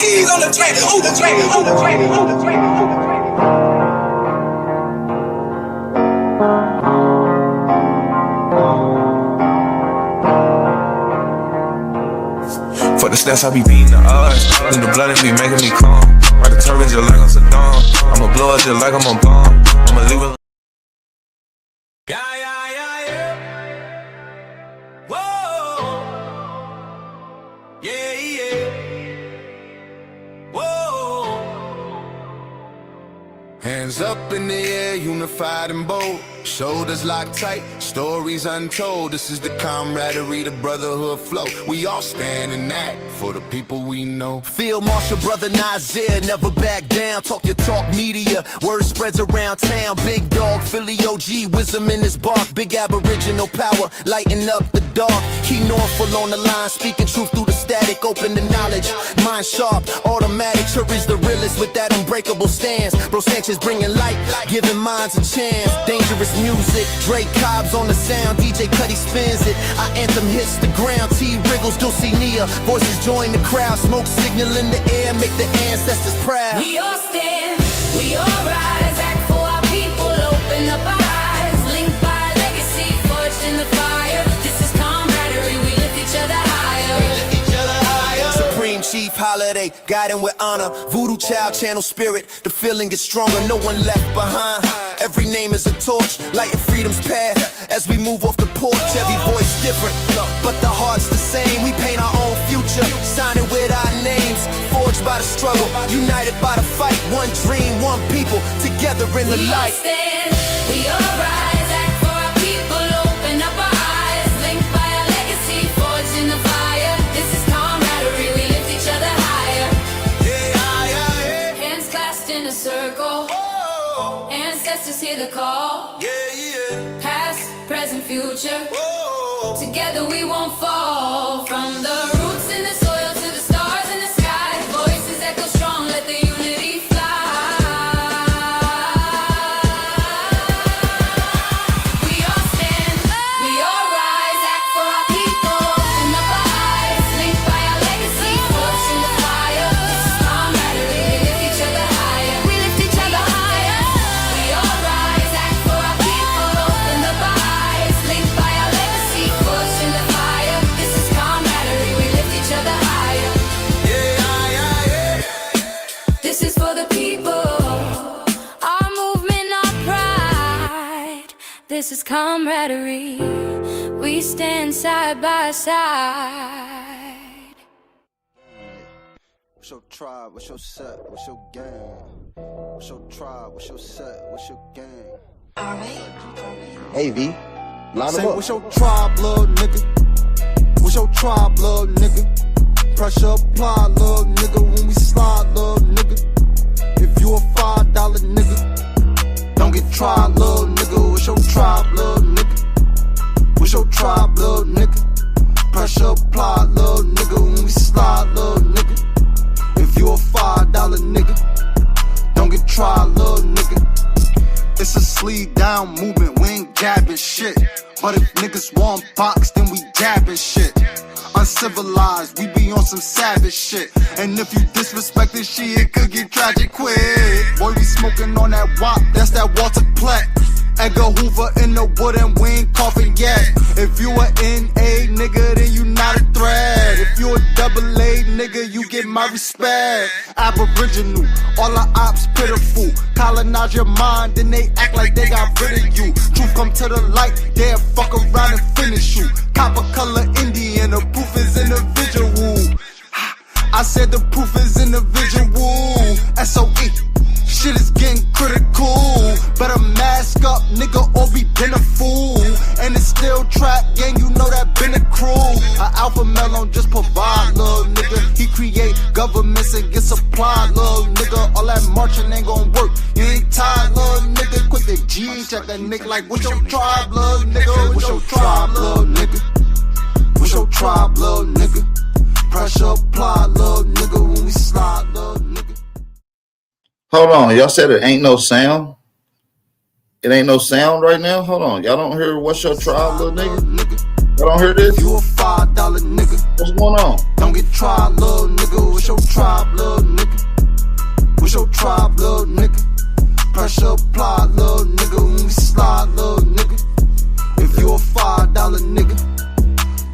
He's on the track, on the track, on the track, on the track, on the track. For the stats, I be beating the odds. In the blood, it be making me calm. Ride the turbines just like I'm Saddam. I'ma blow it just like I'm a bomb. I'ma leave it. Yeah, yeah, yeah, yeah. Whoa. Yeah, yeah. Whoa. Hands up in the air, unified and bold. Shoulders locked tight, stories untold. This is the camaraderie, the brotherhood flow. We all stand in that for the people we know. Field Marshal Brother Nazir, never back down. Talk your talk media, word spreads around town. Big dog, Philly OG, wisdom in his bark. Big Aboriginal power, lighting up the dark. He Norfolk on the line, speaking truth through the static. Open to knowledge, mind sharp, automatic. Sure is the realest with that unbreakable stance. Bro Sanchez bringing light, giving minds a chance. Dangerous music, Drake Cobbs on the sound, DJ Cuddy spins it. Our anthem hits the ground, T wriggles, Dulcinea. Voices join the crowd, smoke signal in the air, make the ancestors proud. We all stand, we all rise, act for our people, open up our eyes. Linked by legacy, forged in the fire. This is camaraderie, we lift each other higher. Supreme Chief Holiday, guiding with honor. Voodoo Child channel spirit, the feeling is stronger, no one left behind. Every name is a torch, lighting freedom's path. As we move off the porch, every voice different, but the heart's the same. We paint our own future, signing with our names. Forged by the struggle, united by the fight. One dream, one people, together in the light. We all stand, we all rise, act for our people, open up our eyes. Linked by our legacy, forged in the fire. This is camaraderie, we lift each other higher. Hands clasped in a circle, ancestors hear the call. Past, present, future. Together we won't fall. From the roots in the soil to the stars in the sky. Voices echo strong, let the unity fly. We all stand, we all rise, act for our people. Open up our eyes, linked by our legacy, forged in the fire. This is camaraderie, we lift each other higher. We lift each other higher. We all rise, act for our people. Open up our eyes, linked by our legacy, forged in the fire. This is camaraderie, we lift each other higher. This is for the people, our movement, our pride. This is camaraderie, we stand side by side. What's your tribe? What's your set? What's your gang? What's your tribe? What's your set? What's your gang? Hey V, line Say, them up. what's your tribe, little nigga? What's your tribe, little nigga? Pressure apply, little nigga. When we slide, little nigga. If you a $5 nigga, don't get tried, little nigga. What's your tribe, little nigga? What's your tribe, little nigga? Pressure apply, little nigga. When we slide, little nigga. If you a $5 nigga, don't get tried, little nigga. It's a sleeve down movement, we ain't gabbing shit. But if niggas want box, then we dabbing shit. Uncivilized, we be on some savage shit. And if you disrespect this shit, it could get tragic quick. Boy, we smoking on that wop, that's that Walter Platt. Edgar Hoover in the wood and we ain't coughing yet. If you a NA nigga, then you not a threat. If you a AA nigga, you get my respect. Aboriginal, all the ops pitiful. Colonize your mind, then they act like they got rid of you. Truth come to the light, they'll fuck around and finish you. Copper color Indian, the proof is individual. I said the proof is individual. SOE. Shit is getting critical. Better mask up, nigga, or we been a fool. And it's still trap gang, you know that been a crew. A alpha male don't just provide, little nigga. He create governments and get supply, little nigga. All that marching ain't gon' work. You ain't tired, little nigga. Quit the G, check that nigga like, what's your tribe, little nigga? What's your tribe, little nigga? What's your tribe, little nigga? Pressure apply, little nigga. When we slide, little nigga. Hold on, y'all said it ain't no sound. It ain't no sound right now. Hold on, y'all don't hear what's your tribe, little nigga? Y'all don't hear this? You a $5 nigga. What's going on? Don't get tried, little nigga. What's your tribe, little nigga? What's your tribe, little nigga? Pressure apply, little nigga. When we slide, little nigga. If you a $5 nigga,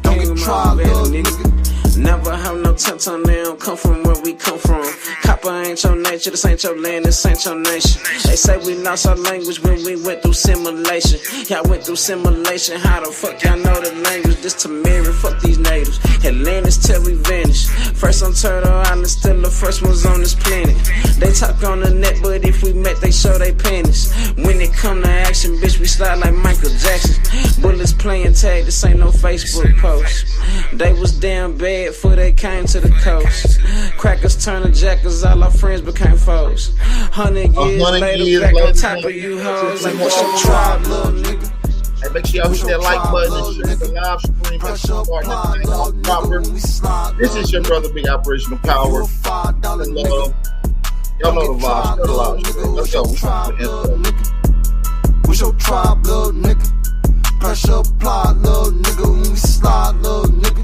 don't get tried, little nigga. Never have no temp on them, come from where we come from. Copper ain't your nature, this ain't your land, this ain't your nation. They say we lost our language when we went through simulation. Y'all went through simulation, how the fuck y'all know the language? This to mirror, fuck these natives. Atlantis till we vanish. First on Turtle Island, still the first ones on this planet. They talk on the net, but if we met, they show they panties. When it come to action, bitch, we slide like Michael Jackson. Bullets playing tag, this ain't no Facebook post. They was damn bad before they came to the coast. Crackers turn to jackers, all our friends became foes. 100 years later, back on top of you hoes. Like, what's your tribe, little nigga? Hey, make sure y'all hit that like button and share the live stream. Let's start that thing off proper. This is your brother, Big Operational Power. Love. Y'all know the vibes. Share the live stream. Let's go. What's your tribe, little nigga? Pressure apply, little nigga. When we slide, little nigga.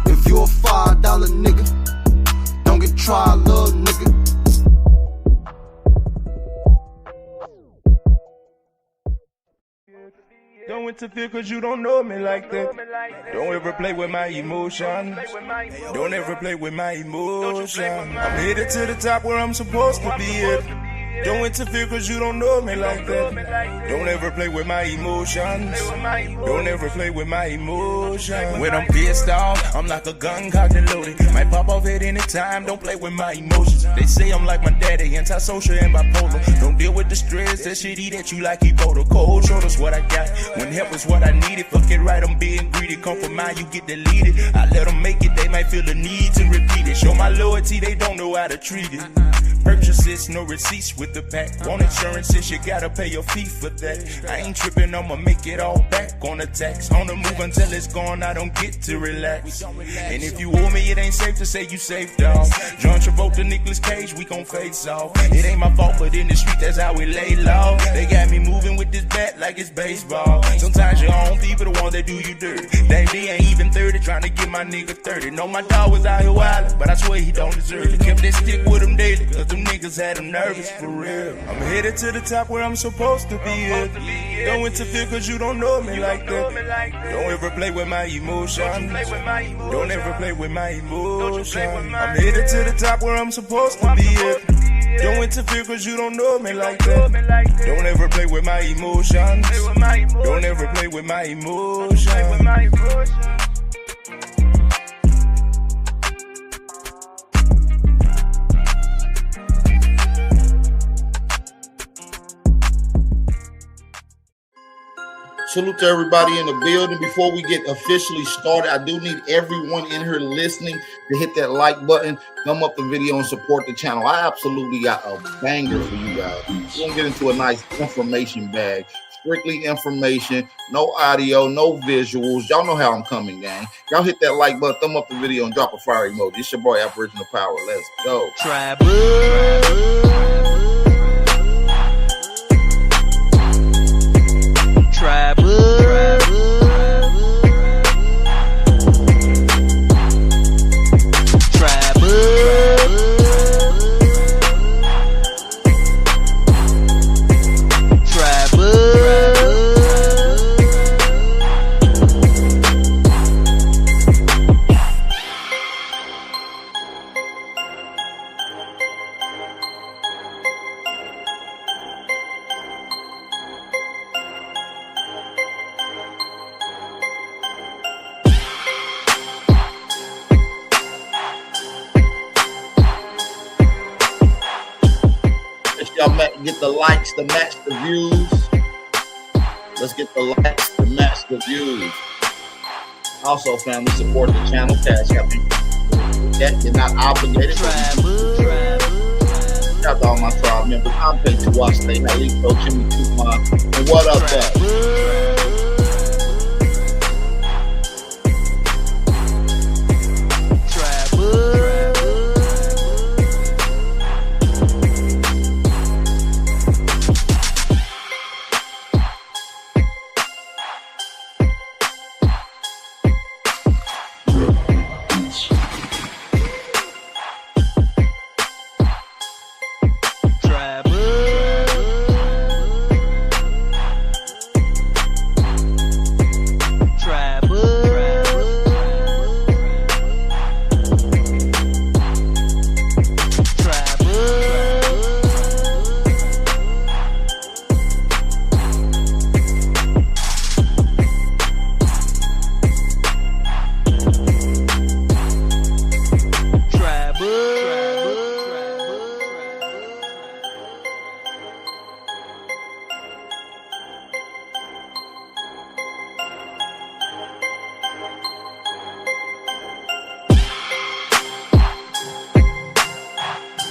If you a $5 nigga, don't get tried, little nigga. Don't interfere cause you don't know me like that. Don't ever play with my emotions. Don't ever play with my emotions. I'm headed to the top where I'm supposed to be at. Don't interfere cause you don't know me like that. Don't ever play with my emotions. Don't ever play with my emotions. When I'm pissed off, I'm like a gun cocked and loaded. Might pop off at any time, don't play with my emotions. They say I'm like my daddy, antisocial and bipolar. Don't deal with the stress, that shit eat at you like Ebola. Cold shoulders what I got, when help is what I needed. Fuck it right, I'm being greedy. Come from mine, you get deleted. I let them make it, they might feel the need to repeat it. Show my loyalty, they don't know how to treat it. Purchases, no receipts with the pack. Want insurances, you gotta pay your fee for that. I ain't tripping, I'ma make it all back on the tax. On the move until it's gone, I don't get to relax. And if you owe me, it ain't safe to say you safe, dawg. John Travolta, Nicolas Cage, we gon' face off. It ain't my fault, but in the street, that's how we lay low. They got me moving with this bat like it's baseball. Sometimes your own people the ones that do you dirty. Dang, they ain't even 30, trying to get my nigga 30. Know my dog was out here wildin', but I swear he don't deserve it. Kept that stick with him daily, cause them niggas had him nervous for real. I'm headed to the top where I'm supposed to be at. Don't interfere cause you don't know me like that. Don't ever play with my emotions. Don't ever play with my emotions. I'm headed to the top where I'm supposed to be at. Don't interfere cause you don't know me like that. Don't ever play with my emotions. Don't ever play with my emotions. Salute to everybody in the building. Before we get officially started, I do need everyone in here listening to hit that like button, thumb up the video, and support the channel. I absolutely got a banger for you guys. We're going to get into a nice information bag. Strictly information, no audio, no visuals. Y'all know how I'm coming, gang. Y'all hit that like button, thumb up the video, and drop a fire emoji. It's your boy, Aboriginal Power. Let's go. Y'all get the likes to match the views. Let's get the likes to match the views. Also, family, support the channel. Cash App. You're not obligated. Shout out to all my tribe members. I'm paid to watch. Stay healthy. Coach Jimmy Tupon. And what up, though?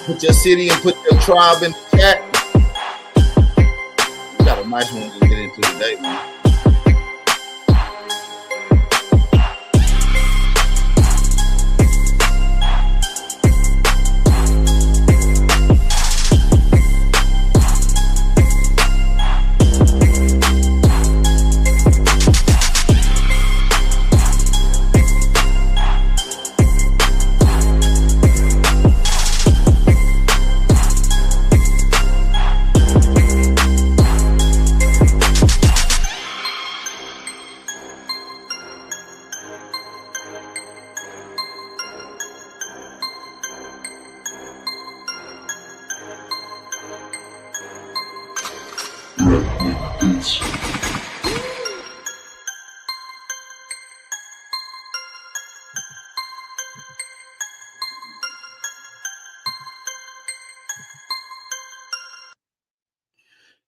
Put your city and put your tribe in the chat. We got a nice one to get into today, man.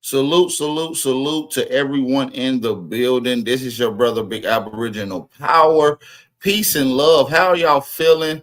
Salute, salute, salute to everyone in the building. This is your brother, Big Aboriginal Power. Peace and love. How are y'all feeling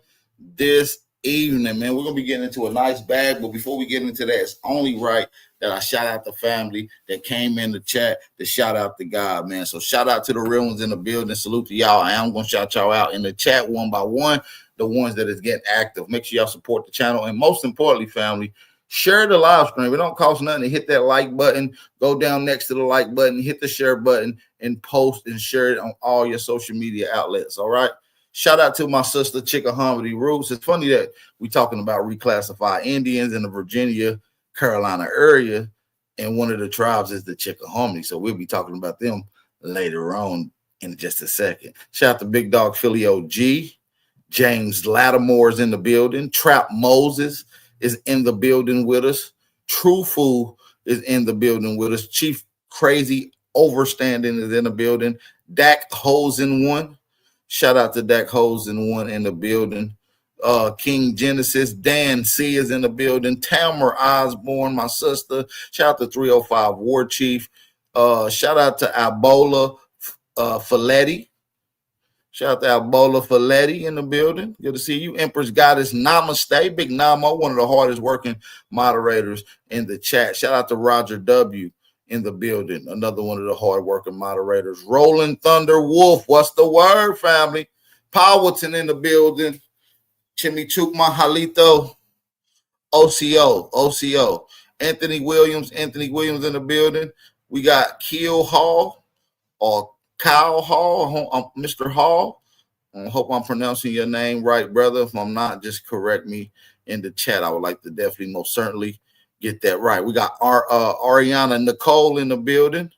this evening, man? We're going to be getting into a nice bag, but before we get into that, it's only right that I shout out the family that came in the chat to shout out to God, man. So shout out to the real ones in the building. Salute to y'all. I am going to shout y'all out in the chat one by one, the ones that is getting active. Make sure y'all support the channel. And most importantly, family, share the live stream. It don't cost nothing to hit that like button. Go down next to the like button, hit the share button, and post and share it on all your social media outlets. All right. Shout out to my sister Chickahominy Roots. It's funny that we're talking about reclassified Indians in the Virginia, Carolina area, and one of the tribes is the Chickahominy. So we'll be talking about them later on in just a second. Shout out to Big Dog Philly OG. James Lattimore is in the building. Trap Moses is in the building with us. True Fool is in the building with us. Chief Crazy Overstanding is in the building. Dak Hosen one. Shout out to Dak Hosen one in the building. King Genesis. Dan C is in the building. Tamara Osborne, my sister. Shout out to 305 War Chief. Shout out to Abola Faletti. Shout out to Albola Faletti in the building. Good to see you. Empress Goddess Namaste. Big Nama, one of the hardest working moderators in the chat. Shout out to Roger W. in the building. Another one of the hard working moderators. Rolling Thunder Wolf. What's the word, family? Powerton in the building. Chimichukma Halito. OCO. Anthony Williams in the building. We got Keel Hall or Kyle Hall, Mr. Hall. I hope I'm pronouncing your name right, brother. If I'm not, just correct me in the chat. I would like to definitely, most certainly, get that right. We got Ariana Nicole in the building.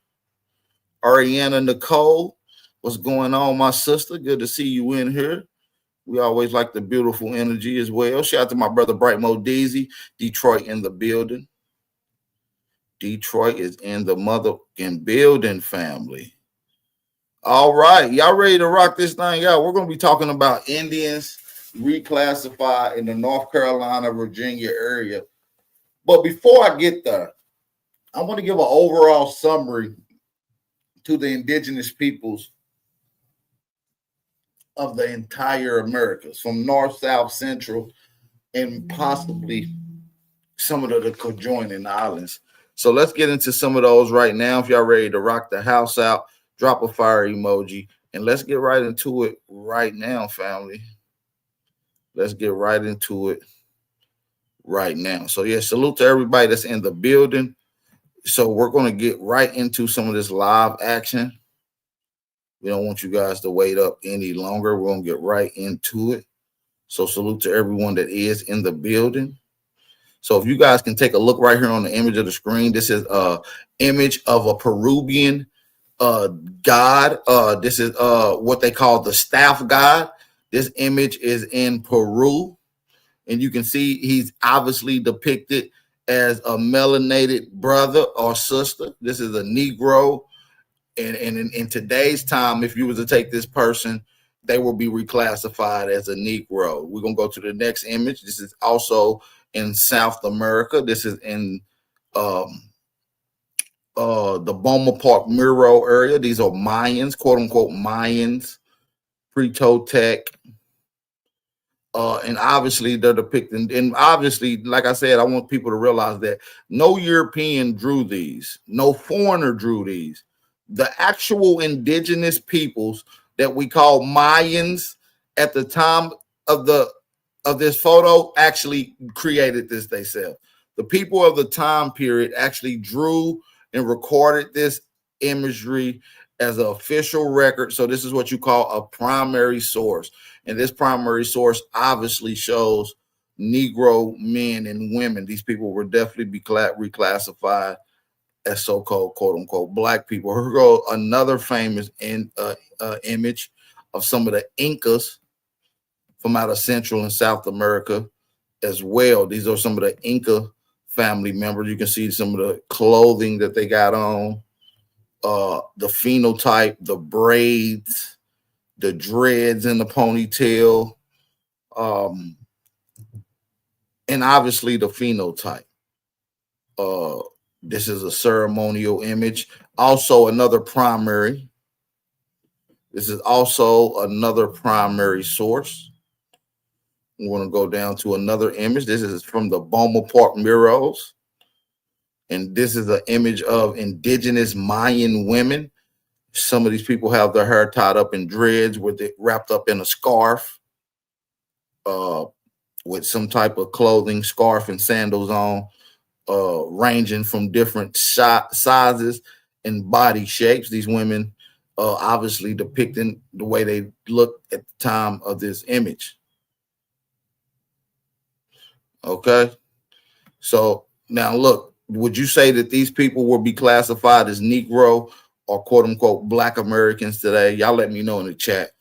Ariana Nicole, what's going on, my sister? Good to see you in here. We always like the beautiful energy as well. Shout out to my brother Bright Mo Deasy, Detroit in the building. Detroit is in the motherfucking building, family. All right, y'all ready to rock this thing out? We're going to be talking about Indians reclassified in the North Carolina, Virginia area. But before I get there, I want to give an overall summary to the indigenous peoples of the entire Americas, from North, South, Central, and possibly some of the conjoining islands. So let's get into some of those right now. If y'all ready to rock the house out, drop a fire emoji, and let's get right into it right now, family. Let's get right into it right now. So, yeah, salute to everybody that's in the building. So we're going to get right into some of this live action. We don't want you guys to wait up any longer. We're going to get right into it. So salute to everyone that is in the building. So if you guys can take a look right here on the image of the screen, this is an image of a Peruvian god. This is what they call the staff god. This image is in Peru, and you can see he's obviously depicted as a melanated brother or sister. This is a Negro, and in today's time, if you were to take this person, they will be reclassified as a Negro. We're gonna go to the next image. This is also in South America. This is in the Boma Park Muro area. These are Mayans, quote unquote Mayans, pre-Toltec, And obviously they're depicting, and obviously, like I said, I want people to realize that no European drew these, no foreigner drew these. The actual indigenous peoples that we call Mayans at the time of this photo actually created this themselves. The people of the time period actually drew and recorded this imagery as an official record. So this is what you call a primary source. And this primary source obviously shows Negro men and women. These people were definitely be reclassified as so-called quote unquote black people. Here go another famous image of some of the Incas from out of Central and South America as well. These are some of the Inca family members. You can see some of the clothing that they got on, the phenotype, the braids, the dreads in the ponytail, and obviously the phenotype. This is a ceremonial image. Also another primary. This is also another primary source. We're going to go down to another image. This is from the Boma Park murals. And this is an image of indigenous Mayan women. Some of these people have their hair tied up in dreads with it wrapped up in a scarf, with some type of clothing, scarf and sandals on, ranging from different sizes and body shapes. These women obviously depicting the way they look at the time of this image. Okay. So now look, would you say that these people will be classified as Negro or quote unquote Black Americans today? Y'all let me know in the chat.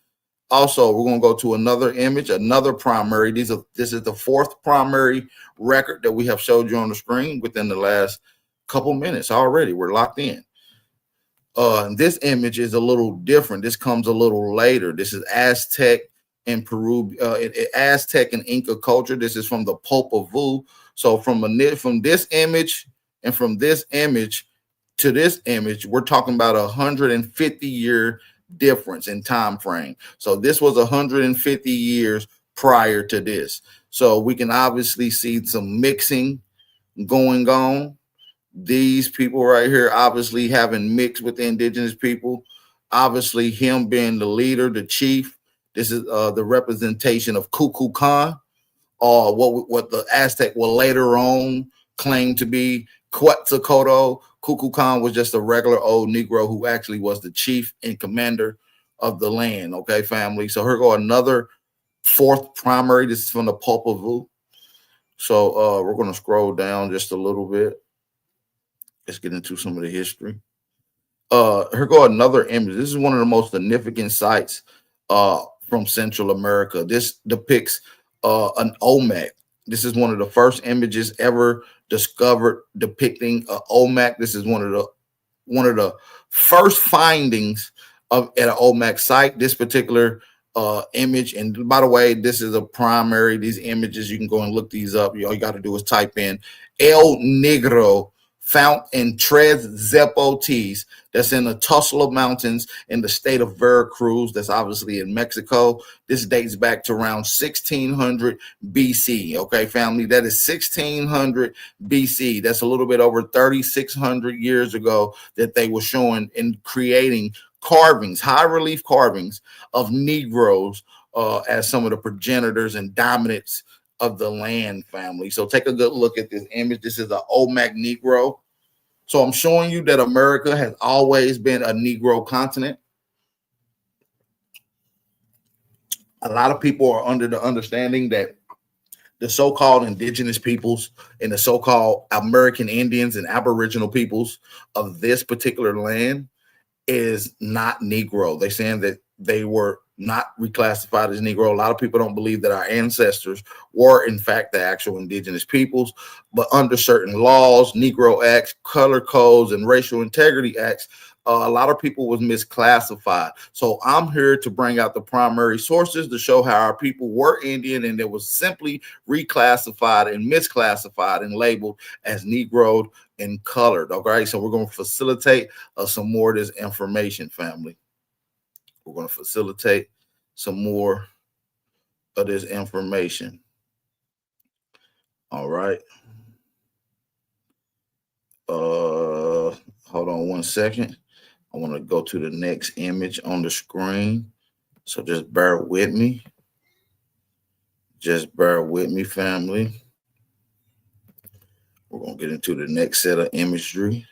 Also, we're going to go to another image, another primary. This is the fourth primary record that we have showed you on the screen within the last couple minutes already. We're locked in. This image is a little different. This comes a little later. This is Aztec and Peru, Aztec and Inca culture. This is from the Popol Vuh. So from this image and from this image to this image, we're talking about 150-year difference in time frame. So this was 150 years prior to this. So we can obviously see some mixing going on. These people right here obviously having mixed with the indigenous people. Obviously him being the leader, the chief. This is the representation of Kukulkan, or what the Aztec will later on claim to be Quetzalcoatl. Kukulkan was just a regular old Negro who actually was the chief and commander of the land. Okay, family. So here go another fourth primary. This is from the Popol Vuh. So we're going to scroll down just a little bit. Let's get into some of the history. Here go another image. This is one of the most significant sites from Central America. This depicts an Olmec. This is one of the first images ever discovered depicting an Olmec. This is one of the first findings at an Olmec site. This particular image, and by the way, this is a primary. These images, you can go and look these up. All you got to do is type in El Negro found in Tres Zapotes, that's in the Tuxtla Mountains in the state of Veracruz. That's obviously in Mexico. This dates back to around 1600 BC. Okay, family, that is 1600 BC. That's a little bit over 3,600 years ago that they were showing and creating carvings, high relief carvings of Negroes as some of the progenitors and dominants of the land, family. So take a good look at this image. This is an Olmec Negro. So I'm showing you that America has always been a Negro continent. A lot of people are under the understanding that the so-called indigenous peoples and the so-called American Indians and Aboriginal peoples of this particular land is not Negro. They're saying that they were not reclassified as Negro. A lot of people don't believe that our ancestors were, in fact, the actual indigenous peoples, but under certain laws, Negro Acts, color codes, and racial integrity acts, a lot of people was misclassified. So I'm here to bring out the primary sources to show how our people were Indian and it was simply reclassified and misclassified and labeled as Negro and colored. Okay, so we're going to facilitate some more of this information, family. We're going to facilitate some more of this information. All right. Hold on one second. I want to go to the next image on the screen. So just bear with me. Just bear with me, family. We're going to get into the next set of imagery.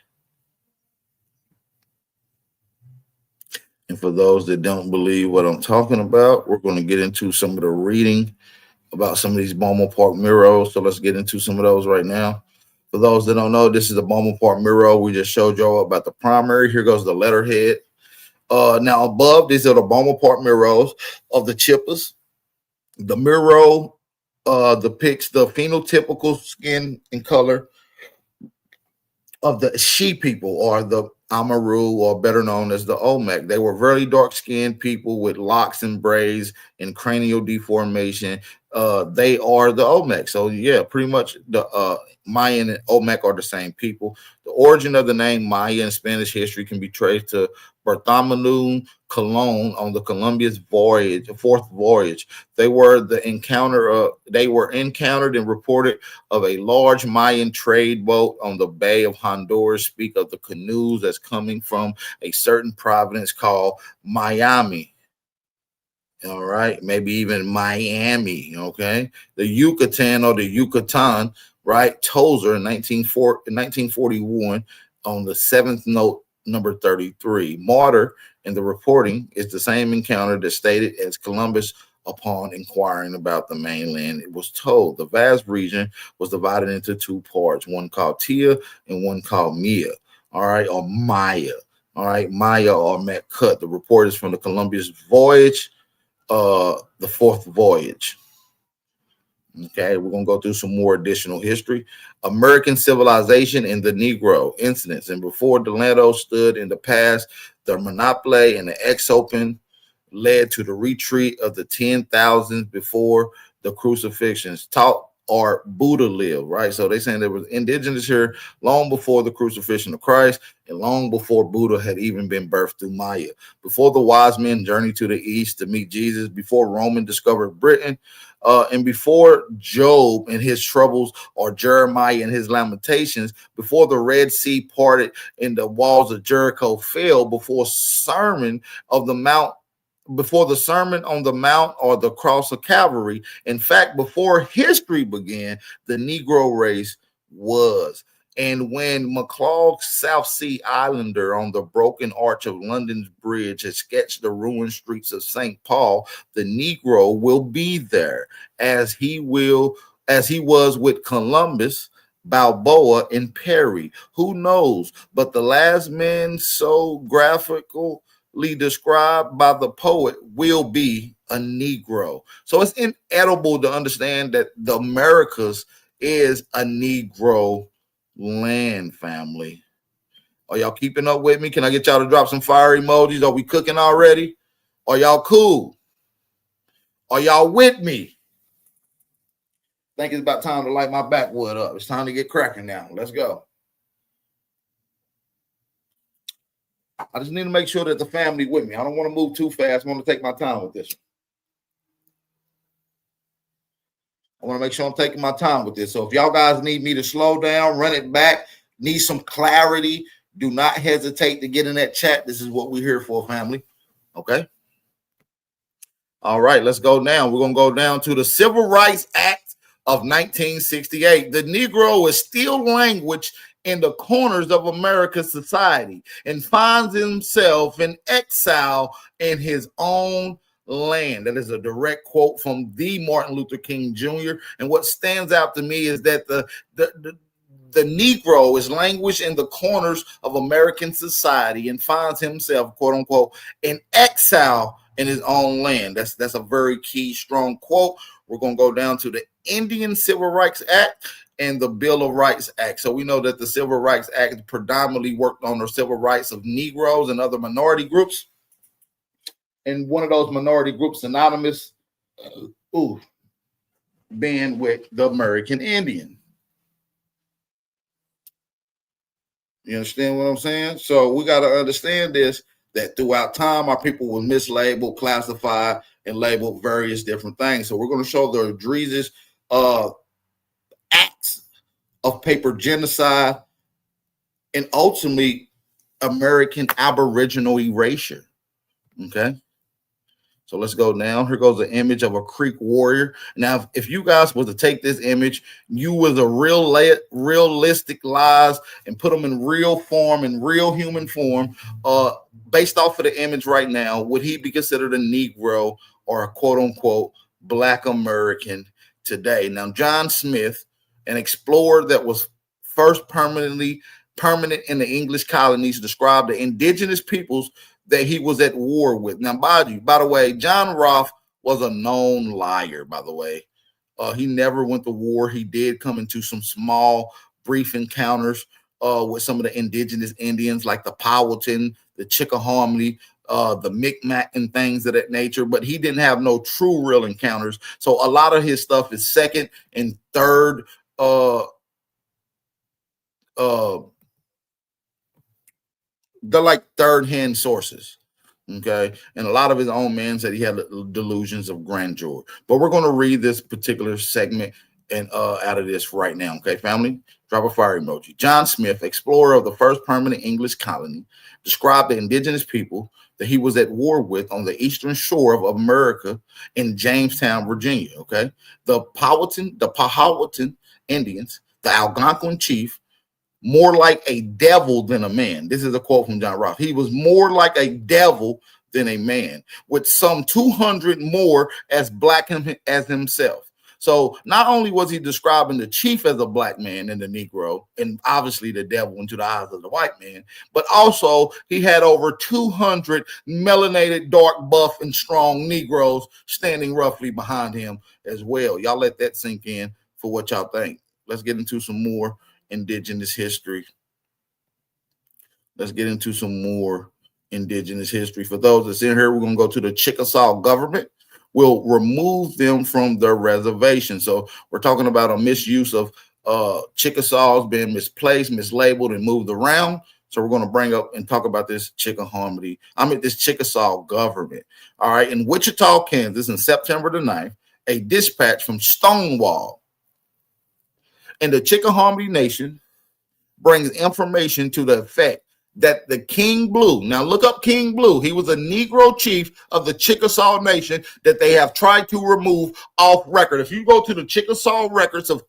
And for those that don't believe what I'm talking about, we're going to get into some of the reading about some of these Beaumont Park murals. So let's get into some of those right now. For those that don't know, this is the Beaumont Park mural. We just showed y'all about the primary. Here goes the letterhead. Now above, these are the Beaumont Park murals of the Chippas. The mural depicts the phenotypical skin and color of the She people, or the Amaru, or better known as the Olmec. They were very dark-skinned people with locks and braids and cranial deformation. They are the Olmec. So yeah, pretty much the Mayan and Olmec are the same people. The origin of the name Maya in Spanish history can be traced to Bartholomew Colon on the Columbia's fourth voyage. They were encountered and reported of a large Mayan trade boat on the Bay of Honduras. Speak of the canoes that's coming from a certain province called Miami. All right, maybe even Miami. Okay, the Yucatan or the Yucatan, right? Tozer in 1941 on the seventh note, number 33. Martyr in the reporting is the same encounter that stated as Columbus upon inquiring about the mainland. It was told the vast region was divided into two parts, one called Tia and one called Mia. All right, or Maya. All right, Maya or Metcut. The report is from the Columbia's voyage. The fourth voyage. Okay, we're gonna go through some more additional history. American civilization and the Negro incidents. And before Delano stood in the past, the monopoly and the ex-open led to the retreat of the 10,000s before the crucifixions. Taught or Buddha lived, right? So they saying there was indigenous here long before the crucifixion of Christ and long before Buddha had even been birthed through Maya. Before the wise men journeyed to the east to meet Jesus, before Roman discovered Britain, and before Job and his troubles, or Jeremiah and his lamentations, before the Red Sea parted and the walls of Jericho fell, before Sermon of the Mount, before the Sermon on the Mount or the Cross of Calvary. In fact, before history began, the Negro race was. And when McClough, South Sea Islander on the broken arch of London's bridge, has sketched the ruined streets of St. Paul, the Negro will be there, as he was with Columbus, Balboa, and Perry. Who knows? But the last man so graphical described by the poet will be a Negro. So it's inedible to understand that the Americas is a Negro land, family. Are y'all keeping up with me? Can I get y'all to drop some fire emojis? Are we cooking already? Are y'all cool? Are y'all with me? I think it's about time to light my backwood up. It's time to get cracking now. Let's go. I just need to make sure that the family with me. I don't want to move too fast. I want to take my time with this. I want to make sure I'm taking my time with this. So if y'all guys need me to slow down, run it back, need some clarity, do not hesitate to get in that chat. This is what we're here for, family. Okay? All right, let's go down. We're going to go down to the Civil Rights Act of 1968. The Negro is still language in the corners of America's society and finds himself in exile in his own land. That is a direct quote from the Martin Luther King Jr. And what stands out to me is that the Negro is languished in the corners of American society and finds himself, quote unquote, in exile in his own land. That's a very key, strong quote. We're going to go down to the Indian Civil Rights Act and the Bill of Rights Act. So we know that the Civil Rights Act predominantly worked on the civil rights of Negroes and other minority groups. And one of those minority groups synonymous being with the American Indian. You understand what I'm saying? So we got to understand this, that throughout time, our people were mislabeled, classified, and labeled various different things. So we're going to show the egregious acts of paper genocide and ultimately American Aboriginal erasure. Okay. So let's go now. Here goes the image of a Creek warrior. Now, if you guys were to take this image, you with a realistic lies and put them in real form, in real human form, based off of the image right now, would he be considered a Negro or a quote unquote Black American today? Now, John Smith, an explorer that was first permanent in the English colonies, described the indigenous peoples that he was at war with. Now, by the way, John Roth was a known liar, by the way. He never went to war. He did come into some small, brief encounters with some of the indigenous Indians like the Powhatan, the Chickahominy, the Micmac and things of that nature, but he didn't have no true real encounters. So a lot of his stuff is second and third they're like third-hand sources, okay? And a lot of his own men said he had delusions of grandeur. But we're going to read this particular segment and out of this right now, okay, family? Drop a fire emoji. John Smith, explorer of the first permanent English colony, described the indigenous people that he was at war with on the eastern shore of America in Jamestown, Virginia, okay? The Powhatan Indians, the Algonquin chief, more like a devil than a man. This is a quote from John Roth. He was more like a devil than a man, with some 200 more as black as himself. So not only was he describing the chief as a black man and the Negro, and obviously the devil into the eyes of the white man, but also he had over 200 melanated, dark, buff, and strong Negroes standing roughly behind him as well. Y'all let that sink in for what y'all think. Let's get into some more indigenous history. Let's get into some more indigenous history. For those that's in here, we're going to go to the Chickasaw government. We'll remove them from their reservation. So we're talking about a misuse of Chickasaws being misplaced, mislabeled, and moved around. So we're going to bring up and talk about this this Chickasaw government. All right. In Wichita, Kansas, in September the 9th, a dispatch from Stonewall and the Chickahominy Nation brings information to the effect that the King Blue, now look up King Blue, he was a Negro chief of the Chickasaw Nation that they have tried to remove off record. If you go to the Chickasaw records of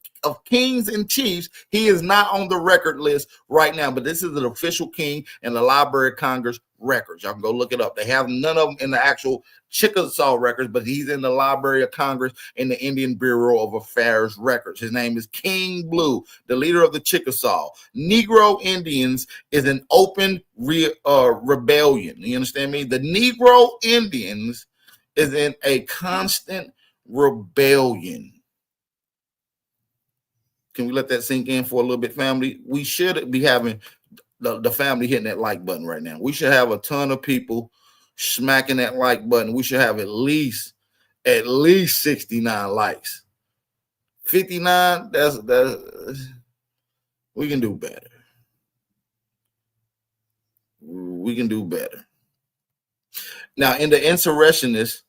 kings and chiefs, he is not on the record list right now, but this is an official king in the Library of Congress records. Y'all can go look it up. They have none of them in the actual Chickasaw records, but he's in the Library of Congress in the Indian Bureau of Affairs records. His name is King Blue, the leader of the Chickasaw. Negro Indians is an open rebellion. You understand me? The Negro Indians is in a constant rebellion. Can we let that sink in for a little bit, family? We should be having the family hitting that like button right now. We should have a ton of people smacking that like button. We should have at least 69 likes. 59, that's we can do better. We can do better. Now, in the insurrectionists,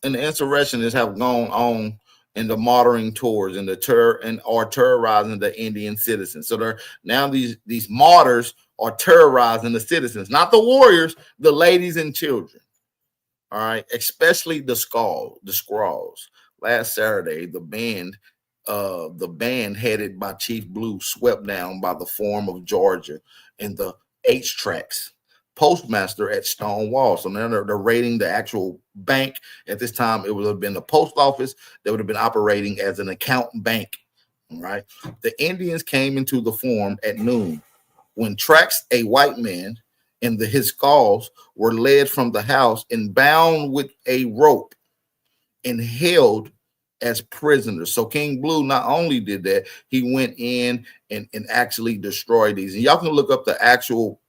insurrectionists have gone on in the martyring tours and are terrorizing the Indian citizens. So they're now these martyrs are terrorizing the citizens, not the warriors, the ladies and children. All right, especially the squaws. Last Saturday, the band headed by Chief Blue swept down by the Forum of Georgia in the H-Tracks postmaster at Stonewall. So now they're raiding the actual bank. At this time, it would have been the post office that would have been operating as an account bank. All right. The Indians came into the Forum at noon when Tracks, a white man, and his squaws were led from the house and bound with a rope and held as prisoners. So King Blue not only did that, he went in and actually destroyed these. And y'all can look up the actual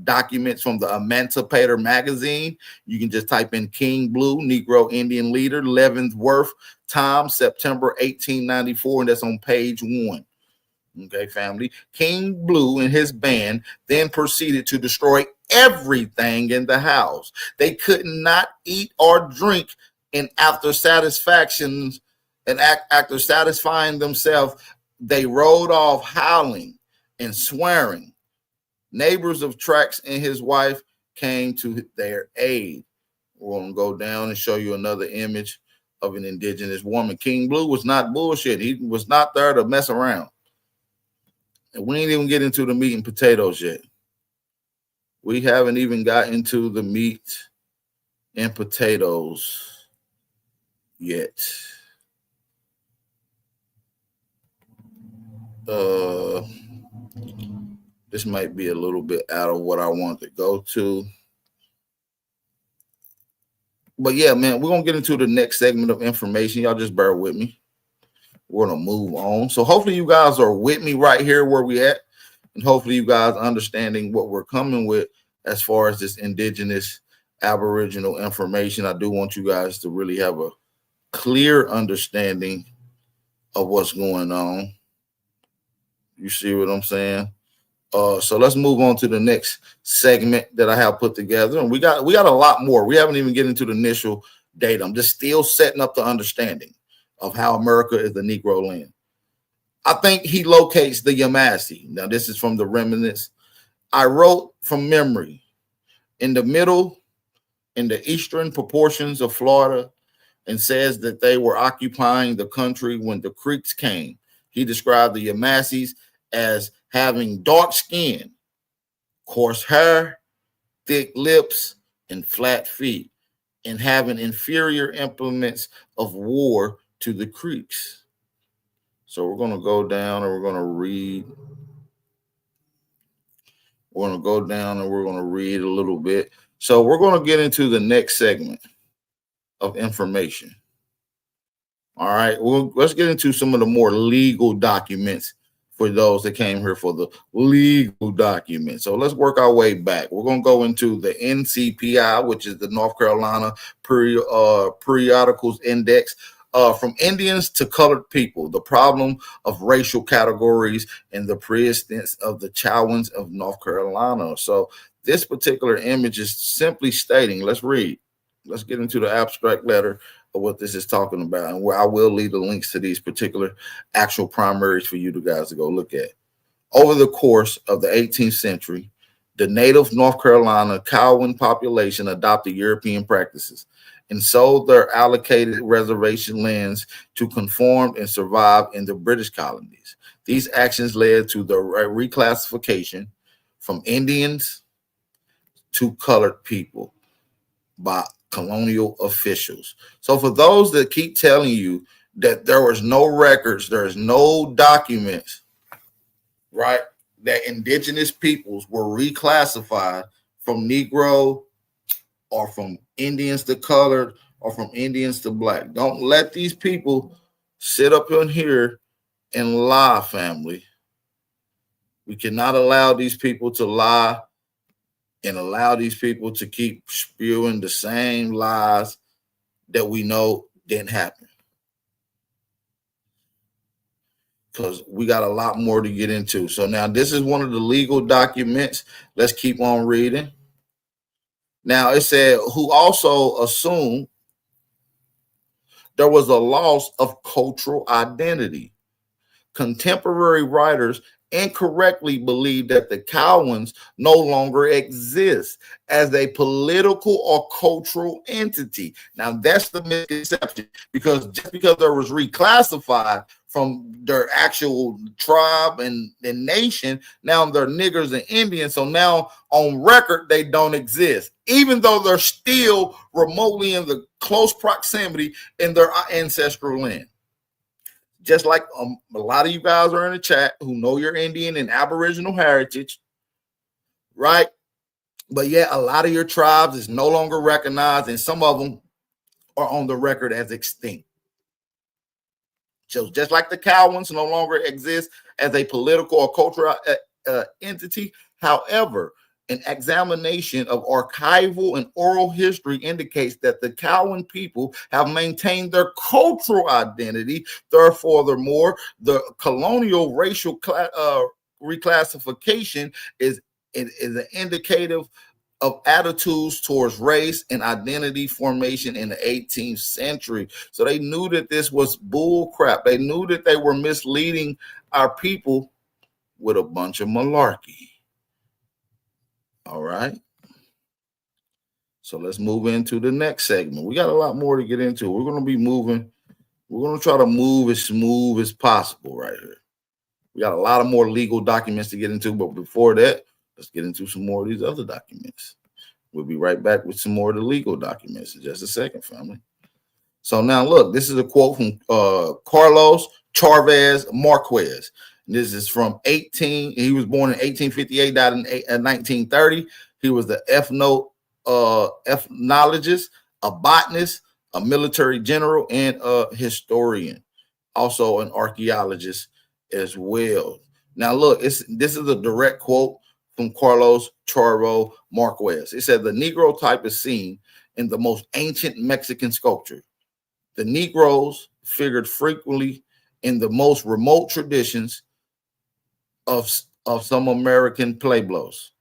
documents from the Emancipator magazine. You can just type in King Blue, Negro Indian leader, Leavenworth, time, September 1894, and that's on page 1. Okay, family. King Blue and his band then proceeded to destroy everything in the house. They could not eat or drink, and after satisfactions and after satisfying themselves, they rode off howling and swearing. Neighbors of Trax and his wife came to their aid. We're going to go down and show you another image of an indigenous woman. King Blue was not bullshit. He was not there to mess around. And we ain't even get into the meat and potatoes yet. We haven't even got into the meat and potatoes yet. This might be a little bit out of what I want to go to. But yeah, man, we're going to get into the next segment of information. Y'all just bear with me. We're going to move on. So hopefully you guys are with me right here where we at. And hopefully you guys are understanding what we're coming with as far as this indigenous Aboriginal information. I do want you guys to really have a clear understanding of what's going on. You see what I'm saying? So let's move on to the next segment that I have put together. And we got a lot more. We haven't even get into the initial data. I'm just still setting up the understanding of how America is the Negro land. I think he locates the Yamasee. Now, this is from the remnants. I wrote from memory. In the middle, in the eastern proportions of Florida, and says that they were occupying the country when the Creeks came. He described the Yamasees as having dark skin, coarse hair, thick lips, and flat feet, and having inferior implements of war to the Creeks. So we're going to go down and we're going to read. We're going to go down and we're going to read a little bit. So we're going to get into the next segment of information. All right, well, let's get into some of the more legal documents for those that came here for the legal documents. So let's work our way back. We're going to go into the NCPI, which is the North Carolina Periodicals Index. From Indians to colored people, the problem of racial categories and the pre-existence of the Chowans of North Carolina. So this particular image is simply stating, let's read. Let's get into the abstract letter of what this is talking about, and where I will leave the links to these particular actual primaries for you guys to go look at. Over the course of the 18th century, the native North Carolina Cowan population adopted European practices and sold their allocated reservation lands to conform and survive in the British colonies. These actions led to the reclassification from Indians to colored people by colonial officials. So for those that keep telling you that there was no records, there's no documents, right, that indigenous peoples were reclassified from Negro or from Indians to colored or from Indians to black. Don't let these people sit up in here and lie, family. We cannot allow these people to lie and allow these people to keep spewing the same lies that we know didn't happen. Because we got a lot more to get into. So now this is one of the legal documents. Let's keep on reading. Now it said, who also assumed there was a loss of cultural identity. Contemporary writers incorrectly believe that the Cowans no longer exist as a political or cultural entity. Now that's the misconception, because just because there was reclassified from their actual tribe and nation, now they're niggers and Indians. So now on record, they don't exist, even though they're still remotely in the close proximity in their ancestral land. Just like a lot of you guys are in the chat who know your Indian and Aboriginal heritage, right? But yet a lot of your tribes is no longer recognized, and some of them are on the record as extinct. So just like the Cowans no longer exist as a political or cultural entity, however, an examination of archival and oral history indicates that the Cowan people have maintained their cultural identity. Furthermore, the colonial racial reclassification is an indicative of attitudes towards race and identity formation in the 18th century. So they knew that this was bull crap. They knew that they were misleading our people with a bunch of malarkey. All right. So let's move into the next segment. We got a lot more to get into. We're going to be moving. We're going to try to move as smooth as possible right here. We got a lot of more legal documents to get into, but before that, let's get into some more of these other documents. We'll be right back with some more of the legal documents in just a second, family. So now look, this is a quote from Carlos Chavez Marquez. This is from he was born in 1858, died in 1930. He was the ethnologist, a botanist, a military general, and a historian. Also an archaeologist as well. Now look, this is a direct quote from Carlos Chavez Marquez. It said the Negro type is seen in the most ancient Mexican sculpture. The Negroes figured frequently in the most remote traditions of some American pueblos.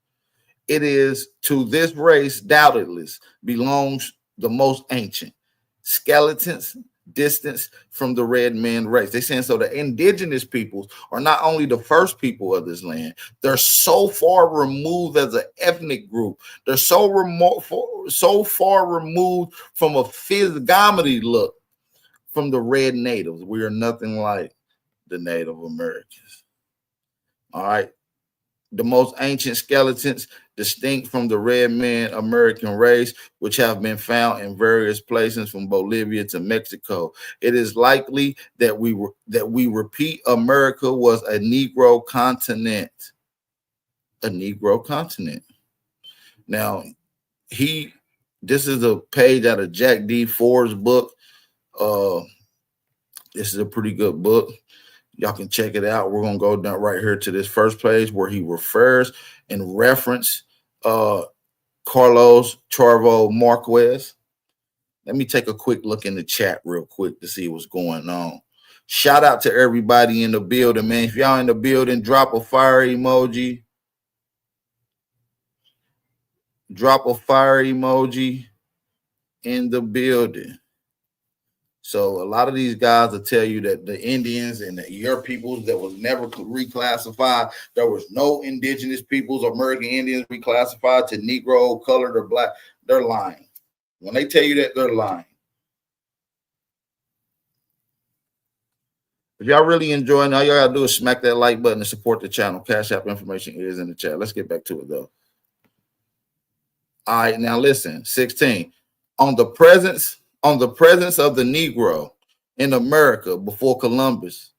It is to this race doubtlessly belongs the most ancient skeletons distance from the red man race. They're saying so the indigenous peoples are not only the first people of this land, they're so far removed as an ethnic group. They're so remote, so far removed from a physiognomy look from the red natives. We are nothing like the Native Americans. All right. The most ancient skeletons distinct from the red man American race, which have been found in various places from Bolivia to Mexico. It is likely that we repeat America was a Negro continent. A Negro continent. Now, this is a page out of Jack D. Ford's book. This is a pretty good book. Y'all can check it out. We're going to go down right here to this first page where he refers and reference Carlos Chavez Marquez. Let me take a quick look in the chat real quick to see what's going on. Shout out to everybody in the building, man. If y'all in the building, drop a fire emoji. Drop a fire emoji in the building. So a lot of these guys will tell you that the Indians and your peoples that was never reclassified, there was no indigenous peoples, American Indians reclassified to Negro, colored, or black. They're lying. When they tell you that, they're lying. If y'all really enjoying, all y'all gotta do is smack that like button and support the channel. Cash App information is in the chat. Let's get back to it though. All right, now listen, 16. On the presence of the Negro in America before Columbus,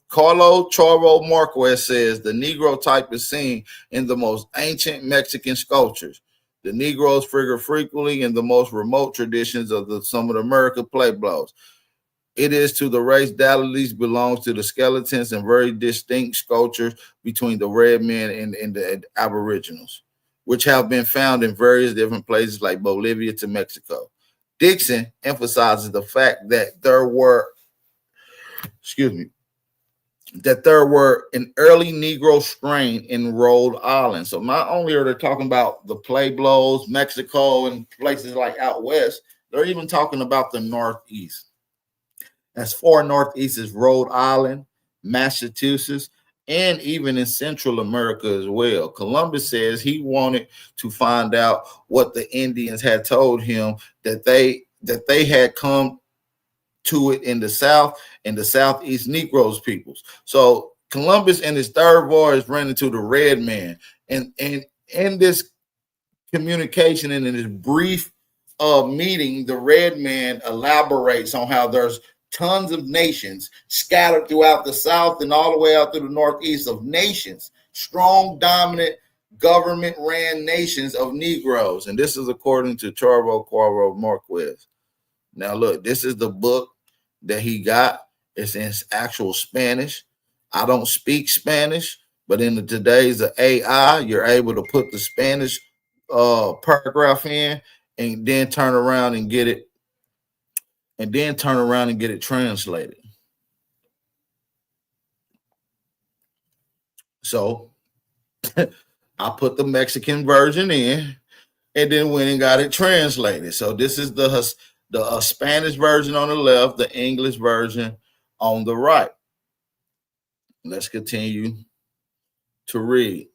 Carlos Chavez Marquez says the Negro type is seen in the most ancient Mexican sculptures. The Negroes figure frequently in the most remote traditions of some of the American pueblos. It is to the race doubtlessly belongs to the skeletons and very distinct sculptures between the red men and the Aboriginals, which have been found in various different places like Bolivia to Mexico. Dixon emphasizes the fact that there were an early Negro strain in Rhode Island. So not only are they talking about the pueblos, Mexico, and places like out west, they're even talking about the Northeast. As far northeast as Rhode Island, Massachusetts, and even in Central America as well. Columbus says he wanted to find out what the Indians had told him that they had come to it in the South and the Southeast Negroes peoples. So Columbus in his third voyage ran into the red man. And in this communication and in this brief meeting, the red man elaborates on how there's tons of nations scattered throughout the South and all the way out to the Northeast of nations, strong, dominant, government-ran nations of Negroes. And this is according to Chavez Marquez. Now, look, this is the book that he got. It's in actual Spanish. I don't speak Spanish, but in today's AI, you're able to put the Spanish paragraph in and then turn around and get it translated. So I put the Mexican version in and then went and got it translated. So this is the Spanish version on the left, the English version on the right. Let's continue to read.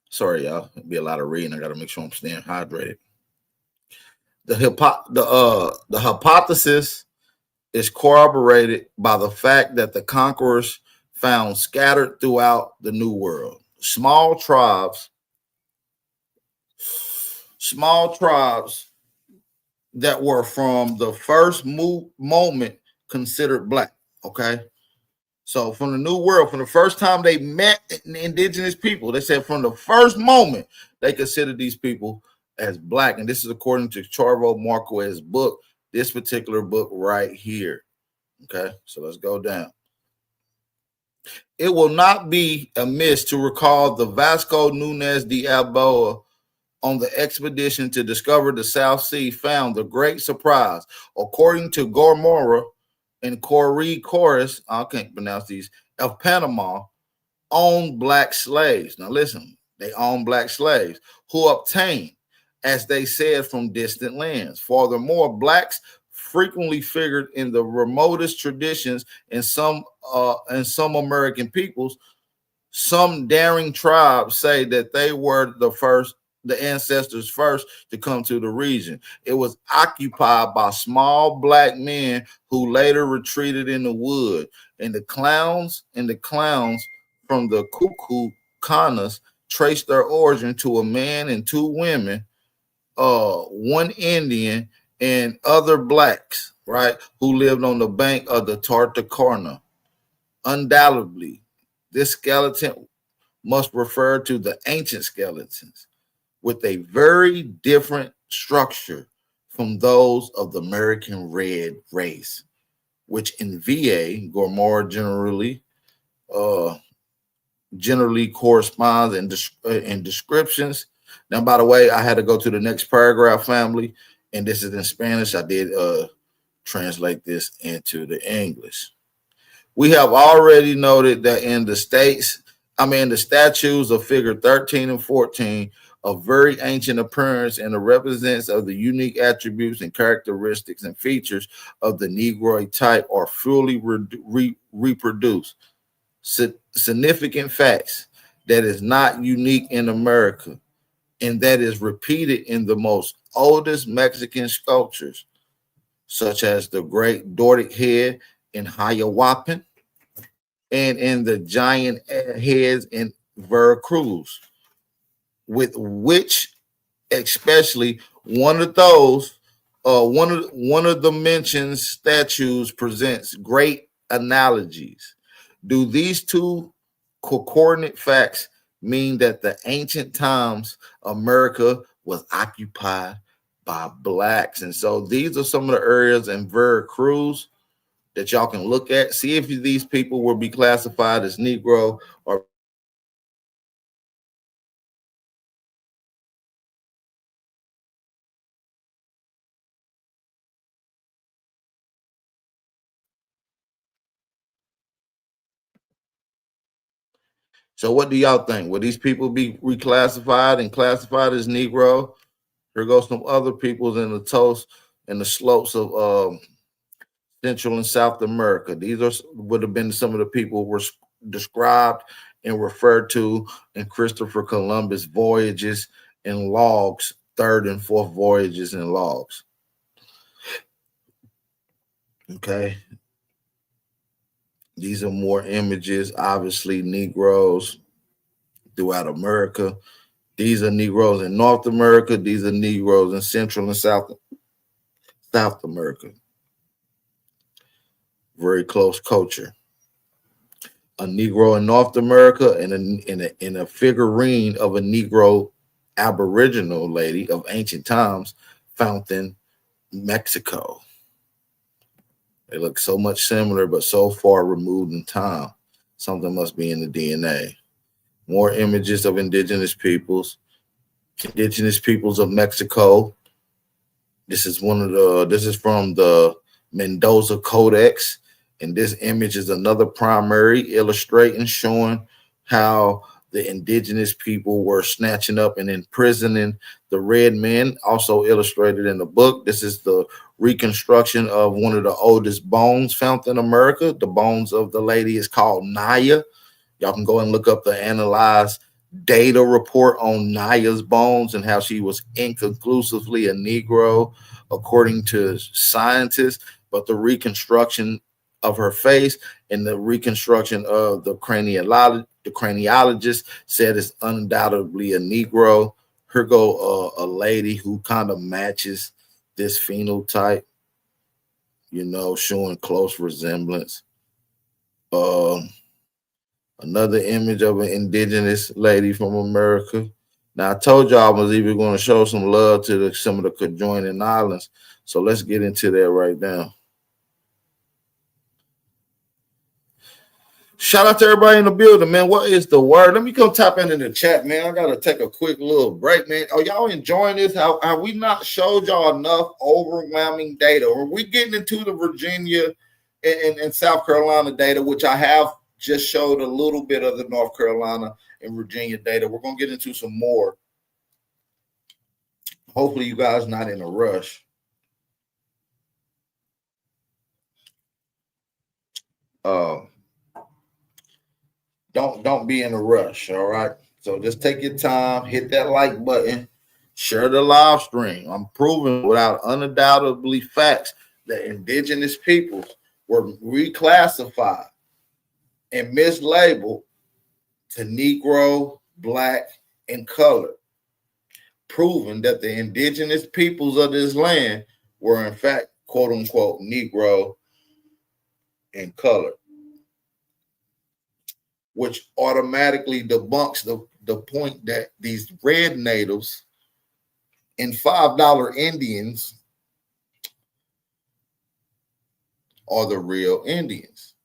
Sorry, y'all. It'll be a lot of reading. I got to make sure I'm staying hydrated. The hypothesis is corroborated by the fact that the conquerors found scattered throughout the New World small tribes that were from the first moment considered black. Okay. So from the New World, from the first time they met indigenous people, they said from the first moment they considered these people as black. And this is according to Charvo Marquez's book, this particular book right here. Okay, so let's go down. It will not be amiss to recall the Vasco Nunez de Balboa on the expedition to discover the South Sea found the great surprise. According to Gormora and Corey Chorus, I can't pronounce these, of Panama, owned black slaves. Now listen, they owned black slaves who obtained, as they said, from distant lands. Furthermore, blacks frequently figured in the remotest traditions in some American peoples. Some daring tribes say that they were the ancestors first to come to the region. It was occupied by small black men who later retreated in the wood. And the clowns from the Cuckoo Kanas traced their origin to a man and two women, one Indian and other blacks, right, who lived on the bank of the Tartacarna. Undoubtedly, this skeleton must refer to the ancient skeletons with a very different structure from those of the American Red race, which in VA, Gormora generally corresponds in descriptions. Now, by the way, I had to go to the next paragraph, family, and this is in Spanish. I did translate this into the English. We have already noted that in the statues of figure 13 and 14 of very ancient appearance and the represents of the unique attributes and characteristics and features of the Negroid type are fully reproduced. Significant facts that is not unique in America, and that is repeated in the most oldest Mexican sculptures, such as the great Doric head in Hayahuapan and in the giant heads in Veracruz, with which especially one of the mentioned statues presents great analogies. Do these two coordinate facts mean that the ancient times America was occupied by blacks? And so these are some of the areas in Veracruz that y'all can look at, see if these people will be classified as Negro or so what do y'all think? Will these people be reclassified and classified as Negro? Here goes some other peoples in the toast and the slopes of Central and South America. These would have been some of the people who were described and referred to in Christopher Columbus voyages and logs, third and fourth voyages and logs. Okay. These are more images, obviously, Negroes throughout America. These are Negroes in North America. These are Negroes in Central and South America. Very close culture. A Negro in North America and in a figurine of a Negro Aboriginal lady of ancient times found in Mexico. They look so much similar, but so far removed in time. Something must be in the DNA. More images of indigenous peoples of Mexico. This is from the Mendoza Codex And this image is another primary illustrating, showing how the indigenous people were snatching up and imprisoning the red men, also illustrated in the book. This is the reconstruction of one of the oldest bones found in America. The bones of the lady is called Naya. Y'all can go and look up the analyze data report on Naya's bones and how she was inconclusively a Negro, according to scientists. But the reconstruction of her face and the reconstruction of the craniologist said it's undoubtedly a Negro. Here go a lady who kind of matches this phenotype, you know, showing close resemblance. Another image of an indigenous lady from America. Now, I told y'all I was even going to show some love to some of the conjoining islands. So let's get into that right now. Shout out to everybody in the building, man. What is the word? Let me go tap into the chat, man. I got to take a quick little break, man. Are y'all enjoying this? Have we not showed y'all enough overwhelming data? Are we getting into the Virginia and South Carolina data, which I have just showed a little bit of the North Carolina and Virginia data? We're going to get into some more. Hopefully you guys not in a rush. Don't be in a rush, all right? So just take your time, hit that like button, share the live stream. I'm proving without undoubtedly facts that indigenous peoples were reclassified and mislabeled to Negro, Black, and color, proving that the indigenous peoples of this land were in fact, quote unquote, Negro and color, which automatically debunks the point that these red natives and $5 Indians are the real Indians.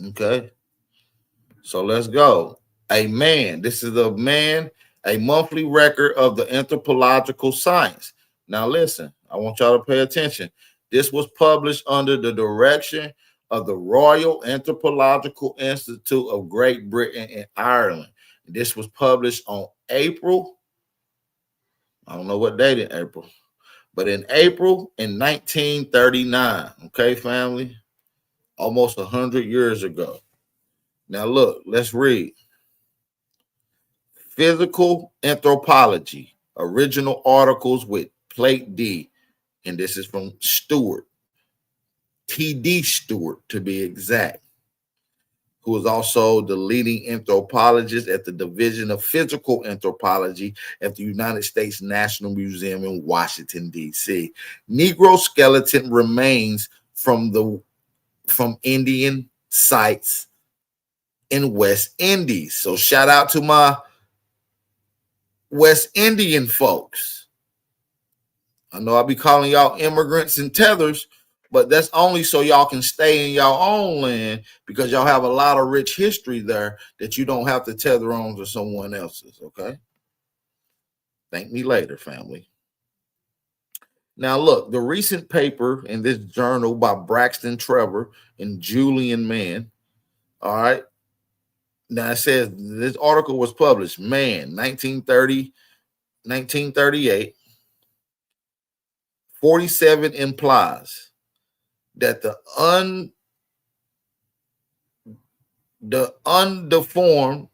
Okay, so let's go. A man, this is a man, a monthly record of the anthropological science. Now listen, I want y'all to pay attention. This was published under the direction of the Royal Anthropological Institute of Great Britain and Ireland. This was published on April, I don't know what date in April, but in April in 1939. Okay, family, almost 100 years ago. Now look, let's read. Physical Anthropology, original articles with Plate D, and this is from Stewart, T.D. Stewart to be exact, who is also the leading anthropologist at the Division of Physical Anthropology at the United States National Museum in Washington, D.C. Negro skeleton remains from Indian sites in West Indies. So shout out to my West Indian folks. I know I'll be calling y'all immigrants and tethers, but that's only so y'all can stay in y'all own land, because y'all have a lot of rich history there that you don't have to tether on to someone else's, okay? Thank me later, family. Now, look, the recent paper in this journal by Braxton Trevor and Julian Mann, all right? Now, it says this article was published, 1938. 47 implies that the undeformed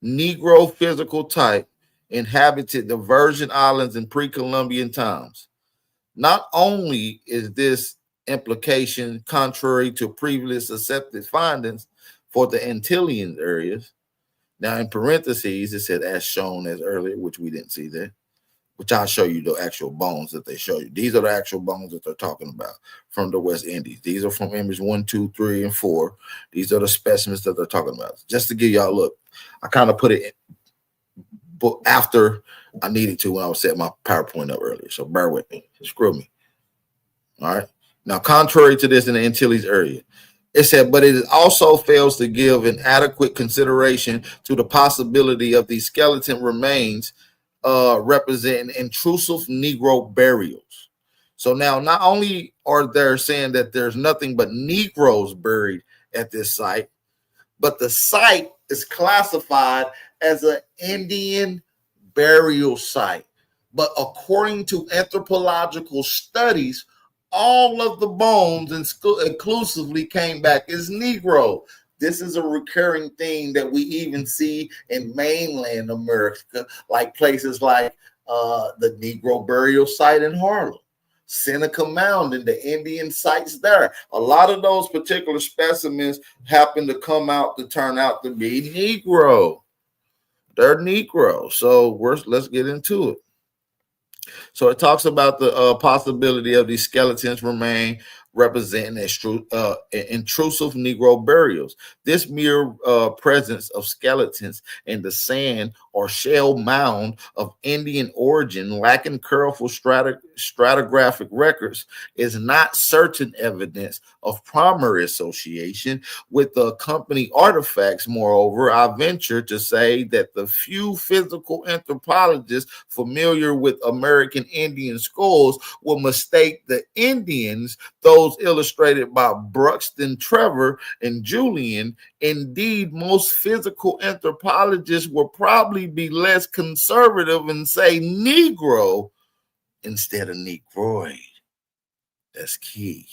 Negro physical type inhabited the Virgin Islands in pre-Columbian times. Not only is this implication contrary to previous accepted findings for the Antillean areas. Now, in parentheses, it said as shown as earlier, which we didn't see there, which I'll show you the actual bones that they show you. These are the actual bones that they're talking about from the West Indies. These are from image 1, 2, 3, and 4. These are the specimens that they're talking about. Just to give y'all a look, I kind of put it in, but after I needed to when I was setting my PowerPoint up earlier. So bear with me. Screw me. All right. Now, contrary to this in the Antilles area, it said, but it also fails to give an adequate consideration to the possibility of these skeleton remains representing intrusive Negro burials. So now not only are they saying that there's nothing but Negroes buried at this site, but the site is classified as an Indian burial site. But according to anthropological studies, all of the bones inclusively came back as Negro. This is a recurring theme that we even see in mainland America, like places like the Negro burial site in Harlem, Seneca Mound, and the Indian sites there. A lot of those particular specimens happen to come out to turn out to be Negro. They're Negro. So let's get into it. So it talks about the possibility of these skeletons remain representing intrusive Negro burials. This mere presence of skeletons in the sand or shell mound of Indian origin, lacking careful stratigraphic records, is not certain evidence of primary association with the accompanying artifacts. Moreover, I venture to say that the few physical anthropologists familiar with American Indian skulls will mistake the Indians, those illustrated by Bruxton, Trevor, and Julian. Indeed, most physical anthropologists will probably be less conservative and say Negro instead of Negroid. That's key.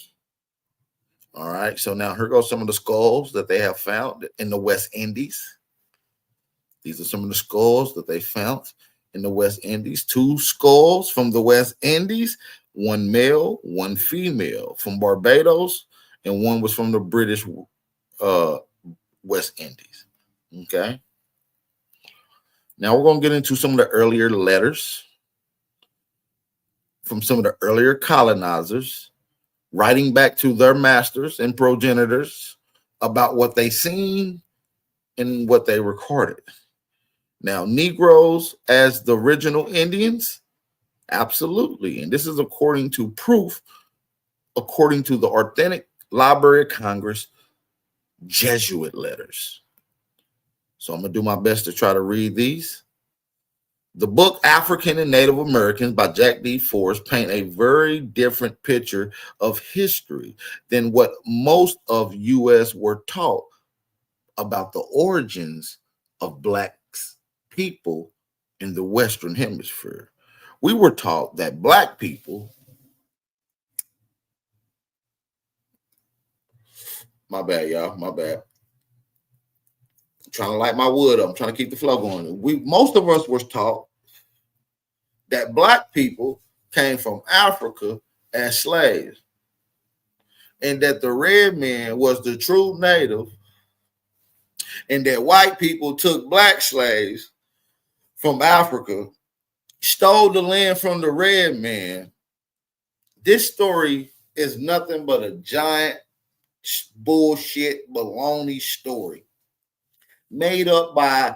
All right, so now here goes some of the skulls that they have found in the West Indies. These are some of the skulls that they found in the West Indies. 2 skulls from the West Indies, 1 male, 1 female from Barbados, and 1 was from the British West Indies. Okay. Now we're going to get into some of the earlier letters from some of the earlier colonizers, writing back to their masters and progenitors about what they seen and what they recorded. Now, Negroes as the original Indians, absolutely. And this is according to proof, according to the authentic Library of Congress Jesuit letters. So I'm going to do my best to try to read these. The book African and Native Americans by Jack D. Forrest paint a very different picture of history than what most of U.S. were taught about the origins of Black people in the Western Hemisphere. We were taught that Black people, my bad, y'all, my bad. I'm trying to light my wood up. I'm trying to keep the flow going. Most of us were taught that Black people came from Africa as slaves, and that the red man was the true native, and that white people took Black slaves from Africa, stole the land from the red man. This story is nothing but a giant bullshit baloney story made up by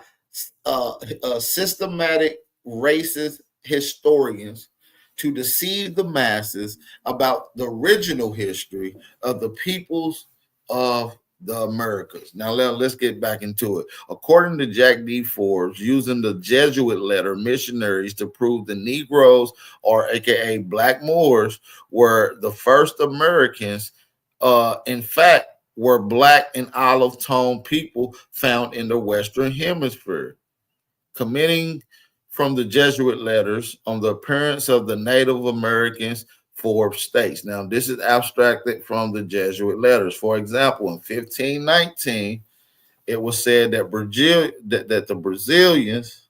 systematic racist historians to deceive the masses about the original history of the peoples of the Americas. Now let's get back into it. According to Jack D. Forbes, using the Jesuit letter missionaries to prove the Negroes, or aka Black Moors, were the first Americans, in fact, were Black and olive tone people found in the Western Hemisphere. Commenting from the Jesuit letters on the appearance of the Native Americans, Forbes states. Now, this is abstracted from the Jesuit letters. For example, in 1519, it was said that the Brazilians,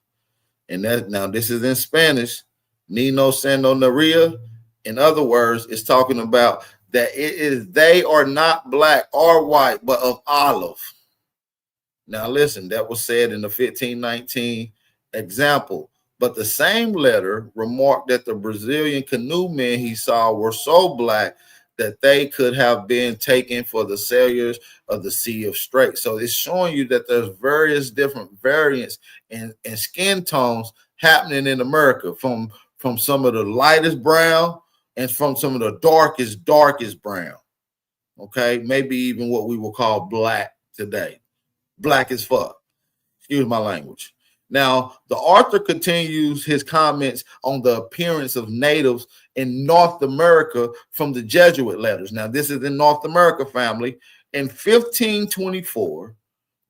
and that now this is in Spanish, Nino Sando Naria. In other words, it's talking about that they are not Black or white, but of olive. Now, listen, that was said in the 1519 example. But the same letter remarked that the Brazilian canoemen he saw were so Black that they could have been taken for the sailors of the Sea of Straits. So it's showing you that there's various different variants and skin tones happening in America, from some of the lightest brown and from some of the darkest brown. Okay, maybe even what we will call Black today. Black as fuck. Excuse my language. Now, the author continues his comments on the appearance of natives in North America from the Jesuit letters. Now, this is in North America, family. In 1524,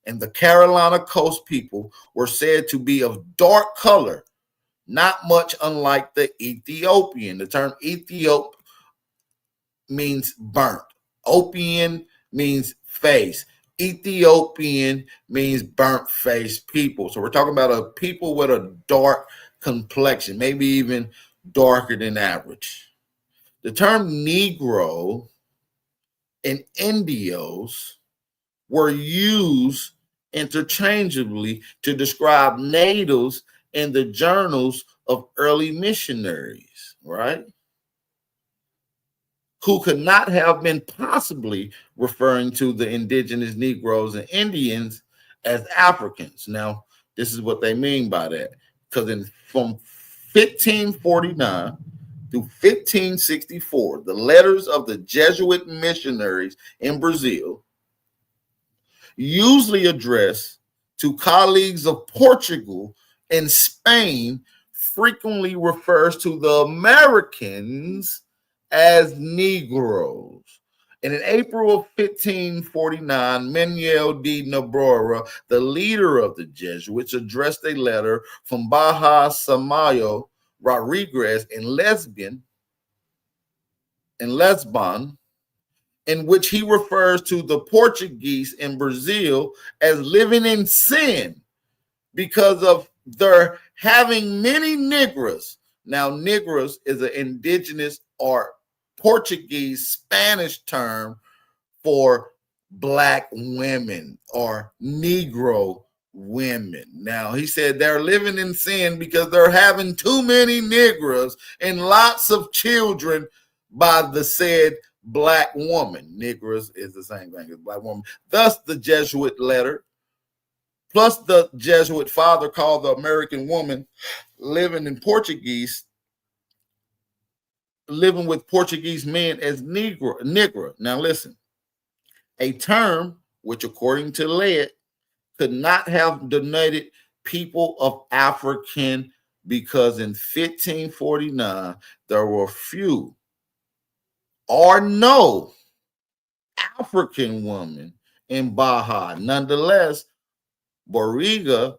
and the Carolina Coast people were said to be of dark color, not much unlike the Ethiopian. The term Ethiop means burnt. Opian means face. Ethiopian means burnt face people. So we're talking about a people with a dark complexion, maybe even darker than average. The term Negro and Indios were used interchangeably to describe natives in the journals of early missionaries, right? Who could not have been possibly referring to the indigenous Negroes and Indians as Africans. Now, this is what they mean by that, because from 1549 through 1564, the letters of the Jesuit missionaries in Brazil, usually addressed to colleagues of Portugal and Spain, frequently refers to the Americans as Negroes. And in April of 1549, Manuel de Noboa, the leader of the Jesuits, addressed a letter from Baja Samayo Rodriguez in Lesbon, in which he refers to the Portuguese in Brazil as living in sin because of their having many Negras. Now, Negras is an indigenous or Portuguese Spanish term for Black women or Negro women. Now, he said they're living in sin because they're having too many Negras and lots of children by the said Black woman. Negras is the same thing as Black woman. Thus, the Jesuit letter, plus the Jesuit father called the American woman living with Portuguese men as Negra. Now, listen, a term which, according to Led, could not have denoted people of African, because in 1549 there were few or no African women in Baja. Nonetheless, Borrega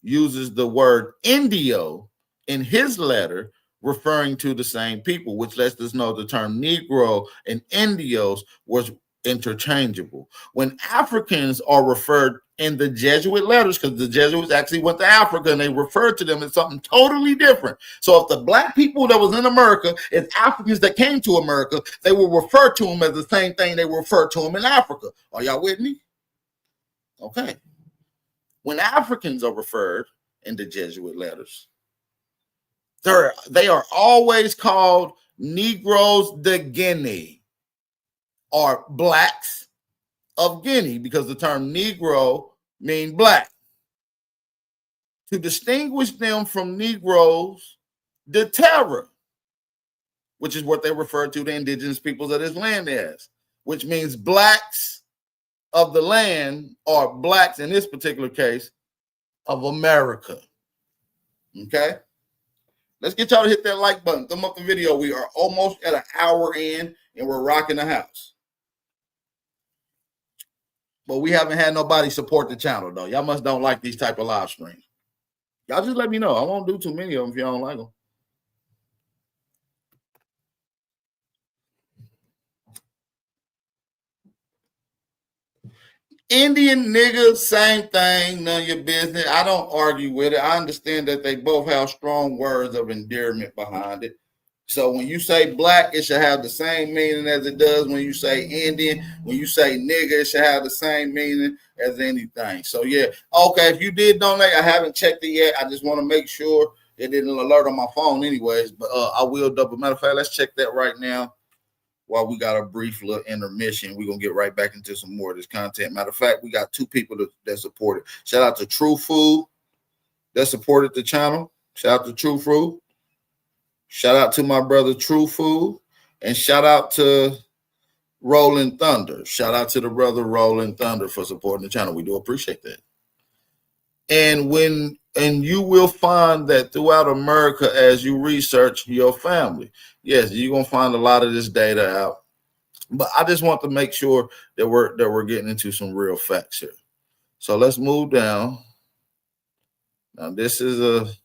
uses the word Indio in his letter, referring to the same people, which lets us know the term Negro and Indios was interchangeable. When Africans are referred in the Jesuit letters, because the Jesuits actually went to Africa and they referred to them as something totally different. So if the Black people that was in America is Africans that came to America, they will refer to them as the same thing they refer to them in Africa. Are y'all with me? Okay. When Africans are referred in the Jesuit letters, they are always called Negroes de Guinea or Blacks of Guinea, because the term Negro means Black. To distinguish them from Negroes de Terra, which is what they refer to the indigenous peoples of this land as, which means Blacks of the land, or Blacks in this particular case of America. Okay? Let's get y'all to hit that like button. Thumb up the video. We are almost at an hour in and we're rocking the house. But we haven't had nobody support the channel, though. Y'all must don't like these type of live streams. Y'all just let me know. I won't do too many of them if y'all don't like them. Indian niggas, same thing, none of your business. I don't argue with it. I understand that they both have strong words of endearment behind it. So when you say Black, it should have the same meaning as it does when you say Indian. When you say nigga, it should have the same meaning as anything. So yeah, okay, if you did donate, I haven't checked it yet. I just want to make sure it didn't alert on my phone anyways, but I will double. Matter of fact, let's check that right now. While we got a brief little intermission, we're going to get right back into some more of this content. Matter of fact, we got two people that supported. Shout out to True Food that supported the channel. Shout out to True Food. Shout out to my brother True Food. And shout out to Rolling Thunder. Shout out to the brother Rolling Thunder for supporting the channel. We do appreciate that. And you will find that throughout America as you research your family. Yes, you're gonna find a lot of this data out. But I just want to make sure that we're getting into some real facts here. So let's move down. Now this is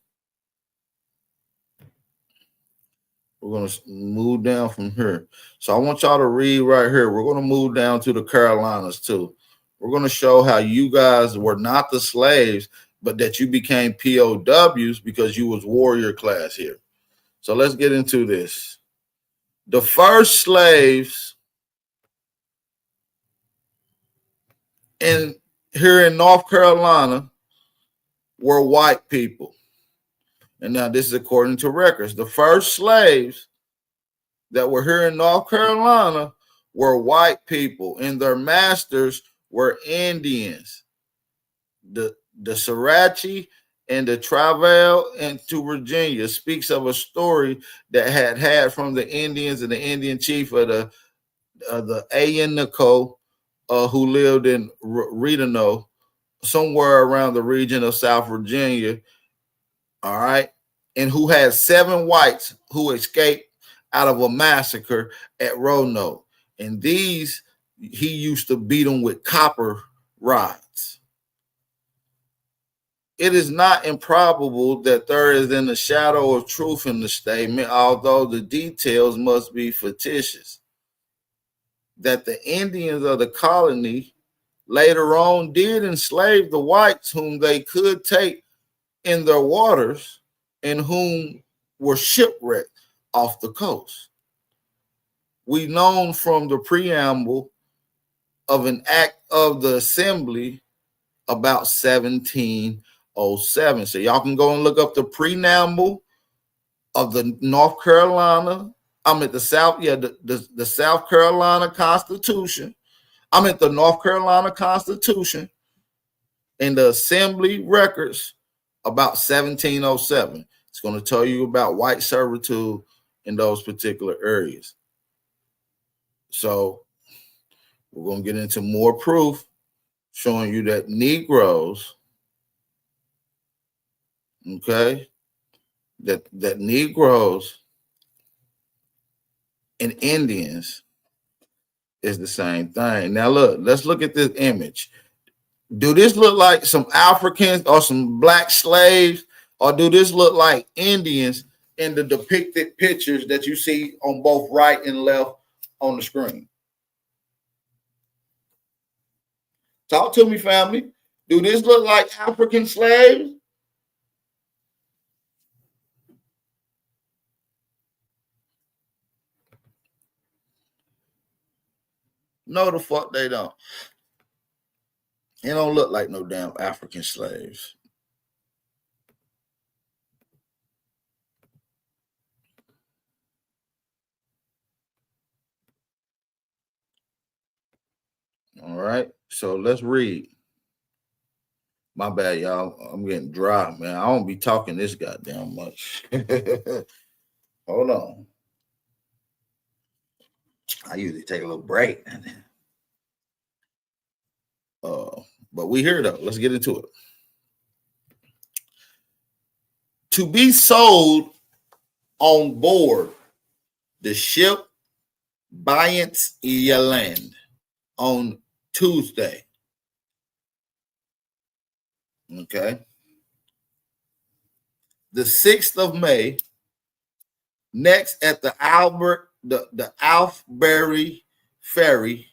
we're going to move down from here. So I want y'all to read right here. We're going to move down to the Carolinas too. We're going to show how you guys were not the slaves, but that you became POWs because you was warrior class here. So let's get into this. The first slaves here in North Carolina were white people. And now this is according to records. The first slaves that were here in North Carolina were white people, and their masters were Indians. The Sriracha and the travel into Virginia speaks of a story that had from the Indians and the Indian chief of the Ayanico, who lived in Redano, somewhere around the region of South Virginia. All right, and who had 7 whites who escaped out of a massacre at Roanoke. And these, he used to beat them with copper rods. It is not improbable that there is in the shadow of truth in the statement, although the details must be fictitious, that the Indians of the colony later on did enslave the whites whom they could take in their waters and whom were shipwrecked off the coast. We known from the preamble of an act of the assembly about 1707. So y'all can go and look up the preamble of the North Carolina. I'm at the South, the South Carolina Constitution. I'm at the North Carolina Constitution and the assembly records about 1707. It's going to tell you about white servitude in those particular areas. So we're going to get into more proof showing you that Negroes, okay, that Negroes and Indians is the same thing. Now look, let's look at this image. Do this look like some Africans or some black slaves, or do this look like Indians in the depicted pictures that you see on both right and left on the screen? Talk to me, family. Do this look like African slaves? No, the fuck they don't. It don't look like no damn African slaves. All right, so let's read. My bad, y'all. I'm getting dry, man. I don't be talking this goddamn much. Hold on. I usually take a little break. But we here though. Let's get into it. To be sold on board the ship Bryant Island on Tuesday. Okay. The 6th of May, next at the Alfberry Ferry,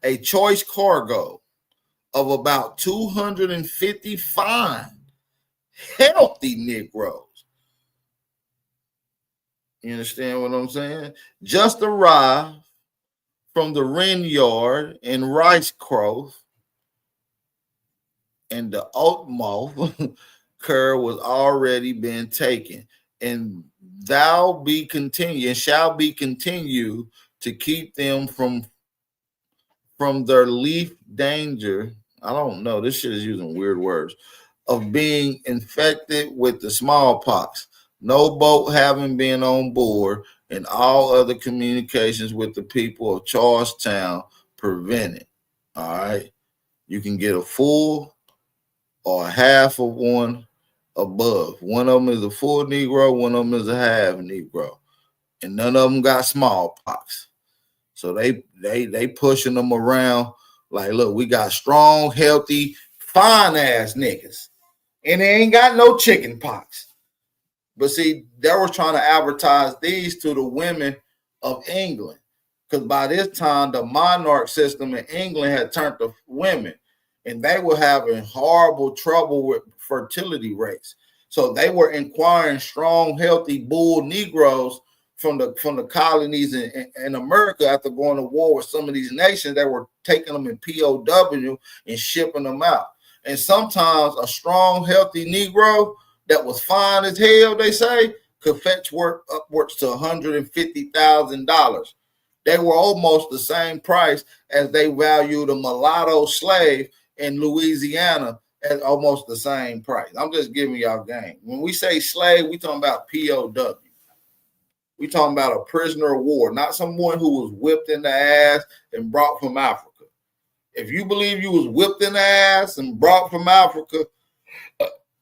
a choice cargo of about 255 healthy Negroes. You understand what I'm saying? Just arrived from the Wren Yard in Ricecroft, and the oatmeal cur was already been taken, and shall be continued to keep them from their leaf danger. I don't know. This shit is using weird words of being infected with the smallpox. No boat having been on board, and all other communications with the people of Charlestown prevented. All right. You can get a full or half of one above. One of them is a full Negro, one of them is a half Negro, and none of them got smallpox. So they pushing them around like, look, we got strong, healthy, fine ass niggas, and they ain't got no chicken pox. But see, they were trying to advertise these to the women of England, because by this time the monarch system in England had turned to women, and they were having horrible trouble with fertility rates. So they were inquiring strong, healthy bull Negroes from the colonies in America after going to war with some of these nations that were taking them in POW and shipping them out. And sometimes a strong, healthy Negro that was fine as hell, they say, could fetch work upwards to $150,000. They were almost the same price as they valued a mulatto slave in Louisiana at almost the same price. I'm just giving y'all game. When we say slave, we talking about POW. We talking about a prisoner of war, not someone who was whipped in the ass and brought from Africa. If you believe you was whipped in the ass and brought from Africa,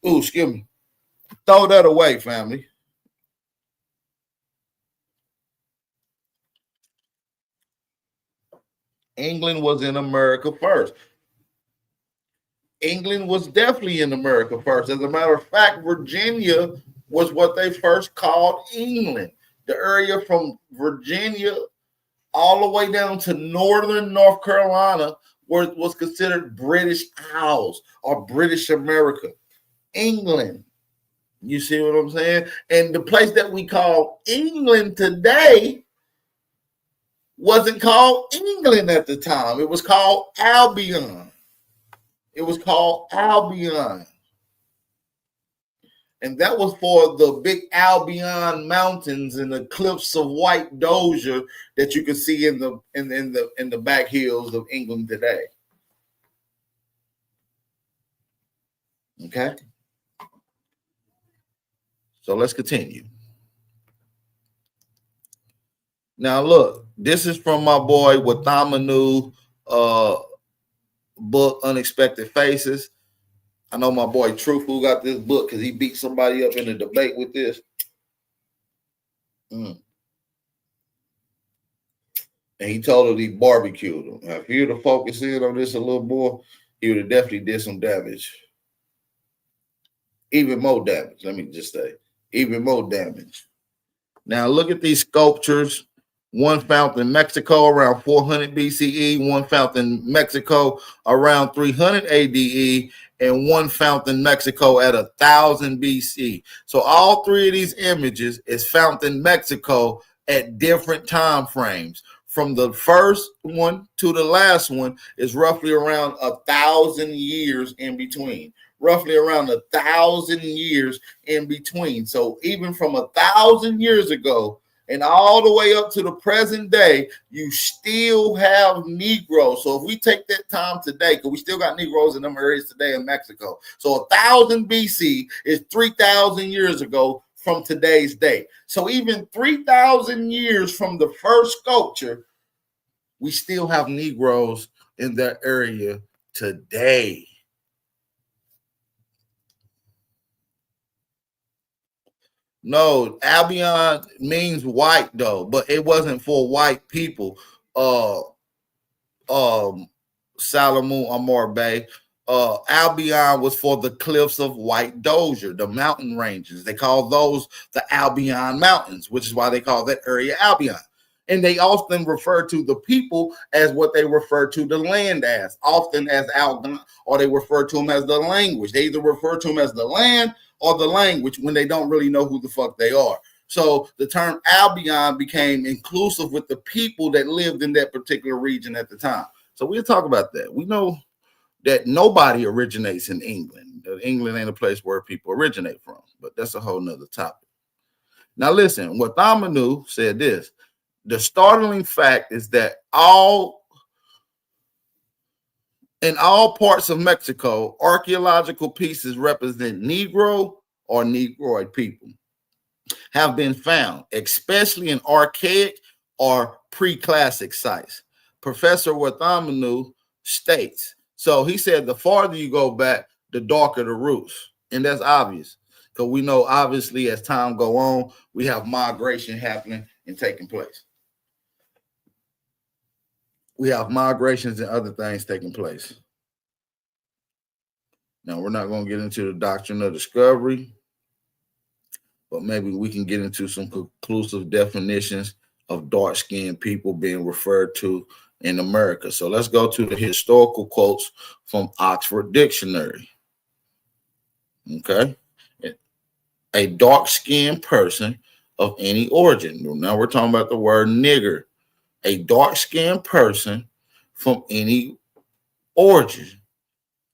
excuse me, throw that away, family. England was in America first. England was definitely in America first. As a matter of fact, Virginia was what they first called England. The area from Virginia all the way down to northern North Carolina was considered British Isles or British America. England. You see what I'm saying? And the place that we call England today wasn't called England at the time. It was called Albion. It was called Albion. And that was for the big Albion Mountains and the cliffs of white dozier that you can see in the back hills of England today. Okay. So let's continue. Now look, this is from my boy Wathamanu book, Unexpected Faces. I know my boy Truthful got this book because he beat somebody up in a debate with this. And he totally barbecued him. Now, if he would have focused in on this a little more, he would have definitely did some damage. Even more damage, let me just say. Even more damage. Now look at these sculptures. One found in Mexico around 400 BCE, one found in Mexico around 300 ADE, and one found in Mexico at 1000 BC. So all three of these images is found in Mexico at different time frames. From the first one to the last one is roughly around 1,000 years in between. Roughly around 1,000 years in between. So even from 1,000 years ago and all the way up to the present day, you still have Negroes. So if we take that time today, because we still got Negroes in them areas today in Mexico. So 1,000 BC is 3,000 years ago from today's day. So even 3,000 years from the first sculpture, we still have Negroes in that area today. No, Albion means white though, but it wasn't for white people. Salamu Amor Bay. Albion was for the cliffs of White Dozier, the mountain ranges. They call those the Albion Mountains, which is why they call that area Albion. And they often refer to the people as what they refer to the land as, often as Algon, or they refer to them as the language. They either refer to them as the land or the language when they don't really know who the fuck they are. So the term Albion became inclusive with the people that lived in that particular region at the time. So we'll talk about that. We know that nobody originates in England. England ain't a place where people originate from, but that's a whole nother topic. Now listen, what Wathamanu said this: the startling fact is that in all parts of Mexico, archaeological pieces represent Negro or Negroid people have been found, especially in archaic or pre-classic sites. Professor Wathamanu states, so he said the farther you go back, the darker the roots. And that's obvious. Because we know, obviously, as time go on, we have migration happening and taking place. We have migrations and other things taking place. Now, we're not going to get into the doctrine of discovery, but maybe we can get into some conclusive definitions of dark-skinned people being referred to in America. So let's go to the historical quotes from Oxford Dictionary. Okay. A dark-skinned person of any origin. Now we're talking about the word nigger. A dark-skinned person from any origin.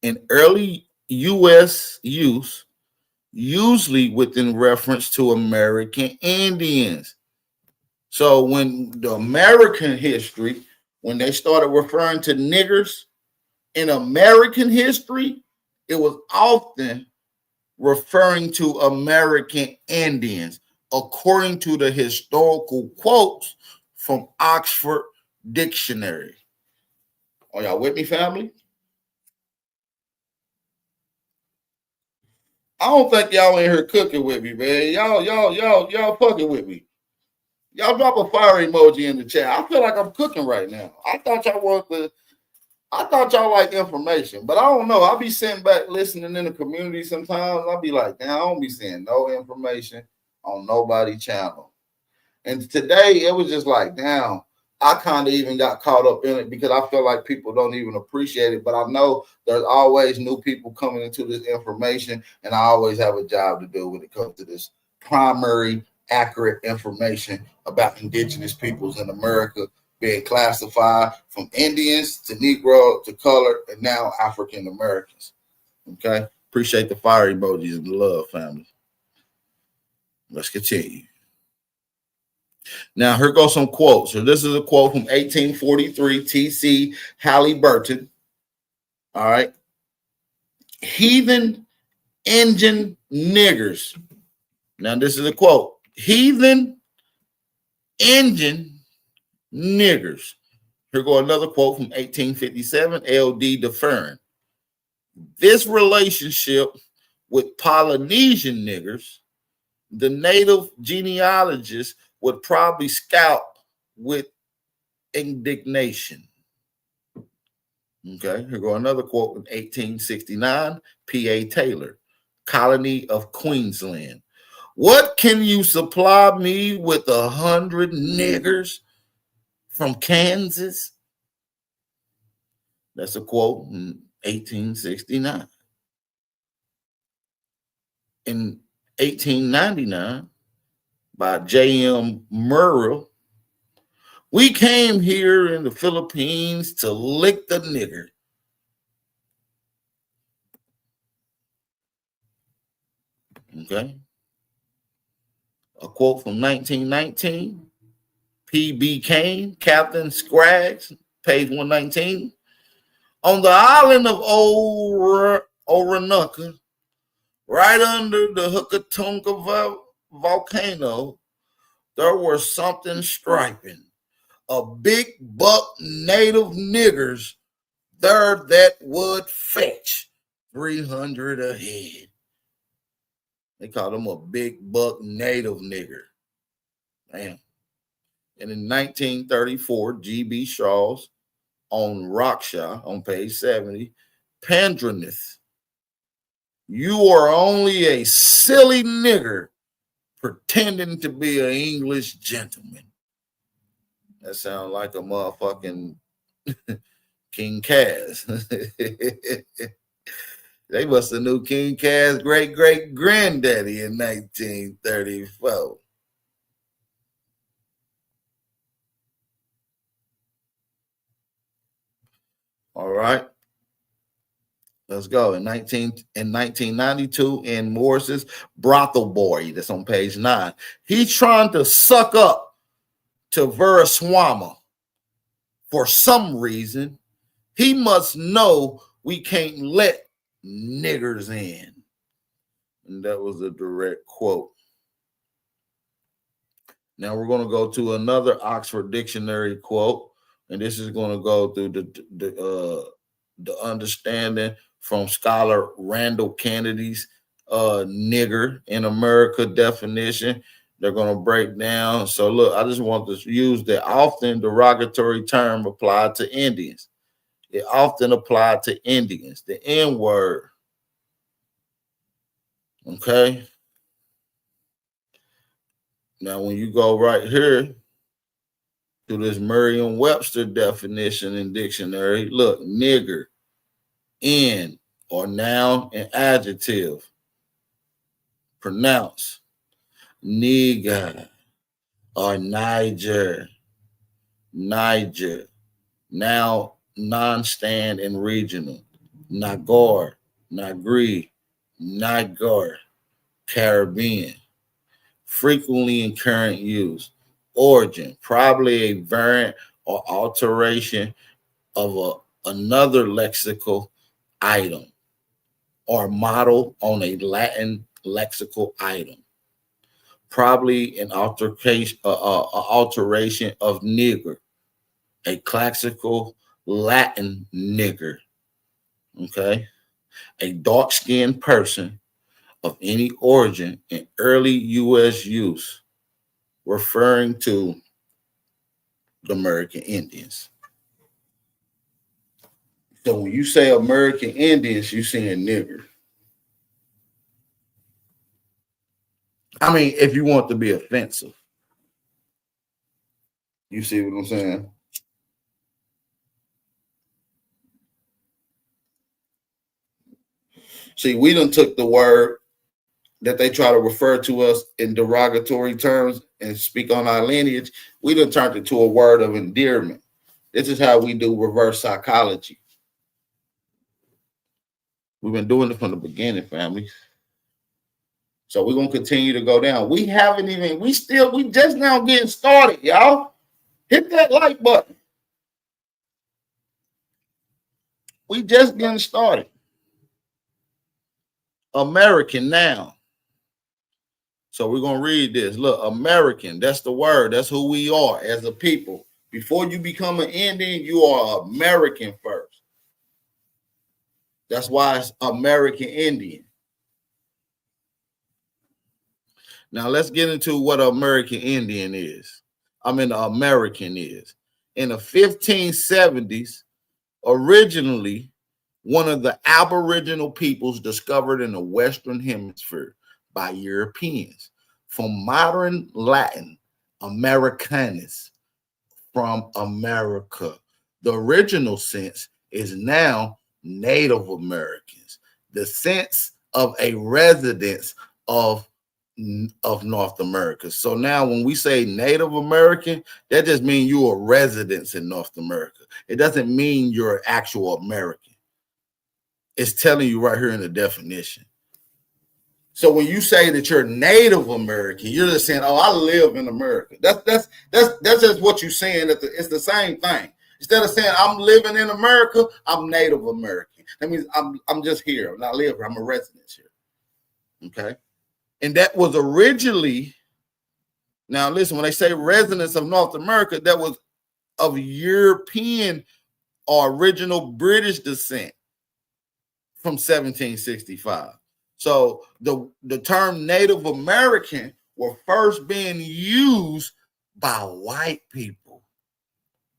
In early U.S. use, usually within reference to American Indians. So when the American history, when they started referring to niggers in American history, it was often referring to American Indians, according to the historical quotes from Oxford Dictionary. Are y'all with me, family? I don't think y'all in here cooking with me, man. Y'all fucking with me. Y'all drop a fire emoji in the chat. I feel like I'm cooking right now. I thought y'all like information, but I don't know. I'll be sitting back listening in the community sometimes. I'll be like, damn, I don't be seeing no information on nobody's channel. And today it was just like, damn, I kind of even got caught up in it because I feel like people don't even appreciate it. But I know there's always new people coming into this information, and I always have a job to do when it comes to this primary, accurate information about indigenous peoples in America being classified from Indians to Negro to color and now African Americans. Okay. Appreciate the fire emojis and the love, family. Let's continue. Now, here goes some quotes. So this is a quote from 1843, T.C. Halliburton. All right. Heathen Indian niggers. Now, this is a quote. Heathen Indian niggers. Here go another quote from 1857, L.D. DeFern. This relationship with Polynesian niggers, the native genealogists would probably scout with indignation. Okay, here go another quote from 1869, P.A. Taylor, Colony of Queensland. What can you supply me with 100 niggers from Kansas? That's a quote in 1869. In 1899, by J.M. Murrell, we came here in the Philippines to lick the nigger. Okay. A quote from 1919, P.B. Kane, Captain Scraggs, page 119. On the island of Orinoco, right under the Hukatunka volcano, there was something striping. A big buck native niggers there that would fetch 300 a head. They called him a big buck native nigger. Damn. And in 1934, G.B. Shaw's on Rockshaw on page 70, Pandreneth. You are only a silly nigger pretending to be an English gentleman. That sounds like a motherfucking King Kaz. They must have knew King Kaz's great-great-granddaddy in 1934. All right. Let's go. In 1992, in Morris's Brothel Boy, that's on page 9, he's trying to suck up to Veraswama. For some reason, he must know we can't let niggers in. And that was a direct quote. Now we're going to go to another Oxford Dictionary quote, and this is going to go through the understanding from scholar Randall Kennedy's nigger in America definition. They're going to break down. So look, I just want to use the often derogatory term applied to Indians. It often applied to Indians, the N word. Okay. Now, when you go right here to this Merriam-Webster definition and dictionary, look, nigger, N, or noun and adjective. Pronounce nigger or Niger, now non-stand and regional, Nagor, Nagri, Niger, Caribbean, frequently in current use. Origin, probably a variant or alteration of another lexical item or model on a Latin lexical item. Probably an alteration of nigger, a classical Latin nigger, okay? A dark-skinned person of any origin in early U.S. use, referring to the American Indians. So when you say American Indians, you're saying nigger. I mean, if you want to be offensive. You see what I'm saying? See, we done took the word that they try to refer to us in derogatory terms and speak on our lineage. We done turned it to a word of endearment. This is how we do reverse psychology. We've been doing it from the beginning, family. So we're going to continue to go down. We just now getting started, y'all. Hit that like button. We just getting started. American now. So we're going to read this. Look, American, that's the word. That's who we are as a people. Before you become an Indian, you are American first. That's why it's American Indian. Now let's get into what American Indian is. American is. In the 1570s, originally one of the Aboriginal peoples discovered in the Western Hemisphere by Europeans. From modern Latin, Americanus, from America. The original sense is now Native Americans, the sense of a residence of North America. So now when we say Native American, that just means you're a resident in North America. It doesn't mean you're an actual American. It's telling you right here in the definition. So when you say that you're Native American, you're just saying, "Oh, I live in America." That's just what you're saying. It's the same thing. Instead of saying I'm living in America, I'm Native American. That means I'm just here. I'm not living here. I'm a resident here. Okay. And that was originally, now listen, when they say residents of North America, that was of European or original British descent from 1765. So the term Native American were first being used by white people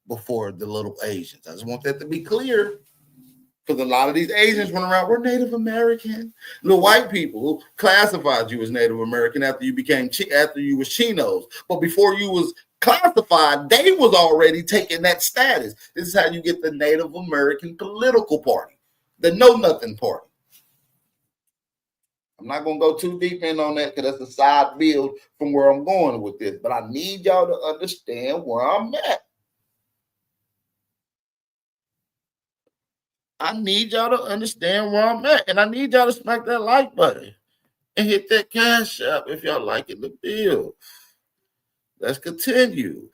before the little Asians. I just want that to be clear. Because a lot of these Asians went around, we're Native American. The white people who classified you as Native American after you was Chinos. But before you was classified, they was already taking that status. This is how you get the Native American political party, the Know Nothing Party. I'm not going to go too deep in on that because that's a side build from where I'm going with this. But I need y'all to understand where I'm at. I need y'all to understand where I'm at. And I need y'all to smack that like button and hit that cash app if y'all liking the bill. Let's continue.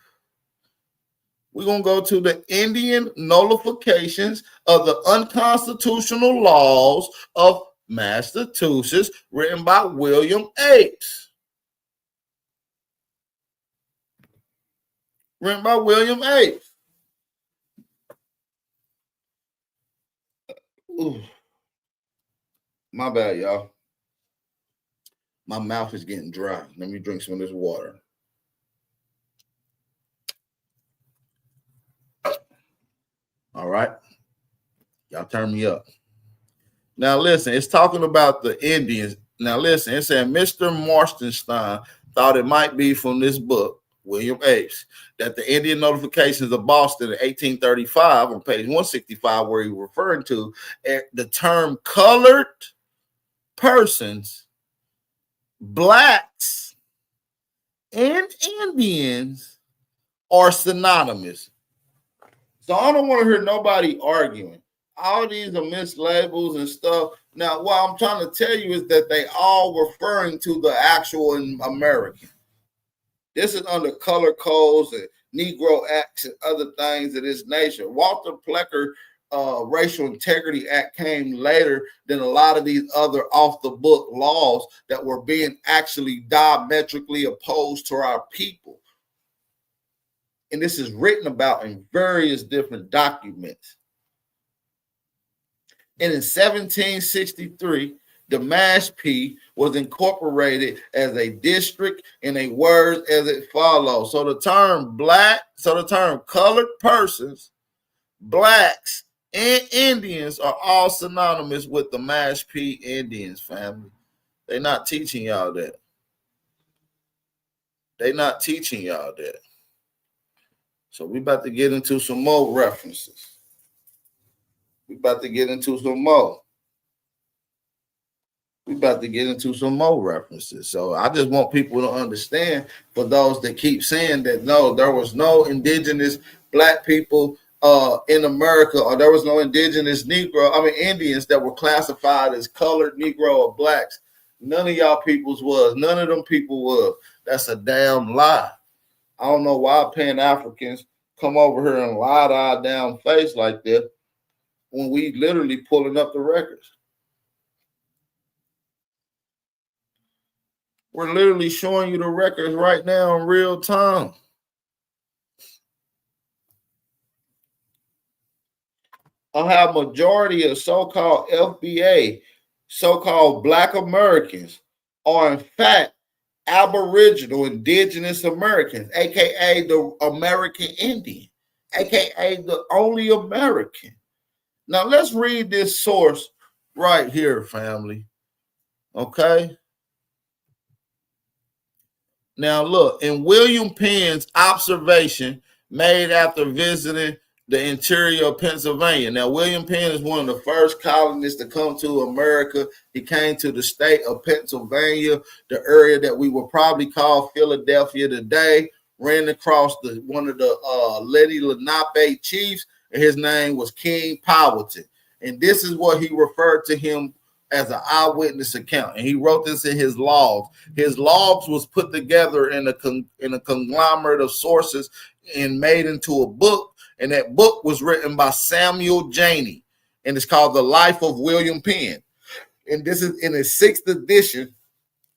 We're going to go to the Indian nullifications of the unconstitutional laws of Massachusetts, written by William Apes. Written by William Apes. Ooh. My bad, y'all. My mouth is getting dry. Let me drink some of this water. All right. Y'all turn me up. Now, listen, it's talking about the Indians. Now, listen, it said Mr. Marstenstein thought it might be from this book, William Apes, that the Indian notifications of Boston in 1835 on page 165, where he was referring to the term colored persons, blacks, and Indians are synonymous. So I don't want to hear nobody arguing. All these are mislabels and stuff. Now, what I'm trying to tell you is that they all referring to the actual American. This is under color codes and Negro Acts and other things of this nature. Walter Plecker Racial Integrity Act came later than a lot of these other off-the-book laws that were being actually diametrically opposed to our people. And this is written about in various different documents. And in 1763, the Mashpee was incorporated as a district in a word as it follows. So the term colored persons, blacks, and Indians are all synonymous with the Mashpee Indians, family. They're not teaching y'all that. They're not teaching y'all that. So we about to get into some more references. We about to get into some more. References. So I just want people to understand, for those that keep saying that no, there was no indigenous black people in America, or there was no indigenous Indians that were classified as colored Negro or blacks. None of y'all peoples was. None of them people was. That's a damn lie. I don't know why Pan-Africans come over here and lie to our damn face like that when we literally pulling up the records. We're literally showing you the records right now in real time. I'll have majority of so-called FBA, so-called Black Americans, are in fact Aboriginal, Indigenous Americans, aka the American Indian, aka the only American. Now let's read this source right here, family. Okay. Now look, in William Penn's observation made after visiting the interior of Pennsylvania. Now, William Penn is one of the first colonists to come to America. He came to the state of Pennsylvania, the area that we would probably call Philadelphia today, ran across one of the Lady Lenape chiefs, and his name was King Powhatan. And this is what he referred to him as an eyewitness account. And he wrote this in his logs. His logs was put together in a conglomerate of sources and made into a book. And that book was written by Samuel Janey, and it's called The Life of William Penn. And this is in his 6th edition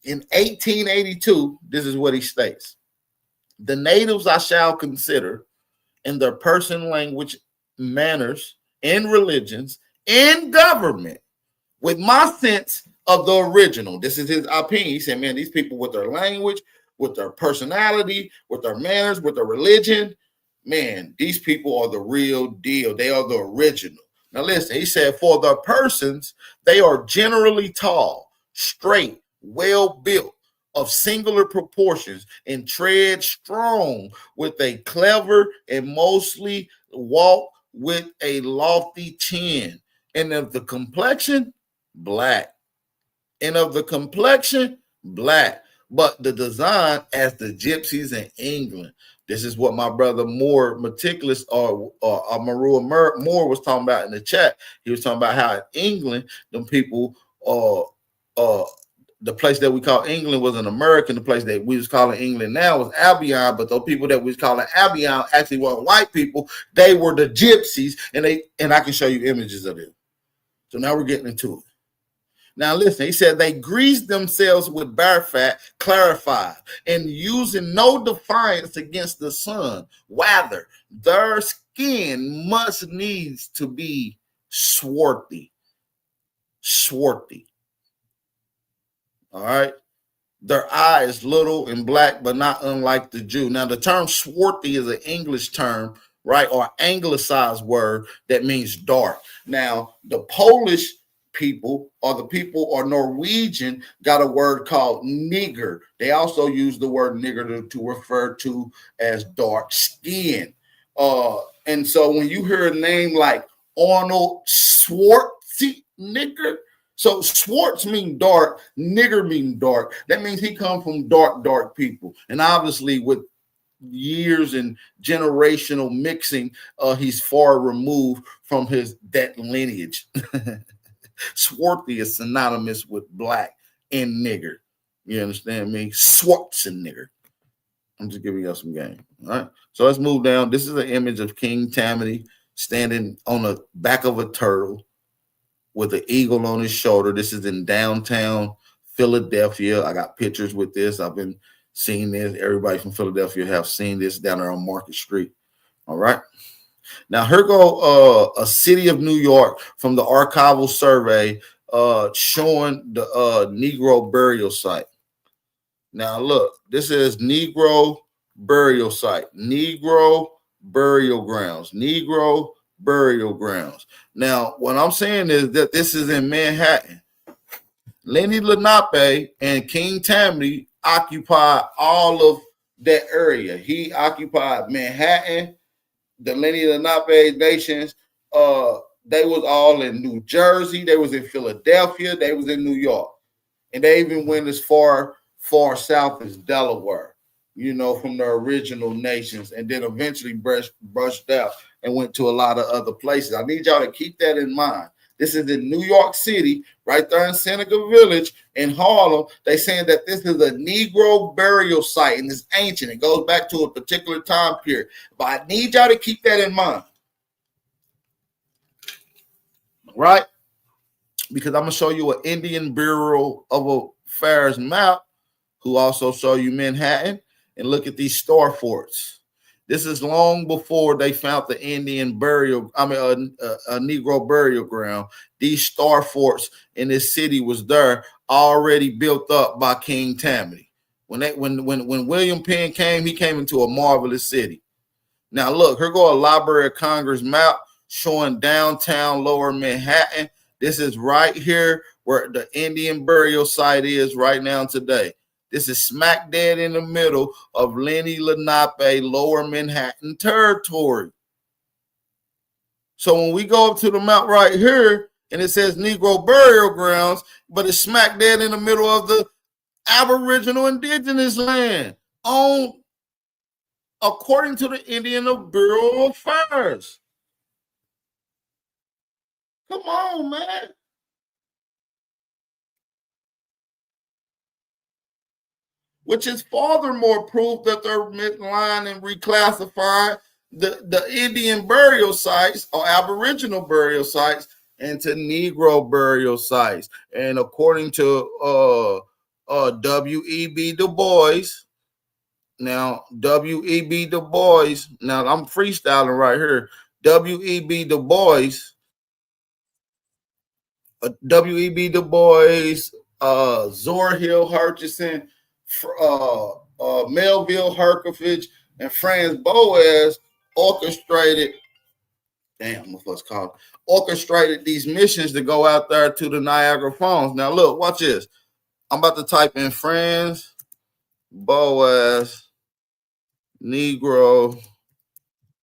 in 1882. This is what he states. The natives I shall consider in their person, language, manners, and religions, and government with my sense of the original. This is his opinion. He said, man, these people with their language, with their personality, with their manners, with their religion, man, these people are the real deal. They are the original. Now listen, he said, for the persons, they are generally tall, straight, well built, of singular proportions, and tread strong, with a clever and mostly walk with a lofty chin. And of the complexion, black. And of the complexion, black. But the design as the gypsies in England. This is what my brother Moore, meticulous, or Marua Moore was talking about in the chat. He was talking about how in England, them people, the place that we call England was an American. The place that we was calling England now was Albion. But those people that we was calling Albion actually weren't white people. They were the gypsies, and I can show you images of them. So now we're getting into it. Now listen, he said they greased themselves with bear fat, clarified, and using no defiance against the sun. Rather, their skin must needs to be swarthy. All right. Their eye is little and black, but not unlike the Jew. Now, the term swarthy is an English term, right, or anglicized word that means dark. Now, the Polish people or the people or Norwegian got a word called nigger. They also use the word nigger to refer to as dark skin. And so when you hear a name like Arnold Schwarzenegger, so Schwartz mean dark, nigger mean dark. That means he come from dark people. And obviously with years and generational mixing, he's far removed from that lineage. Swarthy is synonymous with black and nigger. You understand me? Schwarzenegger. I'm just giving you some game. All right. So let's move down. This is an image of King Tammany standing on the back of a turtle with an eagle on his shoulder. This is in downtown Philadelphia. I got pictures with this. I've been seeing this. Everybody from Philadelphia have seen this down there on Market Street. All right. Now here go a city of New York from the archival survey showing the Negro burial site. Now look, this is Negro burial site, Negro burial grounds, Negro burial grounds. Now, what I'm saying is that this is in Manhattan. Lenny Lenape and King Tammany occupied all of that area. He occupied Manhattan, the Lenny Lenape nations. They was all in New Jersey. They was in Philadelphia. They was in New York. And they even went as far south as Delaware, you know, from the original nations, and then eventually brushed out and went to a lot of other places. I need y'all to keep that in mind. This is in New York City, right there in Seneca Village in Harlem. They saying that this is a Negro burial site, and it's ancient. It goes back to a particular time period. But I need y'all to keep that in mind, right? Because I'm going to show you an Indian Bureau of Affairs map, who also show you Manhattan, and look at these star forts. This is long before they found the Indian burial, a Negro burial ground. These star forts in this city was there, already built up by King Tammany. When William Penn came, he came into a marvelous city. Now look, here go a Library of Congress map showing downtown Lower Manhattan. This is right here where the Indian burial site is right now today. This is smack dead in the middle of Lenny Lenape, Lower Manhattan territory. So when we go up to the map right here, and it says Negro burial grounds, but it's smack dead in the middle of the Aboriginal Indigenous land, according to the Indian Bureau of Affairs. Come on, man. Which is furthermore proof that they're misaligned and reclassified the Indian burial sites or Aboriginal burial sites into Negro burial sites. And according to W.E.B. Du Bois, now W.E.B. Du Bois, now I'm freestyling right here. W.E.B. Du Bois, W.E.B. Du Bois, Zora Hill Hutchinson, Melville Herkovich, and Franz Boas orchestrated these missions to go out there to the Niagara Falls. Now look, watch this. I'm about to type in Franz Boas Negro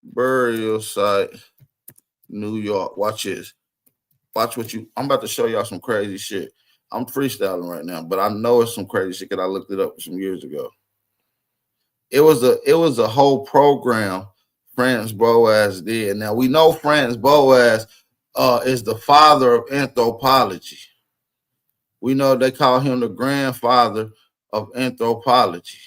burial site, New York. Watch this. I'm about to show y'all some crazy shit. I'm freestyling right now, but I know it's some crazy shit because I looked it up some years ago. It was a whole program Franz Boas did. Now we know Franz Boas is the father of anthropology. We know they call him the grandfather of anthropology.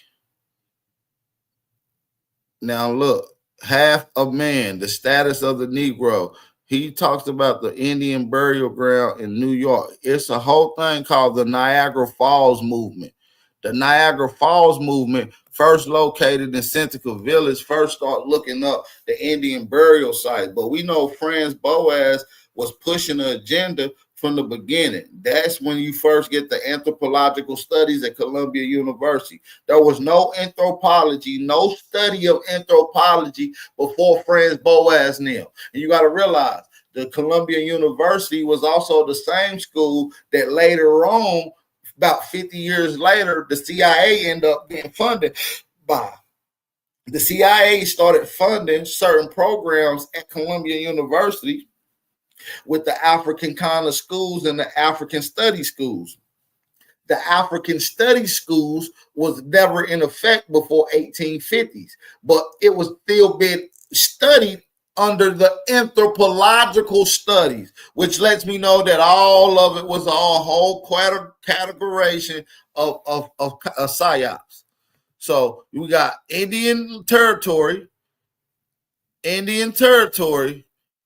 Now look, half a man, the status of the Negro. He talks about the Indian burial ground in New York. It's a whole thing called the Niagara Falls movement. The Niagara Falls movement, first located in Seneca Village, first start looking up the Indian burial site. But we know Franz Boas was pushing the agenda from the beginning. That's when you first get the anthropological studies at Columbia University. There was no anthropology, no study of anthropology before Franz Boas Neal. And you got to realize the Columbia University was also the same school that later on, about 50 years later, the CIA ended up being funded by. The CIA started funding certain programs at Columbia University with the African kind of schools and the African study schools. The African study schools was never in effect before 1850s, but it was still being studied under the anthropological studies, which lets me know that all of it was a whole categorization of psyops. So we got Indian territory,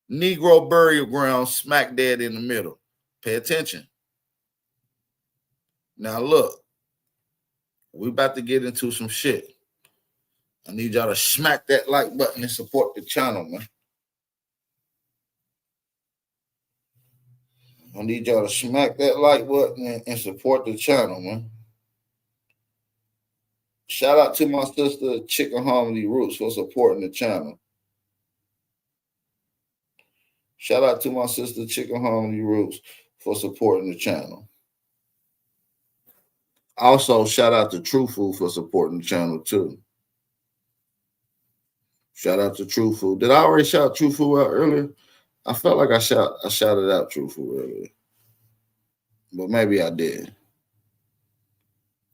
Negro burial ground, smack dead in the middle. Pay attention. Now look, we about to get into some shit. I need y'all to smack that like button and support the channel, man. I need y'all to smack that like button and support the channel, man. Shout out to my sister Chicken Harmony Roots for supporting the channel. Shout out to my sister Chicken Harmony Roots for supporting the channel. Also, shout out to True Food for supporting the channel too. Shout out to True Food. Did I already shout True Food out earlier? I felt like I shouted out True Food earlier, but maybe I did.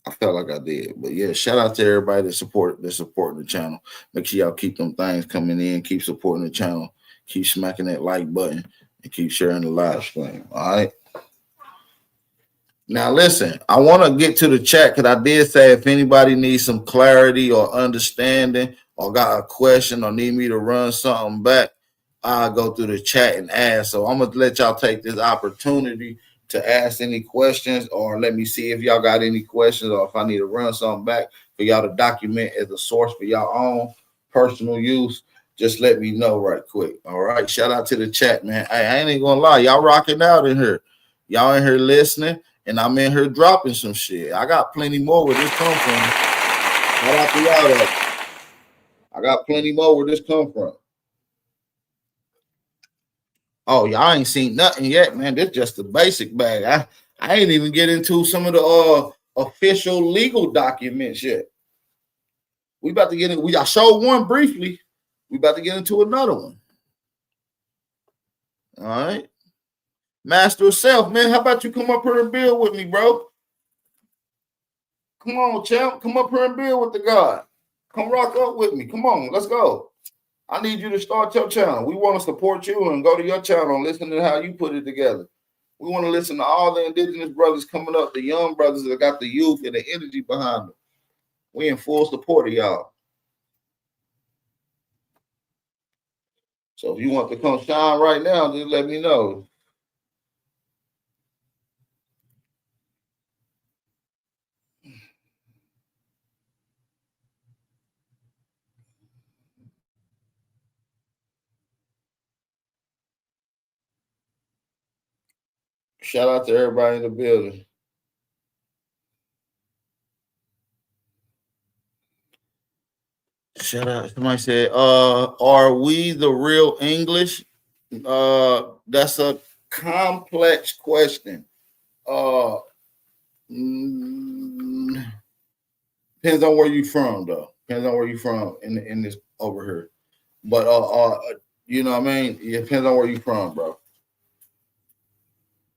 I felt like I did, but yeah, shout out to everybody that's supporting the channel. Make sure y'all keep them things coming in, keep supporting the channel, keep smacking that like button, and keep sharing the live stream. All right. Now listen, I want to get to the chat because I did say if anybody needs some clarity or understanding or got a question or need me to run something back, I'll go through the chat and ask. So I'm gonna let y'all take this opportunity to ask any questions, or let me see if y'all got any questions, or if I need to run something back for y'all to document as a source for y'all own personal use. Just let me know right quick. All right. Shout out to the chat, man. Hey, I ain't even gonna lie, y'all rocking out in here. Y'all in here listening, and I'm in here dropping some shit. I got plenty more where this come from. Shout out to y'all though. I got plenty more where this come from. Oh, y'all ain't seen nothing yet, man. This just the basic bag. I ain't even get into some of the official legal documents yet. We about to get in. I showed one briefly. We about to get into another one. All right. Master of Self, man. How about you come up here and build with me, bro? Come on, champ. Come up here and build with the God. Come rock up with me. Come on, let's go. I need you to start your channel. We want to support you and go to your channel and listen to how you put it together. We want to listen to all the indigenous brothers coming up, the young brothers that got the youth and the energy behind them. We in full support of y'all. So if you want to come shine right now, just let me know. Shout out to everybody in the building. Shout out. Somebody said, are we the real English? That's a complex question. Depends on where you from, though. Depends on where you from in this over here. But you know what I mean? It depends on where you from, bro.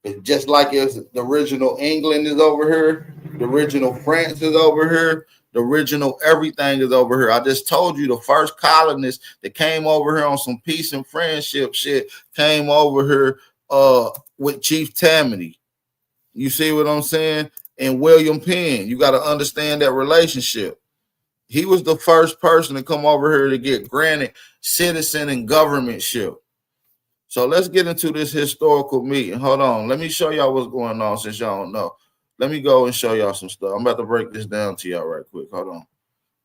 It's just like if the original England is over here, the original France is over here, the original everything is over here. I just told you the first colonists that came over here on some peace and friendship shit came over here with Chief Tammany. You see what I'm saying? And William Penn. You got to understand that relationship. He was the first person to come over here to get granted citizen and governmentship. So let's get into this historical meeting. Hold on. Let me show y'all what's going on since y'all don't know. Let me go and show y'all some stuff. I'm about to break this down to y'all right quick. Hold on.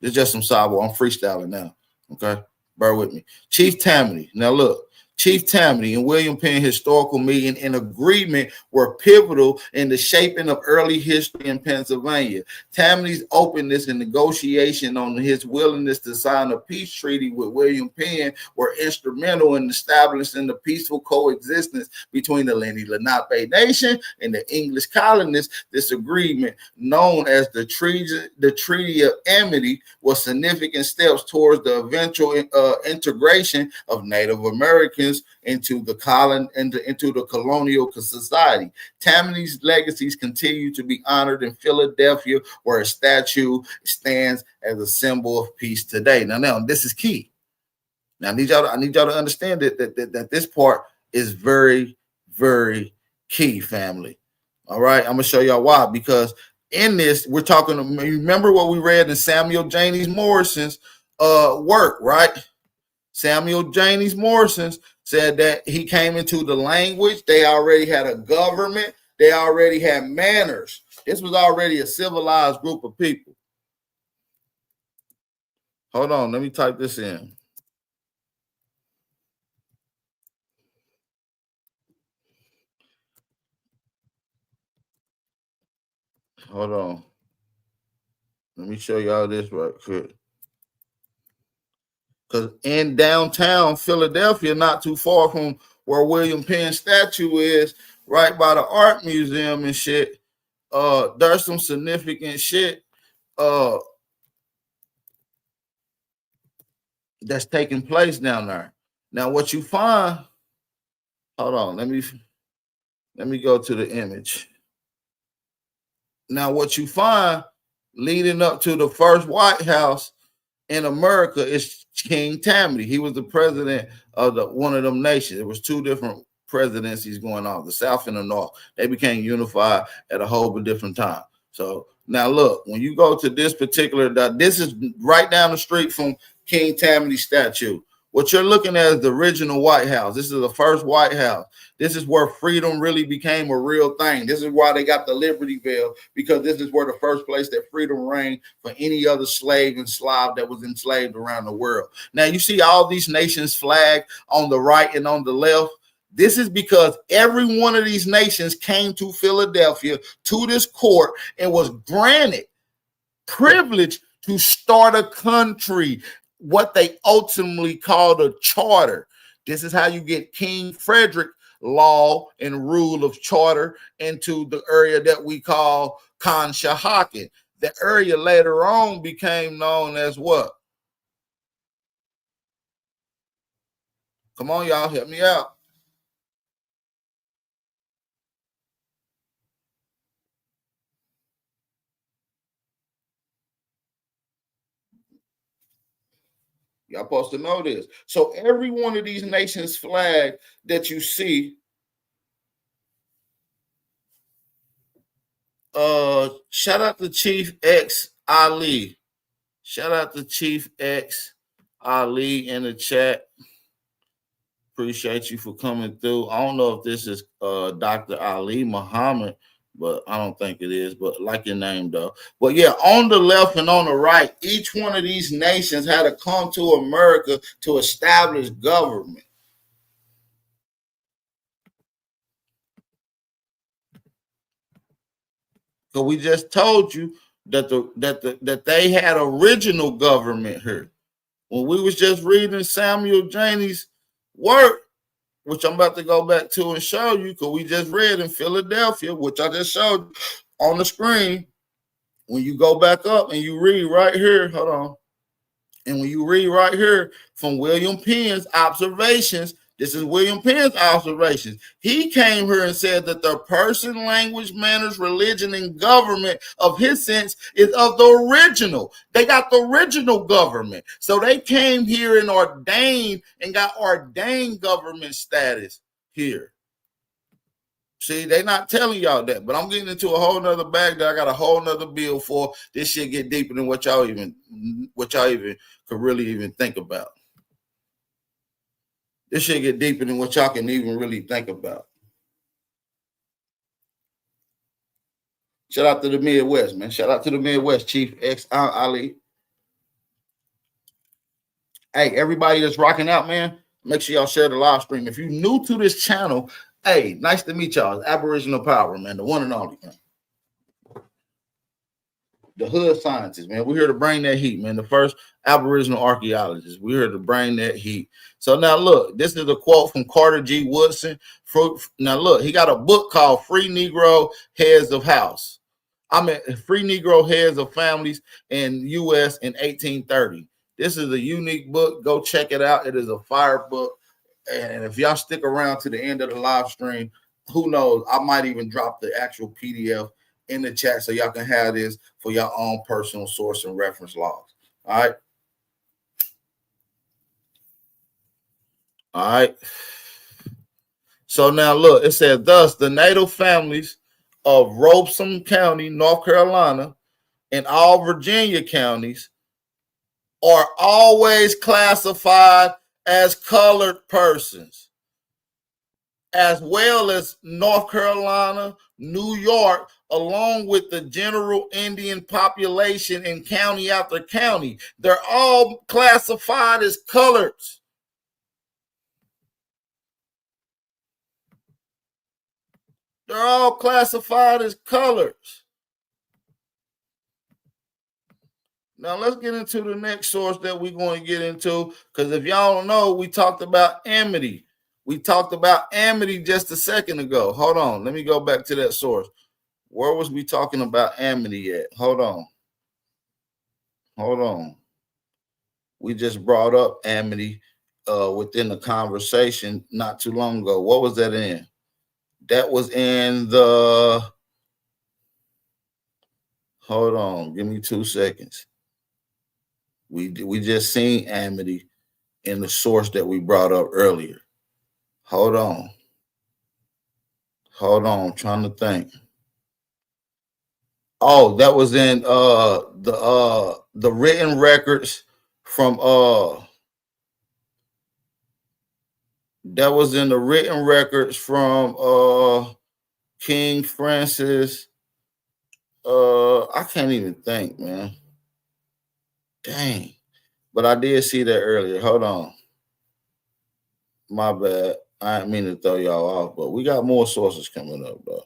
It's just some sidewalk. I'm freestyling now. Okay? Bear with me. Chief Tammany. Now look. Chief Tammany and William Penn historical meeting and agreement were pivotal in the shaping of early history in Pennsylvania. Tammany's openness and negotiation on his willingness to sign a peace treaty with William Penn were instrumental in establishing the peaceful coexistence between the Lenni Lenape Nation and the English colonists. This agreement, known as the Treaty of Amity, was significant steps towards the eventual integration of Native Americans into the colonial society. Tammany's legacies continue to be honored in Philadelphia, where a statue stands as a symbol of peace today. Now, this is key. Now, I need y'all to understand that this part is very, very key, family. All right, I'm gonna show y'all why. Because in this, we're talking. Remember what we read in Samuel Janus Morrison's work, right? Samuel Janus Morrison said that he came into the language. They already had a government. They already had manners. This was already a civilized group of people. Hold on, let me type this in. Hold on. Let me show y'all this right quick. Because in downtown Philadelphia, not too far from where William Penn statue is, right by the art museum and shit, there's some significant shit that's taking place down there. Now, what you find, hold on, let me go to the image. Now, what you find leading up to the first White House in America is King Tammany. He was the president of one of them nations. There was two different presidencies going on, the South and the North. They became unified at a whole different time. So now look, when you go to this particular, this is right down the street from King Tammany's statue. What you're looking at is the original White House. This is the first White House. This is where freedom really became a real thing. This is why they got the Liberty Bell, because this is where the first place that freedom reigned for any other slave and Slav that was enslaved around the world. Now, you see all these nations flagged on the right and on the left. This is because every one of these nations came to Philadelphia, to this court, and was granted privilege to start a country, what they ultimately called a charter. This is how you get King Frederick law and rule of charter into the area that we call Conshohocken. The area later on became known as what? Come on, y'all, help me out. Y'all supposed to know this. So every one of these nations' flag that you see, shout out to Chief X Ali. Shout out to Chief X Ali in the chat. Appreciate you for coming through. I don't know if this is Dr. Ali Muhammad, but I don't think it is, but like your name though. But yeah, on the left and on the right, each one of these nations had to come to America to establish government. So we just told you that they had original government here. When we was just reading Samuel Janus' work, which I'm about to go back to and show you, because we just read in Philadelphia, which I just showed you on the screen. When you go back up and you read right here, hold on. And when you read right here from William Penn's observations, this is William Penn's observations. He came here and said that the person, language, manners, religion, and government of his sense is of the original. They got the original government. So they came here and ordained and got ordained government status here. See, they not telling y'all that, but I'm getting into a whole nother bag that I got a whole nother bill for. This shit get deeper than what y'all even could really even think about. This shit get deeper than what y'all can even really think about. Shout out to the Midwest, man. Shout out to the Midwest, Chief X Ali. Hey, everybody that's rocking out, man. Make sure y'all share the live stream. If you're new to this channel, hey, nice to meet y'all. It's Aboriginal Power, man, the one and only, man. The hood scientists, man. We're here to bring that heat, man. The first Aboriginal archaeologists. We're here to bring that heat. So now look, this is a quote from Carter G. Woodson. Now look, he got a book called Free Negro Heads of House. Free Negro Heads of Families in U.S. in 1830. This is a unique book. Go check it out. It is a fire book. And if y'all stick around to the end of the live stream, who knows? I might even drop the actual PDF in the chat so y'all can have this for your own personal source and reference logs. All right. All right. So now look, it says, thus the native families of Robeson County, North Carolina, and all Virginia counties are always classified as colored persons, as well as North Carolina, New York, along with the general Indian population in county after county. They're all classified as coloreds. They're all classified as colors. Now let's get into the next source that we're going to get into, because if y'all don't know, we talked about amity. We talked about amity just a second ago. Hold on. Let me go back to that source. Where was we talking about amity at? Hold on. Hold on. We just brought up amity within the conversation not too long ago. What was that in? That was in the, hold on, give me 2 seconds. We just seen amity in the source that we brought up earlier. Hold on. Hold on, I'm trying to think. Oh, that was in the written records from that was in the written records from King Francis. I can't even think, man. Dang. But I did see that earlier. Hold on. My bad. I didn't mean to throw y'all off, but we got more sources coming up, though.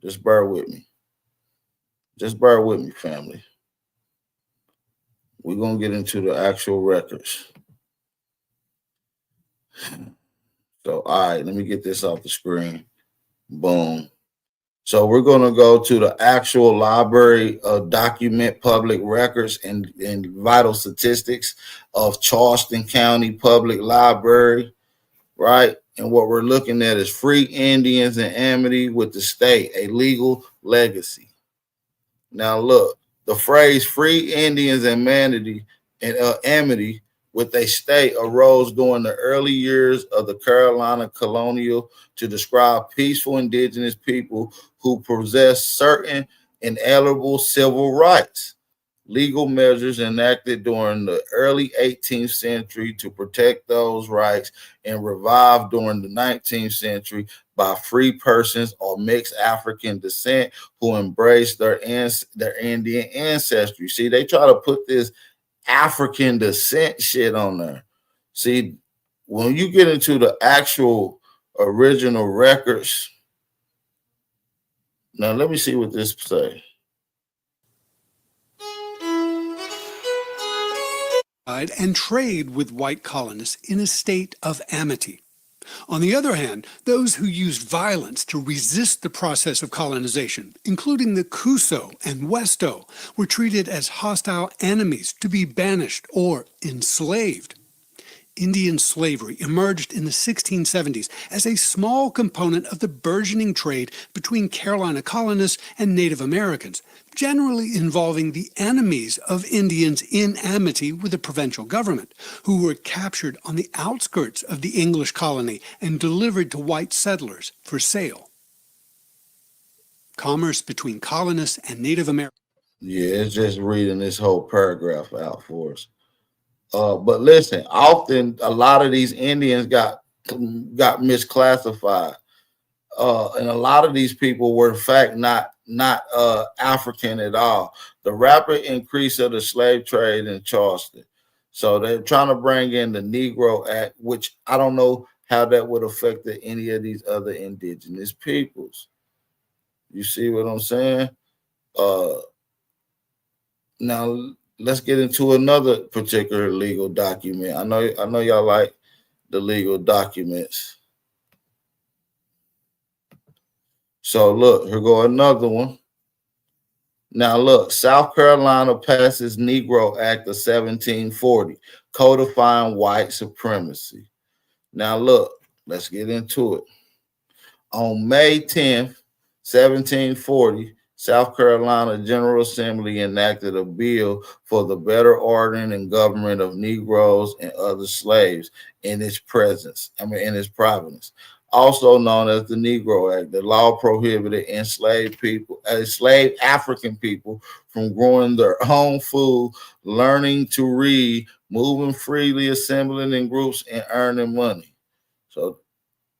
Just bear with me. Just bear with me, family. We're going to get into the actual records. So, all right, let me get this off the screen. Boom. So we're going to go to the actual library of document public records and vital statistics of Charleston County Public Library, right? And what we're looking at is free Indians and amity with the state, a legal legacy. Now look, the phrase free Indians and amity with a state arose during the early years of the Carolina colonial to describe peaceful indigenous people who possess certain inalienable civil rights. Legal measures enacted during the early 18th century to protect those rights and revived during the 19th century by free persons or mixed African descent who embraced their Indian ancestry. See, they try to put this African descent shit on there. See, when you get into the actual original records, now let me see what this say. And trade with white colonists in a state of amity. On the other hand, those who used violence to resist the process of colonization, including the Kuso and Westo, were treated as hostile enemies to be banished or enslaved. Indian slavery emerged in the 1670s as a small component of the burgeoning trade between Carolina colonists and Native Americans, generally involving the enemies of Indians in amity with the provincial government, who were captured on the outskirts of the English colony and delivered to white settlers for sale. Commerce between colonists and Native Americans. Yeah, it's just reading this whole paragraph out for us. But listen, often a lot of these Indians got misclassified. And a lot of these people were in fact not African at all. The rapid increase of the slave trade in Charleston. So they're trying to bring in the Negro Act, which I don't know how that would affect any of these other indigenous peoples. You see what I'm saying? Uh, Now let's get into another particular legal document. I know y'all like the legal documents. So look, here go another one. Now look, South Carolina passes Negro Act of 1740, codifying white supremacy. Now look, let's get into it. On May 10th, 1740, South Carolina General Assembly enacted a bill for the better ordering and government of Negroes and other slaves in its province. Also known as the Negro Act, the law prohibited enslaved African people from growing their own food, learning to read, moving freely, assembling in groups, and earning money. So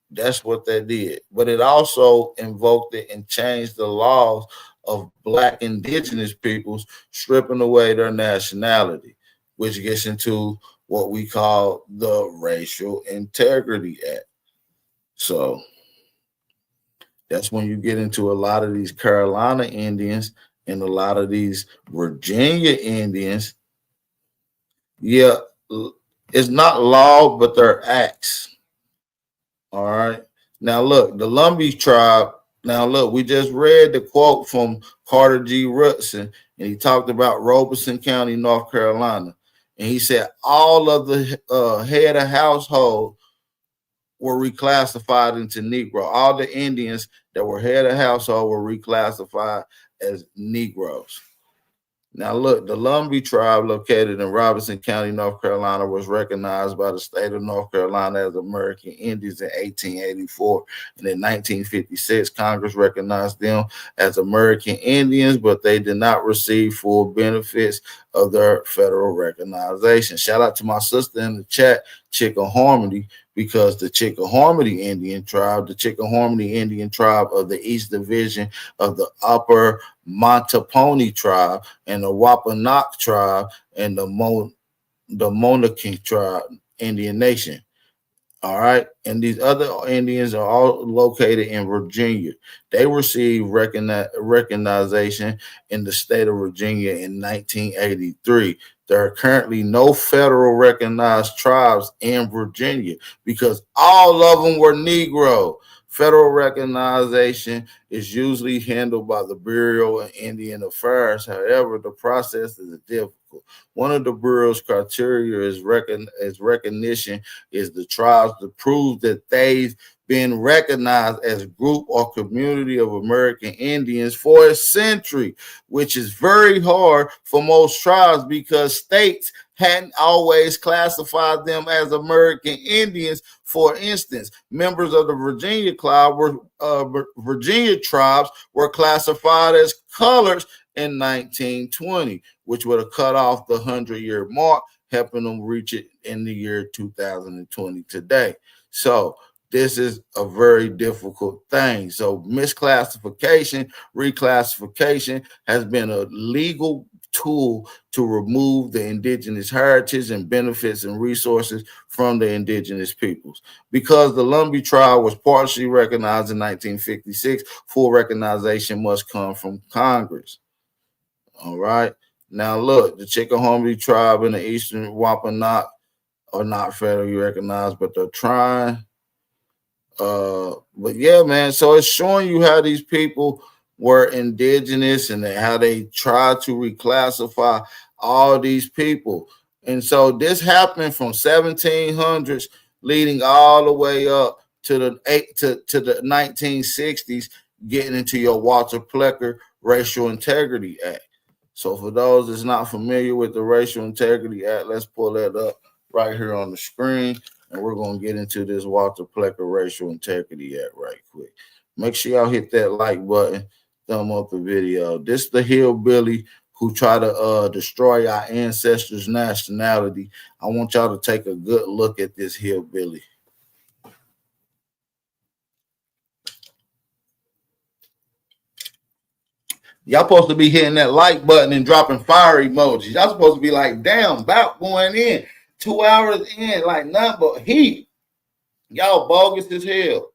that's what they did. But it also invoked it and changed the laws of Black indigenous peoples, stripping away their nationality, which gets into what we call the Racial Integrity Act. So that's when you get into a lot of these Carolina Indians and a lot of these Virginia Indians. Yeah, it's not law, but they're acts. All right. Now look, the Lumbee tribe. Now look, we just read the quote from Carter G. Woodson, and he talked about Robeson County, North Carolina, and he said all of the head of household were reclassified into Negro. All the Indians that were head of household were reclassified as Negroes. Now, look, the Lumbee tribe located in Robeson County, North Carolina, was recognized by the state of North Carolina as American Indians in 1884. And in 1956, Congress recognized them as American Indians, but they did not receive full benefits of their federal recognition. Shout out to my sister in the chat, Chickahominy, because the Chickahominy Indian tribe of the East Division of the Upper Montapony tribe and the Wampanoag tribe and the Monacan tribe Indian Nation. All right. And these other Indians are all located in Virginia. They received recognition in the state of Virginia in 1983. There are currently no federal recognized tribes in Virginia because all of them were Negro. Federal recognition is usually handled by the Bureau of Indian Affairs. However, the process is difficult. One of the Bureau's criteria is recognition is the tribes to prove that they've been recognized as a group or community of American Indians for a century, which is very hard for most tribes because states hadn't always classified them as American Indians. For instance, members of the Virginia tribes were classified as colors in 1920, which would have cut off the 100-year mark, helping them reach it in the year 2020 today. So this is a very difficult thing. So misclassification, reclassification has been a legal tool to remove the indigenous heritage and benefits and resources from the indigenous peoples. Because the Lumbee tribe was partially recognized in 1956, full recognition must come from Congress. All right. Now look, the Chickahominy tribe in the Eastern Wampanoag are not federally recognized, but they're trying. But yeah, man, so it's showing you how these people were indigenous and how they tried to reclassify all these people. And so this happened from 1700s leading all the way up to the 1960s, getting into your Walter Plecker Racial Integrity Act. So for those that's not familiar with the Racial Integrity Act, let's pull that up right here on the screen. And we're going to get into this Walter Plecker Racial Integrity Act right quick. Make sure y'all hit that like button, thumb up the video. This is the hillbilly who try to destroy our ancestors' nationality. I want y'all to take a good look at this hillbilly. Y'all supposed to be hitting that like button and dropping fire emojis. Y'all supposed to be like, damn, about going in. 2 hours in, like nothing but heat. Y'all bogus as hell.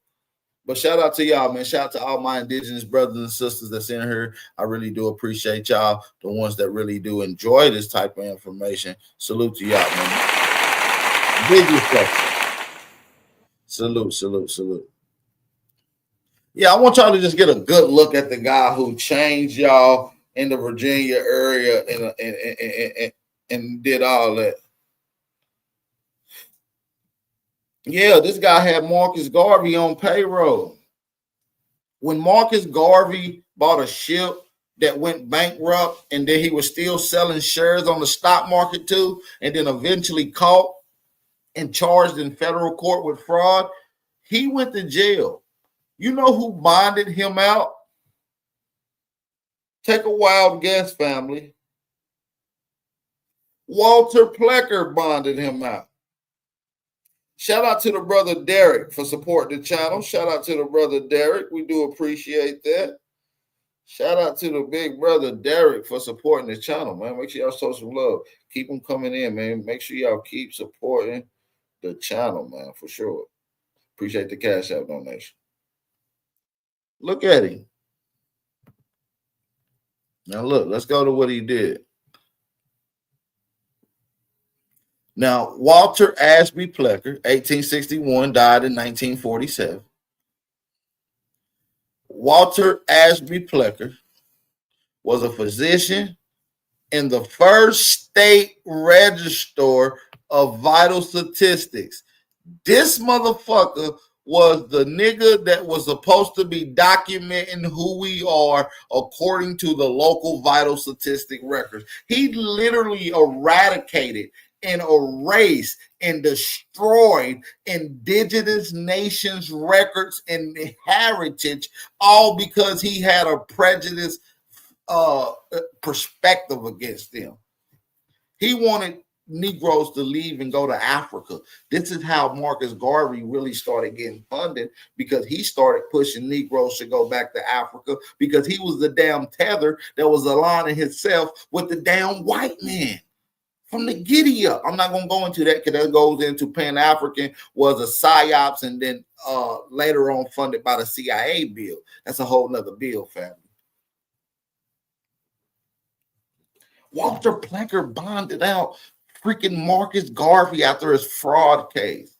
But shout out to y'all, man. Shout out to all my indigenous brothers and sisters that's in here. I really do appreciate y'all. The ones that really do enjoy this type of information. Salute to y'all, man. Big respect. Salute. Yeah, I want y'all to just get a good look at the guy who changed y'all in the Virginia area and did all that. Yeah, this guy had Marcus Garvey on payroll. When Marcus Garvey bought a ship that went bankrupt and then he was still selling shares on the stock market too, and then eventually caught and charged in federal court with fraud, he went to jail. You know who bonded him out? Take a wild guess, family. Walter Plecker bonded him out. Shout out to the brother Derek for supporting the channel. Shout out to the brother Derek. We do appreciate that. Shout out to the big brother Derek for supporting the channel, man. Make sure y'all show some love. Keep them coming in, man. Make sure y'all keep supporting the channel, man, for sure. Appreciate the Cash App donation. Look at him. Now look, let's go to what he did. Now, Walter Ashby Plecker, 1861, died in 1947. Walter Ashby Plecker was a physician in the first state register of vital statistics. This motherfucker was the nigga that was supposed to be documenting who we are according to the local vital statistic records. He literally eradicated and erased and destroyed indigenous nations' records and heritage, all because he had a prejudice perspective against them. He wanted Negroes to leave and go to Africa. This is how Marcus Garvey really started getting funded, because he started pushing Negroes to go back to Africa because he was the damn tether that was aligning himself with the damn white man from the giddy up. I'm not going to go into that because that goes into Pan-African was a psyops and then later on funded by the CIA bill. That's a whole nother bill, family. Walter Plecker bonded out freaking Marcus Garvey after his fraud case.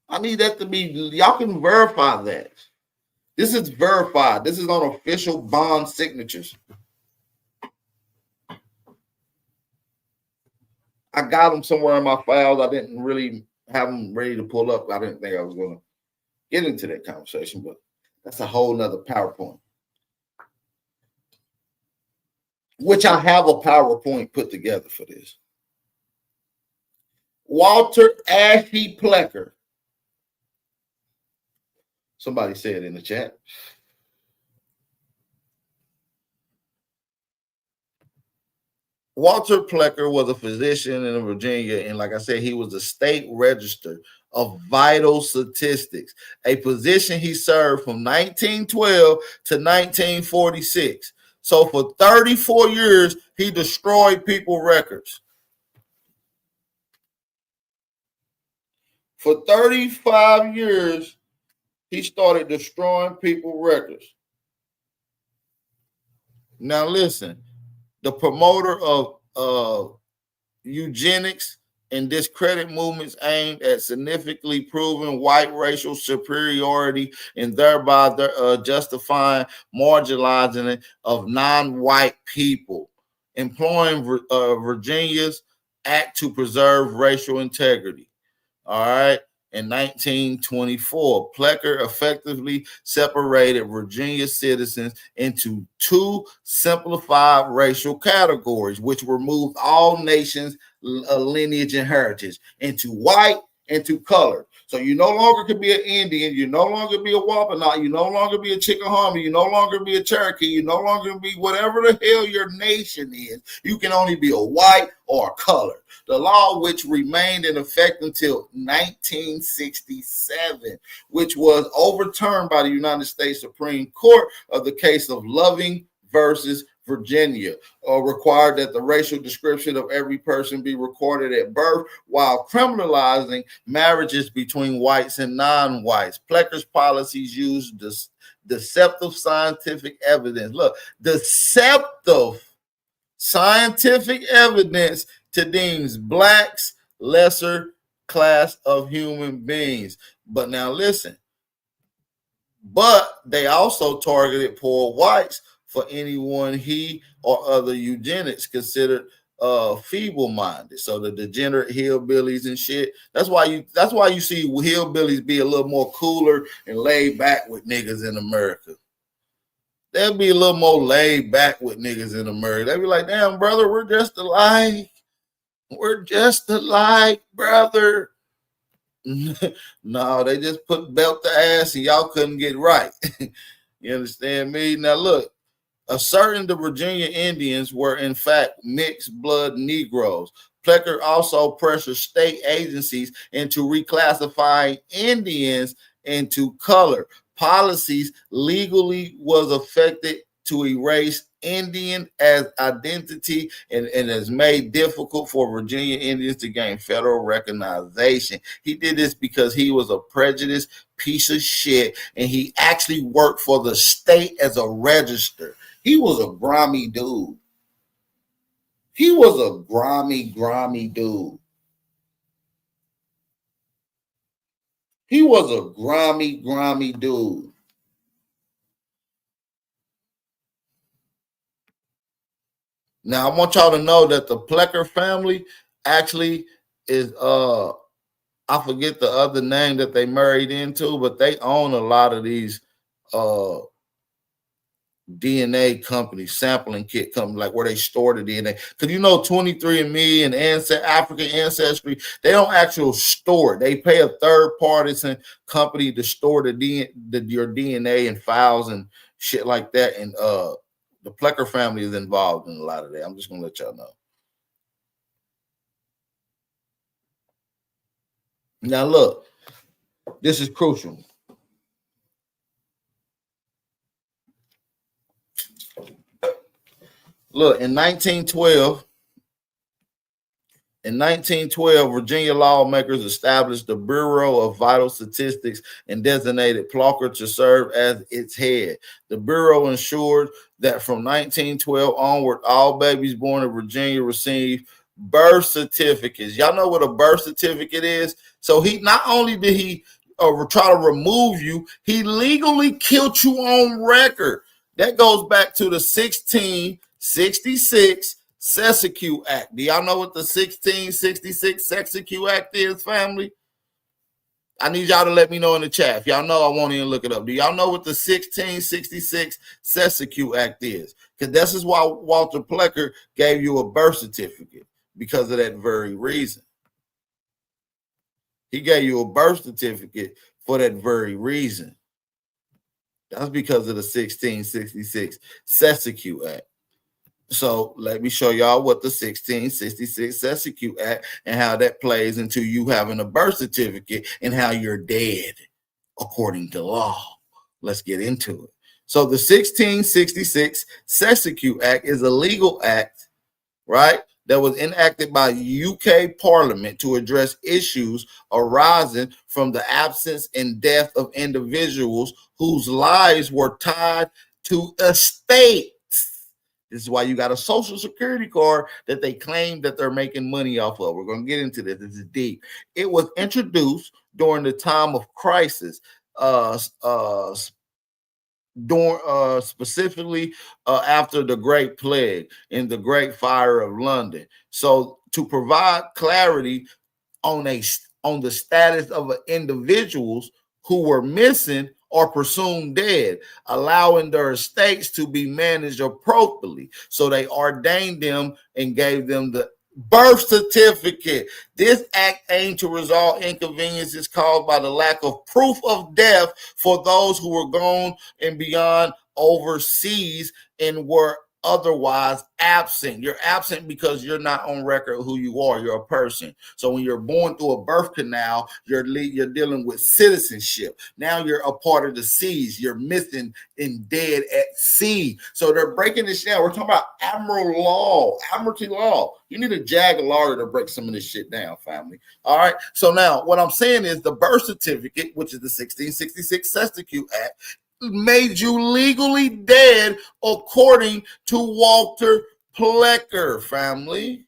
I need that to be, y'all can verify that. This is verified. This is on official bond signatures. I got them somewhere in my files. I didn't really have them ready to pull up. I didn't think I was going to get into that conversation, but that's a whole nother PowerPoint. Which I have a PowerPoint put together for this. Walter Ashby Plecker. Somebody said in the chat. Walter Plecker was a physician in Virginia, and like I said, he was a state register of vital statistics, a position he served from 1912 to 1946. So for 34 years, he destroyed people's records. For 35 years, he started destroying people's records. Now listen, the promoter of eugenics and discredit movements aimed at significantly proving white racial superiority and thereby justifying marginalizing of non-white people, employing Virginia's Act to Preserve Racial Integrity. All right. In 1924, Plecker effectively separated Virginia citizens into two simplified racial categories, which removed all nations' lineage and heritage into white and to color. So you no longer can be an Indian, you no longer be a Wampanoag, you no longer be a Chickamauga, you no longer be a Cherokee, you no longer be whatever the hell your nation is. You can only be a white or a color. The law, which remained in effect until 1967, which was overturned by the United States Supreme Court of the case of Loving versus Virginia, required that the racial description of every person be recorded at birth while criminalizing marriages between whites and non-whites. Plecker's policies used deceptive scientific evidence. Look, deceptive scientific evidence to deem blacks lesser class of human beings. But now listen, but they also targeted poor whites for anyone he or other eugenics considered feeble-minded. So the degenerate hillbillies and shit. That's why you see hillbillies be a little more cooler and laid back with niggas in America. They'll be a little more laid back with niggas in America. They'll be like, damn, brother, we're just alike. We're just alike, brother. No, they just put belt to ass and y'all couldn't get right. You understand me? Now look, asserting the Virginia Indians were in fact mixed blood Negroes. Plecker also pressured state agencies into reclassifying Indians into color. Policies legally was affected to erase Indian as identity and has made difficult for Virginia Indians to gain federal recognition. He did this because he was a prejudiced piece of shit and he actually worked for the state as a register. He was a grimy dude. He was a grimy dude. He was a grimy dude. Now, I want y'all to know that the Plecker family actually is, I forget the other name that they married into, but they own a lot of these DNA companies, sampling kit companies, like where they store the DNA. Because you know, 23andMe and African Ancestry, they don't actually store it. They pay a third party company to store your DNA and files and shit like that. And the Plecker family is involved in a lot of that. I'm just gonna let y'all know. Now look, this is crucial. Look, in 1912, Virginia lawmakers established the Bureau of Vital Statistics and designated Plucker to serve as its head. The Bureau ensured that from 1912 onward, all babies born in Virginia received birth certificates. Y'all know what a birth certificate is? So he not only did he try to remove you, he legally killed you on record. That goes back to the 1666 Sexecute Act. Do y'all know what the 1666 Sexecute Act is, family? I need y'all to let me know in the chat. If y'all know, I won't even look it up. Do y'all know what the 1666 Sexecute Act is? Because this is why Walter Plecker gave you a birth certificate, because of that very reason. He gave you a birth certificate for that very reason. That's because of the 1666 Sexecute Act. So let me show y'all what the 1666 Sexecute Act and how that plays into you having a birth certificate and how you're dead according to law. Let's get into it. So the 1666 Sexecute Act is a legal act, right, that was enacted by UK Parliament to address issues arising from the absence and death of individuals whose lives were tied to estates. This is why you got a social security card that they claim that they're making money off of. We're going to get into this. This is deep. It was introduced during the time of crisis, specifically after the Great Plague and the Great Fire of London. So to provide clarity on the status of individuals who were missing or presumed dead, allowing their estates to be managed appropriately. So they ordained them and gave them birth certificate. This act aimed to resolve inconveniences caused by the lack of proof of death for those who were gone and beyond overseas and were otherwise absent. You're absent because you're not on record who you are. You're a person. So when you're born through a birth canal, you're dealing with citizenship. Now you're a part of the seas. You're missing and dead at sea. So they're breaking this down. We're talking about admiralty law. You need a JAG lawyer to break some of this shit down, family. All right. So now what I'm saying is the birth certificate, which is the 1666 Cestui Act, made you legally dead according to Walter Plecker, family.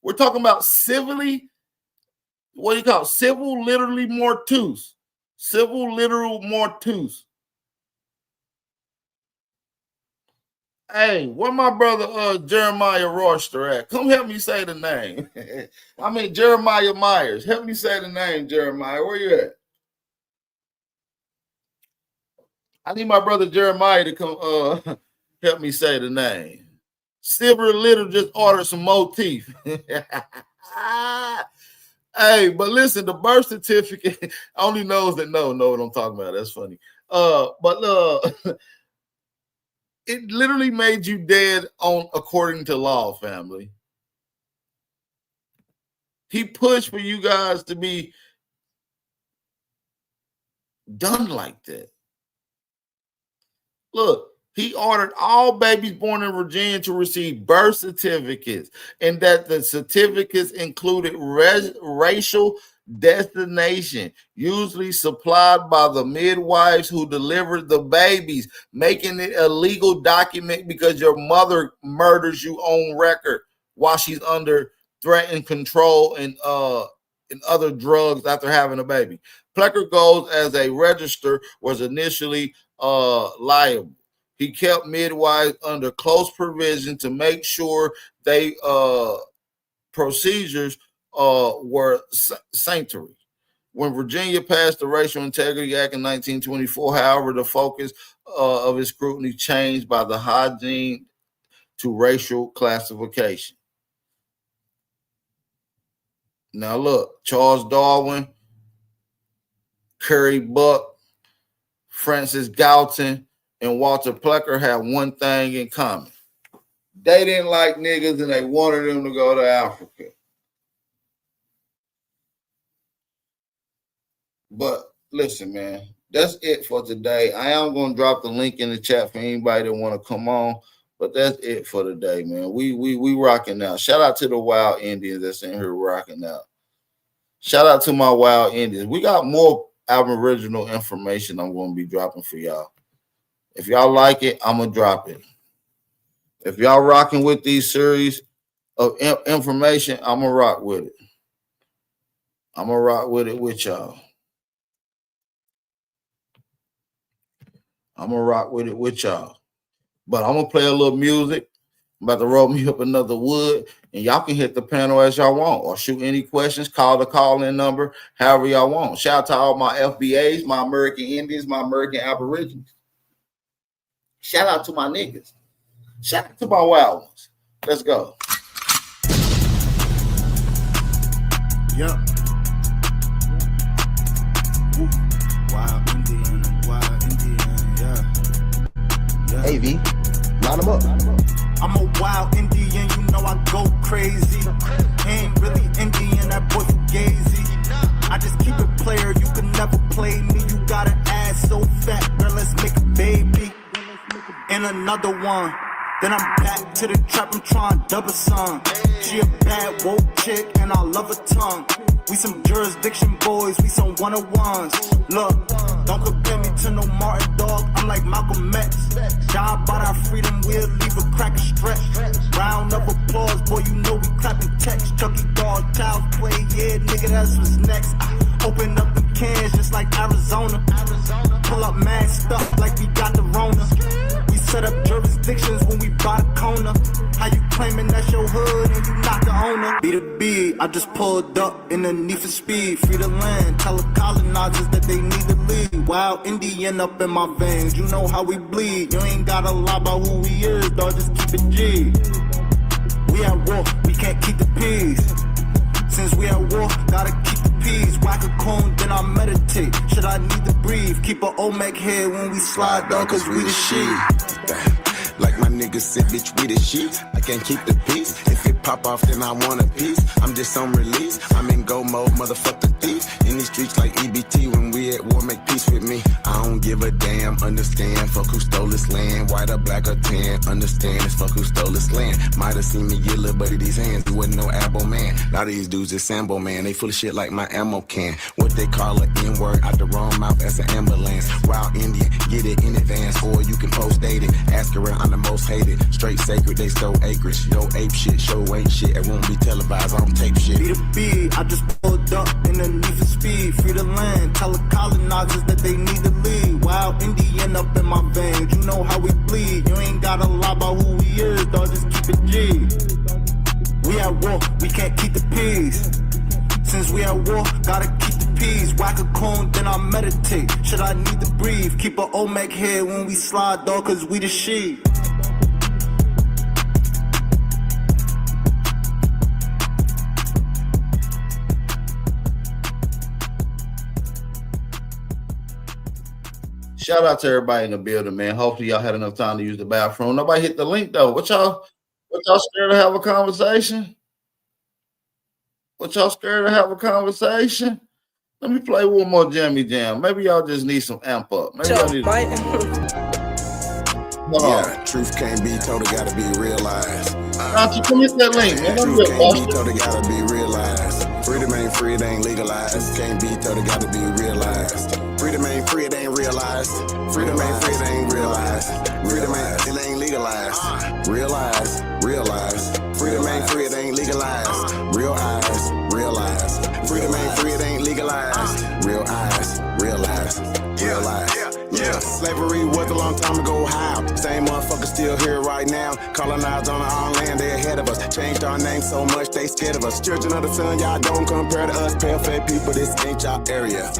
We're talking about civilly, what do you call it? Civil literally mortuus. Civil literal mortuus. Hey, where my brother Jeremiah Royster at? Come help me say the name. I mean Jeremiah Myers. Help me say the name, Jeremiah. Where you at? I need my brother Jeremiah to come help me say the name. Silver Little just ordered some motif. Hey, but listen, the birth certificate only knows that know what I'm talking about. That's funny. But it literally made you dead on according to law, family. He pushed for you guys to be done like that. Look, he ordered all babies born in Virginia to receive birth certificates, and that the certificates included racial designation, usually supplied by the midwives who delivered the babies, making it a legal document because your mother murders you on record while she's under threat and control and other drugs after having a baby. Plecker goes as a register was initially liable. He kept midwives under close provision to make sure they procedures were sanctuary. When Virginia passed the Racial Integrity Act in 1924, however, the focus of its scrutiny changed by the hygiene to racial classification. Now look, Charles Darwin, Curry Buck, Francis Galton, and Walter Plecker had one thing in common. They didn't like niggas and they wanted them to go to Africa. But listen, man, that's it for today. I am going to drop the link in the chat for anybody that want to come on. But that's it for today, man. We rocking out. Shout out to the Wild Indians that's in here rocking out. Shout out to my Wild Indians. We got more Aboriginal information I'm going to be dropping for y'all. If y'all like it, I'm going to drop it. If y'all rocking with these series of information, I'm going to rock with it. I'm going to rock with it with y'all. I'm going to rock with it with y'all. But I'm going to play a little music. I'm about to roll me up another wood, and y'all can hit the panel as y'all want or shoot any questions, call the call-in number, however y'all want. Shout out to all my FBAs, my American Indians, my American Aborigines. Shout out to my niggas. Shout out to my wild ones. Let's go. Yep. Wild Indian, yeah. Hey, V, line them up. I'm a wild Indian, you know I go crazy. Ain't really Indian, that boy fugazi. I just keep it player, you can never play me. You got an ass so fat, girl, let's make a baby. And another one. Then I'm back to the trap, I'm trying to double some. She a bad woke chick and I love her tongue. We some jurisdiction boys, we some one-on-ones. Look, don't compare me to no Martin dog, I'm like Malcolm X. Die by our freedom, we'll leave a crack and stretch. Round of applause, boy, you know we clapping text. Chucky dog, child play, yeah, nigga, that's what's next. Open up the cans just like Arizona. Pull up mad stuff like we got the Rona. We set up jurisdictions when we buy the corner. How you claiming that's your hood and you not the owner? Be the B, I just pulled up in the need for speed. Free the land, tell the colonizers that they need to leave. Wild Indian up in my veins, you know how we bleed. You ain't gotta lie about who we is, dog, just keep it G. We We at war, we can't keep the peace. Since we at war, gotta keep the peace. Whack a cone, then I meditate. Should I need to breathe? Keep a Olmec head when we slide down, cause we the sheep. Like my niggas said, bitch, we the sheep. I can't keep the peace. If it pop off, then I want a piece. I'm just on release. I'm in go mode, motherfucker thief. In these streets like EBT, when we at war, make peace with me. I don't give a damn, understand. Fuck who stole this land, white or black or tan. Understand, it's fuck who stole this land. Might have seen me get little buddy these hands. He wasn't no abo man. Now these dudes is Sambo man. They full of shit like my ammo can. What they call an N-word out the wrong mouth as an ambulance. Wild Indian, get it in advance, or you can post date it. Ask around, I'm the most hated. Straight sacred, they stole acreage. Yo ape shit, show ain't shit. It won't be televised, I don't tape shit. Be the beat, I just pulled up in the need for speed. Free the land, tell the colonizers that they need to leave. Wild Indian up in my veins, you know how we bleed. You ain't gotta lie about who we is, dog, just keep it G. We at war, we can't keep the peace. Since we at war, gotta keep the peace. Whack a cone, then I meditate. Should I need to breathe? Keep a Olmec head when we slide, dog, cause we the sheep. Shout out to everybody in the building, man. Hopefully y'all had enough time to use the bathroom. Nobody hit the link though. What y'all scared to have a conversation? What y'all scared to have a conversation? Let me play one more jammy jam. Maybe y'all just need some amp up. Maybe y'all need Yeah, truth can't be told, it gotta be realized. you can hit that link, man. Truth can't be told, it gotta be realized. Freedom ain't free, it ain't legalized. Can't be told, it gotta be realized. Freedom ain't free, it ain't realized. Freedom ain't free, it ain't realized. Freedom ain't, it ain't legalized. Realize, realize. Freedom ain't free, it ain't legalized. Real eyes, realize. Freedom ain't free, it ain't legalized. Real eyes, realize. Realize. Yeah, slavery was a long time ago. How? Same motherfuckers still here right now. Colonized on our own land, they ahead of us. Changed our name so much, they scared of us. Children of the sun, y'all don't compare to us. Pale-faced people, this ain't y'all area.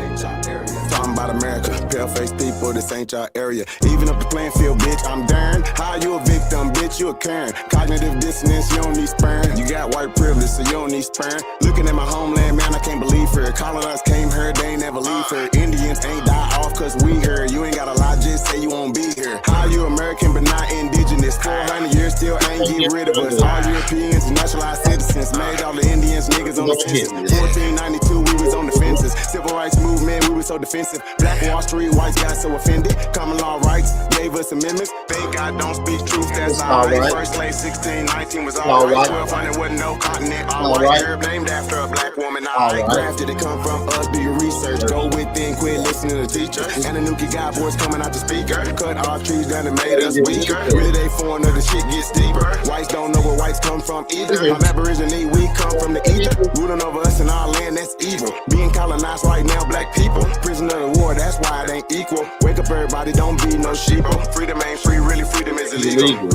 Talking about America, pale-faced people, this ain't y'all area. Even up the playing field, bitch, I'm darn. How you a victim, bitch, you a Karen. Cognitive dissonance, you don't need sperm. You got white privilege, so you don't need sperm. Looking at my homeland, man, I can't believe her. Colonized came here, they ain't never leave her. Indians ain't die off cause we here. You ain't gotta lie, just say you won't be here. How you American but not indigenous? 400 years still ain't get rid of us. All Europeans and naturalized citizens made all the Indians niggas on the census. 1492 we was on the fences. Civil rights movement we was so defensive. Black Wall Street whites got so offended. Common law rights gave us amendments. Thank God don't speak truth, that's alright. First slave 1619 was alright. 1200 wasn't no continent. Alright, Arab named after a black woman. Alright, grafted it come from us. Do your research, go within, quit listening to the teacher. And the Nuki got boys coming out the speaker. Cut our trees down and made us weaker. Really they foreigner, the shit gets deeper. Whites don't know where whites come from either. I'm Aboriginal, we come from the ether. Ruling over us in our land, that's evil. Being colonized right now, black people. Prisoner of the war, that's why it ain't equal. Wake up everybody, don't be no sheeple. Freedom ain't free, really freedom is illegal.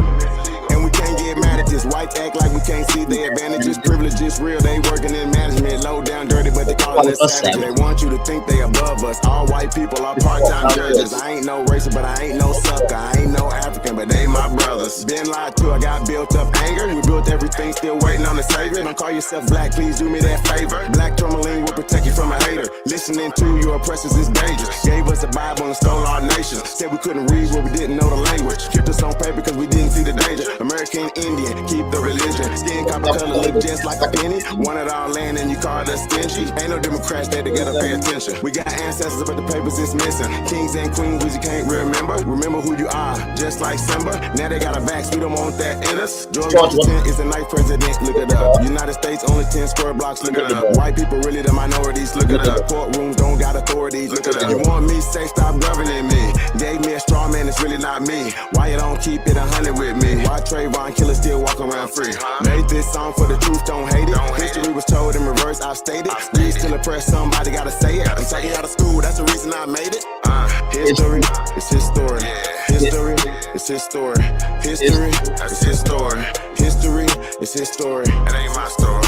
And we can't get mad at this. Whites act like we can't see their advantages. Privilege is real, they working in management. Low down dirty, but they call us savage. They want you to think they above us. All white people are part-time judges. I ain't no racist, but I ain't no sucker. I ain't no African, but they my brothers. Been lied to, I got built up anger. We built everything, still waiting on the savior. Don't call yourself black, please do me that favor. Black tourmaline will protect you from a hater. Listening to your oppressors is dangerous. Gave us a Bible and stole our nation. Said we couldn't read what we didn't know the language. Kept us on paper because we didn't see the danger. American Indian, keep the religion. Skin copper color look just like a penny. Wanted our land and you called us stingy. Ain't no Democrats there together, pay attention. We got ancestors but the papers is missing. Kings and queens we just can't remember. Remember who you are, just like Simba. Now they got a vax, we don't want that in us. George Washington is the ninth president, look it up. United States only 10 square blocks, look it up. White people really the minorities, look it up. Courtrooms don't got authorities, look it up. You want me safe, stop governing me. Gave me a straw man, it's really not me. Why you don't keep it 100 with me? Why Trayvon killer still walk around free? Made this song for the truth, don't hate it. History was told in reverse, I've stated. Read still oppressed, somebody gotta say it. I'm taking out of school, that's the reason I made it. History, it's his story. History, it's his story. History, it's his story. History, it's his story. It ain't my story.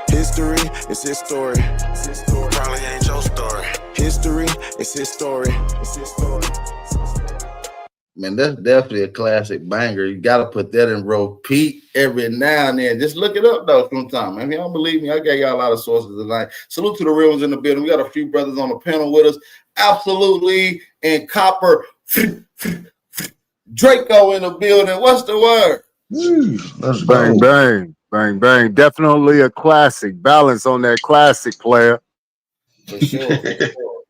History, it's his story. Probably ain't your story. History, it's his story. It's his story. Man, that's definitely a classic banger. You got to put that in repeat every now and then. Just look it up, though, sometime. Man, if you don't believe me, I gave y'all a lot of sources tonight. Salute to the real ones in the building. We got a few brothers on the panel with us. Absolutely. And Copper Draco in the building. What's the word? Let's Bang, go. bang, bang, bang. Definitely a classic. Balance on that classic, player. For sure. For sure.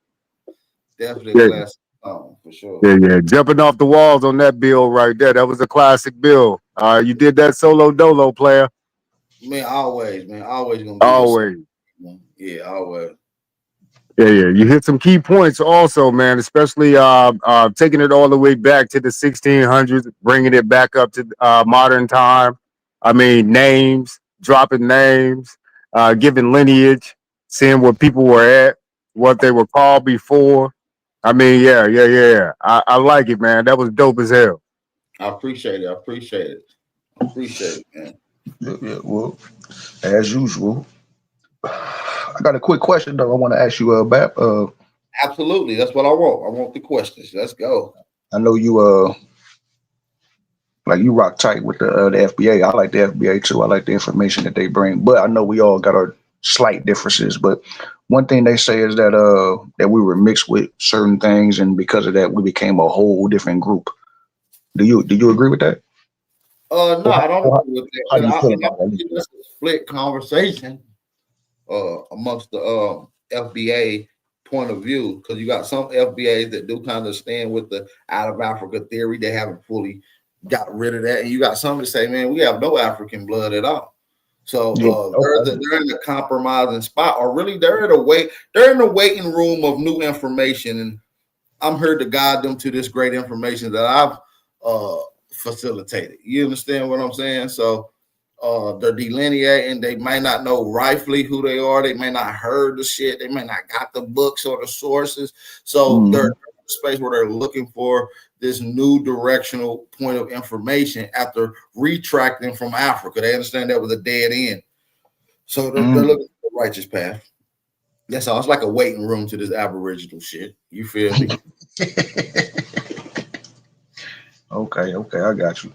Definitely a Yeah, classic song, for sure. yeah. Jumping off the walls on that bill right there. That was a classic bill. You did that solo dolo, player. Man, always, man. Always going to do this. Always. Yeah, always. Yeah. You hit some key points also, man, especially taking it all the way back to the 1600s, bringing it back up to modern time. I mean, names, dropping names, giving lineage, seeing where people were at, what they were called before. I mean, yeah. I like it, man. That was dope as hell. I appreciate it. I appreciate it, man. Yeah, well, as usual. I got a quick question though. I want to ask you about. Absolutely, that's what I want. I want the questions. Let's go. I know you like you rock tight with the FBA. I like the FBA too. I like the information that they bring. But I know we all got our slight differences. But one thing they say is that we were mixed with certain things, and because of that, we became a whole different group. Do you agree with that? No, I don't agree with that. How do you feel And I about that? think that's a split conversation amongst the FBA point of view, because you got some FBAs that do kind of stand with the out of Africa theory. They haven't fully got rid of that, and you got some that say, "Man, we have no African blood at all." So they're in the compromising spot, or really they're in the waiting room of new information, and I'm here to guide them to this great information that I've facilitated. You understand what I'm saying? So they're delineating. They might not know rightfully who they are. They may not heard the shit. They may not got the books or the sources. So they're in a space where they're looking for this new directional point of information after retracting from Africa. They understand that was a dead end. So they're looking for the righteous path. That's all. It's like a waiting room to this Aboriginal shit. You feel me? Okay, I got you.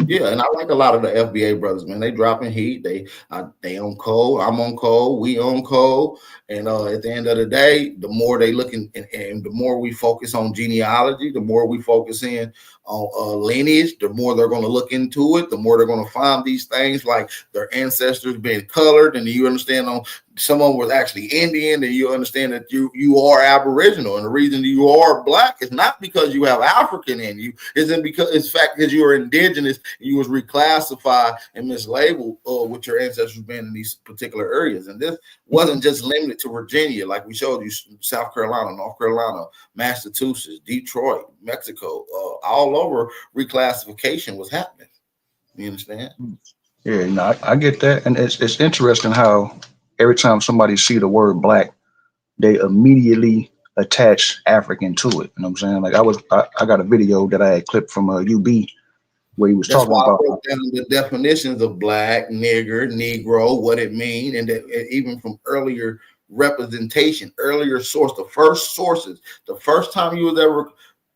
Yeah, and I like a lot of the FBA brothers, man. They dropping heat. They on code. I'm on code. We on code. And at the end of the day, the more they looking and the more we focus on genealogy, the more we focus in on lineage, the more they're going to look into it. The more they're going to find these things like their ancestors being colored, and you understand on someone was actually Indian, and you understand that you are Aboriginal, and the reason you are Black is not because you have African in you, isn't because it's fact because you are Indigenous and you was reclassified and mislabeled with your ancestors being in these particular areas. And this wasn't just limited to Virginia, like we showed you, South Carolina, North Carolina, Massachusetts, Detroit, Mexico, all over reclassification was happening. You understand? Yeah, no, I get that, and it's interesting how every time somebody see the word Black, they immediately attach African to it. You know what I'm saying? Like I got a video that I had clipped from UB where he was That's talking why I about broke down the definitions of Black, nigger, Negro, what it mean, and that even from earlier representation, earlier source, the first sources, the first time you was ever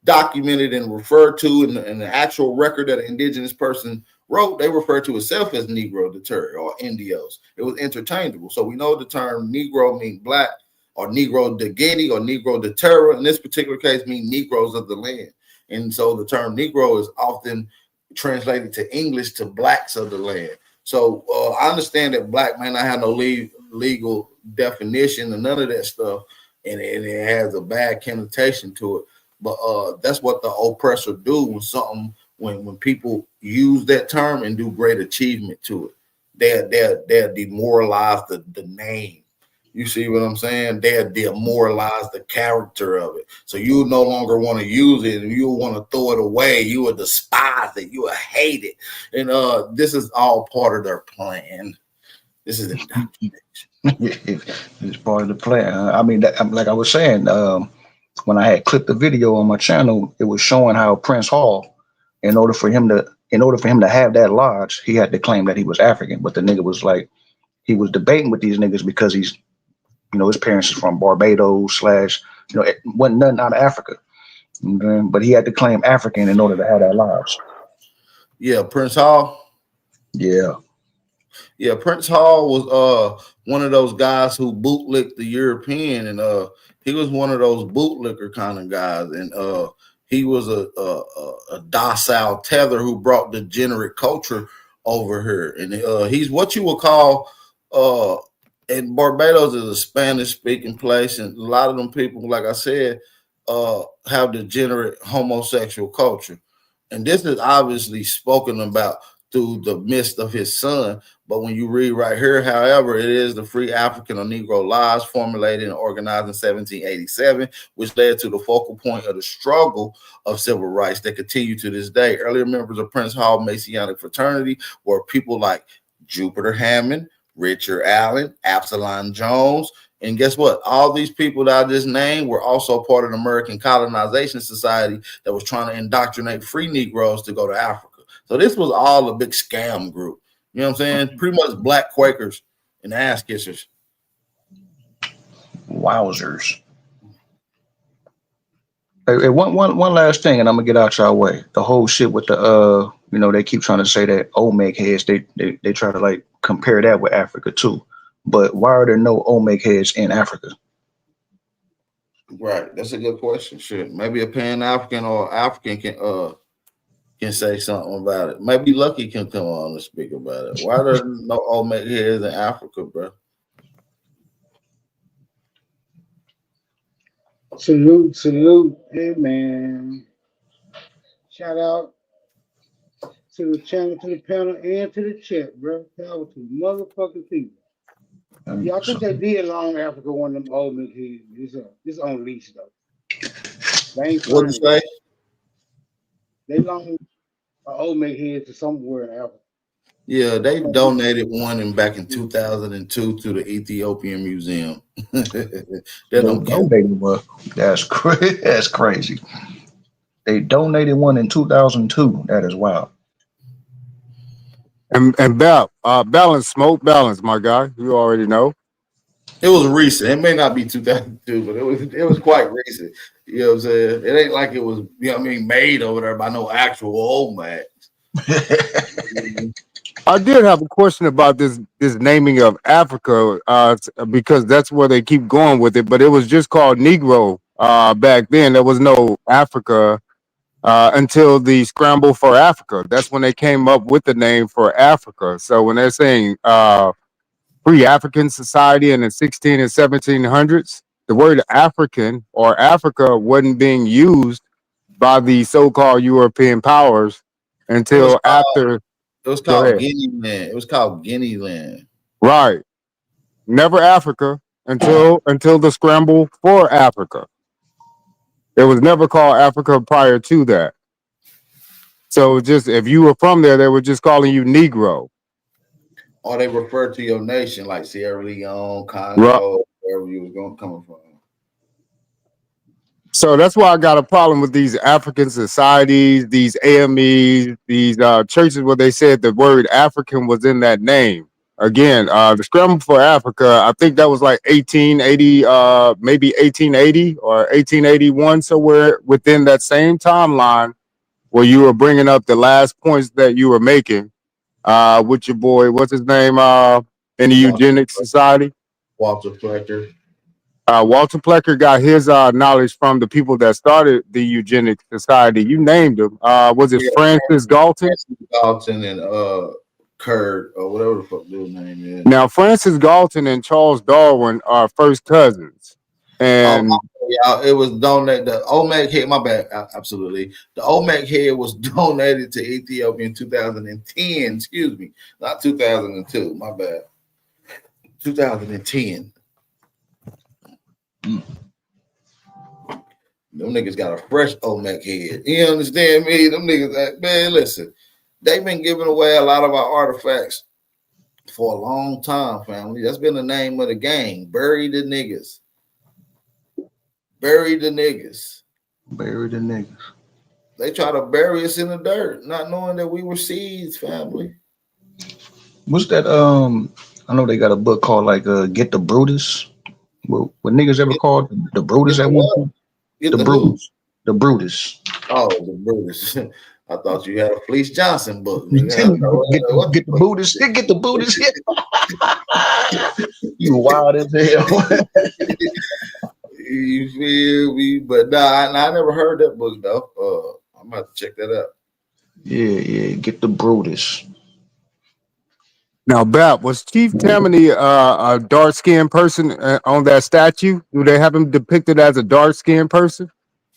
documented and referred to in the actual record that an Indigenous person wrote, they referred to itself as Negro de Terre or Indios. It was interchangeable. So we know the term Negro means Black, or Negro de Guinea, or Negro de Terre. In this particular case, mean Negroes of the land. And so the term Negro is often translated to English to Blacks of the land. So I understand that Black may not have no legal definition and none of that stuff, and it has a bad connotation to it. But that's what the oppressor do when people use that term and do great achievement to it. They'll demoralize the name. You see what I'm saying? They'll demoralize the character of it. So you no longer want to use it, and you want to throw it away. You will despise it. You will hate it. And this is all part of their plan. This is indoctrination. it's part of the plan. I mean, like I was saying, when I had clipped the video on my channel, it was showing how Prince Hall, in order for him to have that lodge, he had to claim that he was African. But the nigga was like, he was debating with these niggas because he's, his parents is from Barbados / it wasn't nothing out of Africa. Okay? But he had to claim African in order to have that lives. Yeah, Prince Hall. Yeah. Yeah, Prince Hall was one of those guys who bootlicked the European, and he was one of those bootlicker kind of guys, and he was a docile tether who brought degenerate culture over here, and he's what you would call and Barbados is a Spanish speaking place, and a lot of them people, like I said, have degenerate homosexual culture, and this is obviously spoken about through the midst of his son. But when you read right here, however, it is the Free African or Negro Laws formulated and organized in 1787, which led to the focal point of the struggle of civil rights that continue to this day. Earlier members of Prince Hall Masonic fraternity were people like Jupiter Hammond, Richard Allen, Absalom Jones, and guess what? All these people that I just named were also part of the American Colonization Society that was trying to indoctrinate free Negroes to go to Africa. So this was all a big scam group. You know what I'm saying? Pretty much black Quakers and ass kissers. Wowzers. Hey, one last thing, and I'm gonna get out y'all way. The whole shit with the they keep trying to say that Olmec heads, they try to like compare that with Africa too. But why are there no Olmec heads in Africa? Right. That's a good question. Shit. Maybe a Pan-African or African can say something about it. Maybe Lucky can come on and speak about it. Why are there no Olmec heads in Africa, bro? Salute. Hey, man. Shout out to the channel, to the panel, and to the chat, bro. Power to motherfucking people. Yeah, I think they did long Africa one of them Olmec heads. This on lease, though. What did you say? They long Olmec head to somewhere in Africa. Yeah, they donated one back in 2002 to the Ethiopian Museum. They don't donated one. That's crazy. They donated one in 2002. That is wild. And balance, smoke balance, my guy. You already know. It was recent. It may not be 2002, but it was quite recent. You know what I'm saying? It ain't like it was, made over there by no actual Olmec. I did have a question about this naming of Africa, because that's where they keep going with it. But it was just called Negro back then. There was no Africa until the Scramble for Africa. That's when they came up with the name for Africa. So when they're saying Free African Society in the 16 and 1700s, the word African or Africa wasn't being used by the so-called European powers until after. It was called Guinea Land. It was called Guinea Land. Right. Never Africa until the Scramble for Africa. It was never called Africa prior to that. So just if you were from there, they were just calling you Negro. Or they referred to your nation like Sierra Leone, Congo, wherever you was coming from. So that's why I got a problem with these African societies, these AMEs, these churches where they said the word African was in that name. Again, the Scramble for Africa, I think that was like 1880, maybe 1880 or 1881, somewhere within that same timeline where you were bringing up the last points that you were making with your boy, what's his name, in the Eugenics Society? Walter Plecker. Walter Plecker got his knowledge from the people that started the Eugenics Society. You named them. Was it Francis Galton? Francis Galton and Kurt, or whatever the fuck dude's name is. Now, Francis Galton and Charles Darwin are first cousins. And it was donated. The Olmec head, my bad, absolutely. The Olmec head was donated to Ethiopia in 2010. Excuse me, not 2002. My bad. 2010. Them niggas got a fresh Olmec head. You understand me? Them niggas, man, listen, they've been giving away a lot of our artifacts for a long time, family. That's been the name of the game. Bury the niggas. Bury the niggas. Bury the niggas. They try to bury us in the dirt, not knowing that we were seeds, family. What's that? I know they got a book called like Get the Brutus. What niggas ever called the Brutus at one point? The The Brutus. Oh, the Brutus. I thought you had a Fleece Johnson book, Get, nigga. I don't know what get the Buddhist. Get the Buddhist. You wild as hell. You feel me? But nah, I never heard that book though. I'm about to check that out. Yeah. Get the Brutus. Now, Bap, was Chief Tammany a dark skinned person on that statue? Do they have him depicted as a dark skinned person?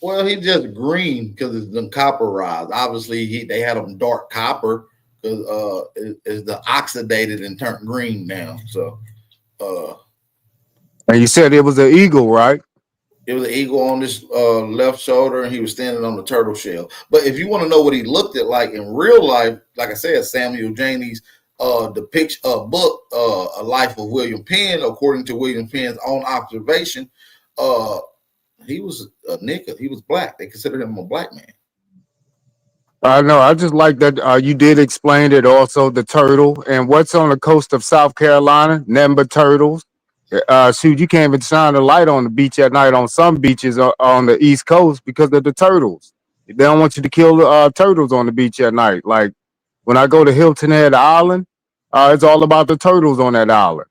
Well, he just green because it's been copperized. Obviously, they had him dark copper because it's the oxidated and turned green now. So And you said it was an eagle, right? it was an eagle on his left shoulder, and he was standing on the turtle shell. But if you want to know what he looked at like in real life, like I said, Samuel Janey's depiction book, A Life of William Penn, according to William Penn's own observation, he was a nigga. He was black. They considered him a black man. I know. I just like that you did explain it also, the turtle. And what's on the coast of South Carolina? Nothing but turtles. Shoot, you can't even shine a light on the beach at night on some beaches on the East Coast because of the turtles. They don't want you to kill the turtles on the beach at night. Like when I go to Hilton Head Island, it's all about the turtles on that island.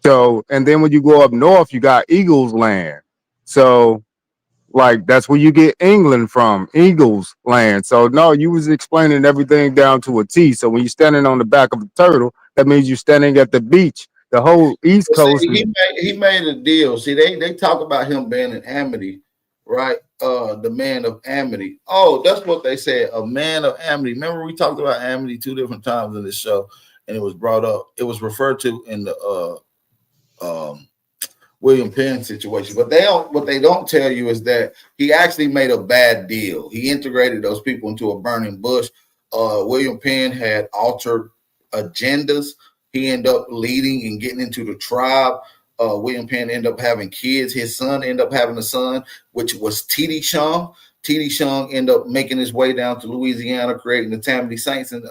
So, and then when you go up north, you got Eagles Land. So, like that's where you get England from, Eagles Land. So, no, you was explaining everything down to a T. So, when you're standing on the back of a turtle, that means you're standing at the beach. The whole East Coast. See, he made a deal. See, they talk about him being an Amity, right? The man of Amity. Oh, that's what they said, a man of Amity. Remember, we talked about Amity 2 different times in this show, and it was brought up. It was referred to in the William Penn situation. But what they don't tell you is that he actually made a bad deal. He integrated those people into a burning bush. William Penn had altered agendas. He ended up leading and getting into the tribe. William Penn ended up having kids. His son ended up having a son, which was T.D. Chung. T.D. Chung ended up making his way down to Louisiana, creating the Tammany Saints in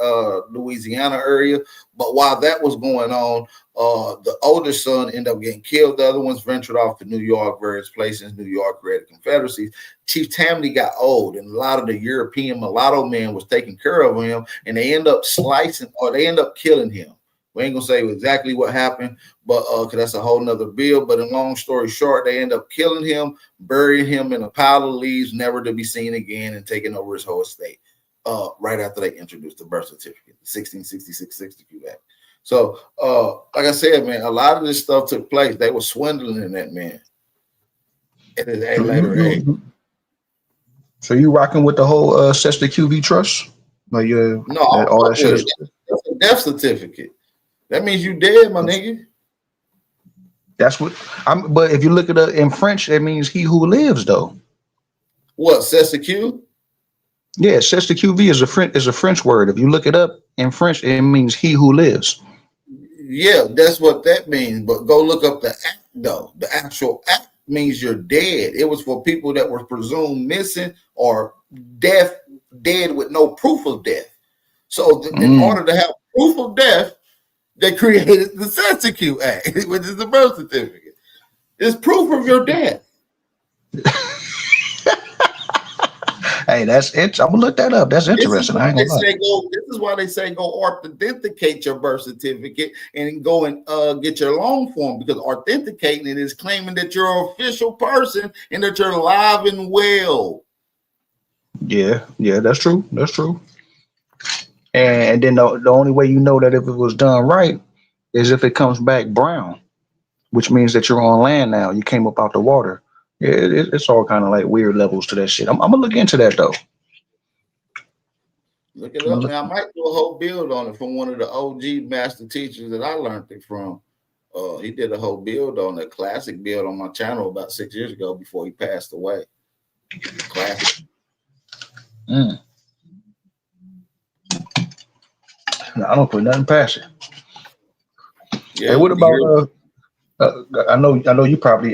Louisiana area. But while that was going on, the older son ended up getting killed. The other ones ventured off to New York, various places. New York created confederacies. Chief Tammany got old, and a lot of the European mulatto men was taking care of him, and they end up slicing, or they end up killing him. We ain't gonna say exactly what happened, but because that's a whole nother bill. But in long story short, they end up killing him, burying him in a pile of leaves, never to be seen again, and taking over his whole estate. Right after they introduced the birth certificate, the 1666 62 Act. So, like I said, man, a lot of this stuff took place. They were swindling that man at his later age. So you rocking with the whole Cessna QV trust? Like, no, all that shit. That's a death certificate. That means you dead, my nigga. That's what I'm. But if you look at it in French, that means he who lives, though. What, Cessna Q? Yeah, Cessna QV is a French word. If you look it up in French, it means he who lives. Yeah, that's what that means. But go look up the act, though. The actual act means you're dead. It was for people that were presumed missing or dead with no proof of death. So in order to have proof of death, they created the Cessna Q Act, which is the birth certificate. It's proof of your death. Hey, that's it. I'm gonna look that up. That's interesting. This is why they say go authenticate your birth certificate and go and get your loan form, because authenticating it is claiming that you're an official person and that you're alive and well. Yeah, that's true. That's true. And then the only way you know that if it was done right is if it comes back brown, which means that you're on land now. You came up out the water. Yeah, it's all kind of like weird levels to that shit. I'm gonna look into that though. Look it up, man. I might do a whole build on it from one of the OG master teachers that I learned it from. He did a whole build on a classic build on my channel about 6 years ago before he passed away. Classic. No, I don't put nothing past it. Yeah, hey, what about I know you probably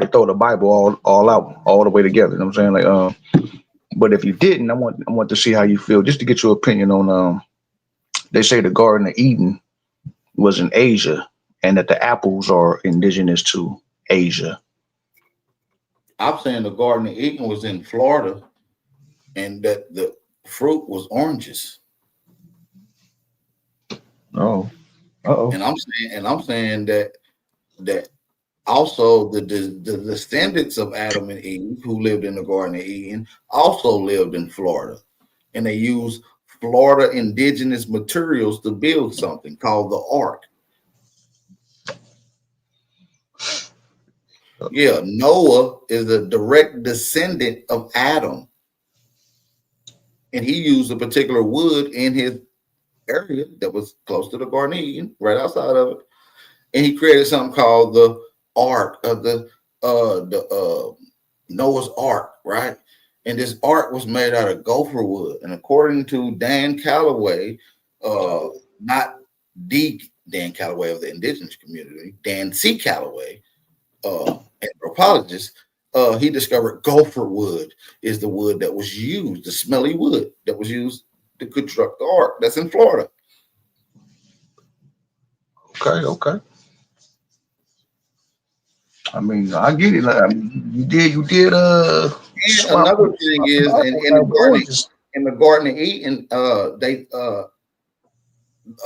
throw the Bible all out all the way together. You know what I'm saying? Like but if you didn't, I want to see how you feel, just to get your opinion on they say the Garden of Eden was in Asia and that the apples are indigenous to Asia. I'm saying the Garden of Eden was in Florida, and that the fruit was oranges. Oh, uh-oh. And I'm saying that also the descendants of Adam and Eve who lived in the Garden of Eden also lived in Florida, and they used Florida indigenous materials to build something called the ark. Yeah, Noah is a direct descendant of Adam, and he used a particular wood in his area that was close to the Garden of Eden, right outside of it, and he created something called the ark of the Noah's Ark, right? And this ark was made out of gopher wood, and according to Dan Calloway, not the Dan Calloway of the indigenous community, Dan C. Calloway, anthropologist, he discovered gopher wood is the wood that was used, the smelly wood that was used to construct the ark. That's in Florida. Okay. I mean, I get it. Like, I mean, you did. And another thing is, in the Garden of Eden, they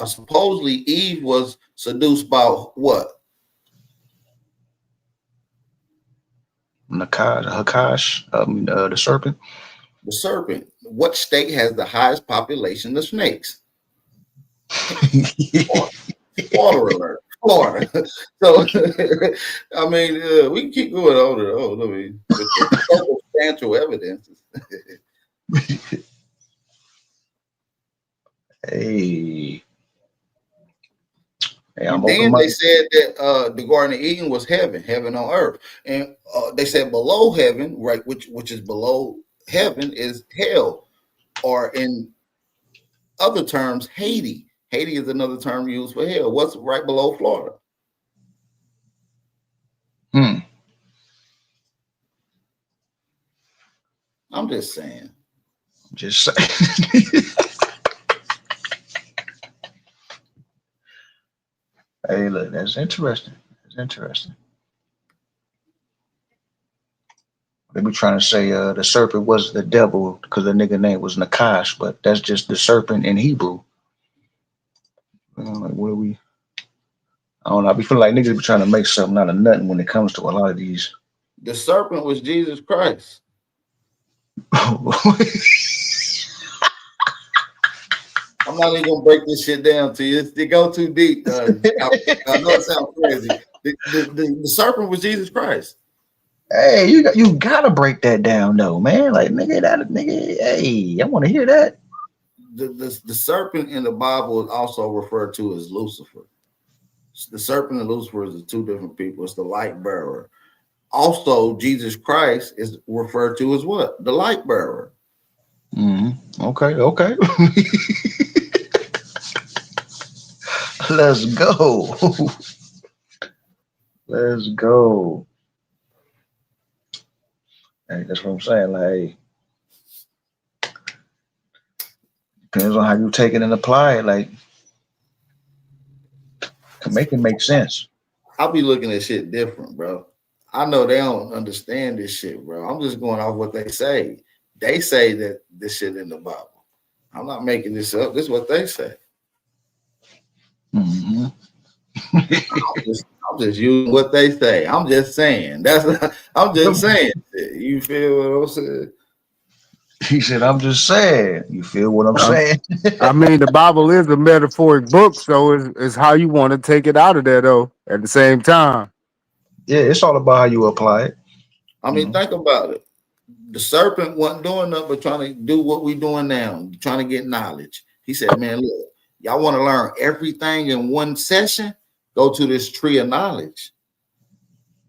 supposedly Eve was seduced by what? Hakash, the serpent. The serpent. What state has the highest population of snakes? Florida alert. Florida. So, I mean, we can keep going on and on. I mean, with circumstantial evidences. Hey, And then they said that the Garden of Eden was heaven on earth, and they said below heaven, right, which is below heaven, is hell, or in other terms, Haiti. Haiti is another term used for hell. What's right below Florida? I'm just saying. Hey, look, that's interesting. That's interesting. They be trying to say the serpent was the devil because the nigga name was Nakash, but that's just the serpent in Hebrew. Like, what are we? I don't know. I be feeling like niggas be trying to make something out of nothing when it comes to a lot of these. The serpent was Jesus Christ. I'm not even gonna break this shit down to you. It go too deep. I know it sounds crazy. The serpent was Jesus Christ. Hey, you gotta break that down though, man. Like nigga, hey, I want to hear that. The serpent in the Bible is also referred to as Lucifer. The serpent and Lucifer is the two different people. It's the light bearer. Also, Jesus Christ is referred to as what? The light bearer. Okay. Let's go. Let's go. Hey, that's what I'm saying. Like, depends on how you take it and apply it. Like, to make it make sense. I'll be looking at shit different, bro. I know they don't understand this shit, bro. I'm just going off what they say. They say that this shit in the Bible. I'm not making this up. This is what they say. I'm just using what they say. I'm just saying. I'm just saying. You feel what I'm saying? He said, I'm just saying. You feel what I'm saying? I mean, the Bible is a metaphoric book, so it's how you want to take it out of there, though, at the same time. Yeah, it's all about how you apply it. I mean, think about it. The serpent wasn't doing nothing but trying to do what we doing now, trying to get knowledge. He said, man, look, y'all want to learn everything in one session? Go to this tree of knowledge.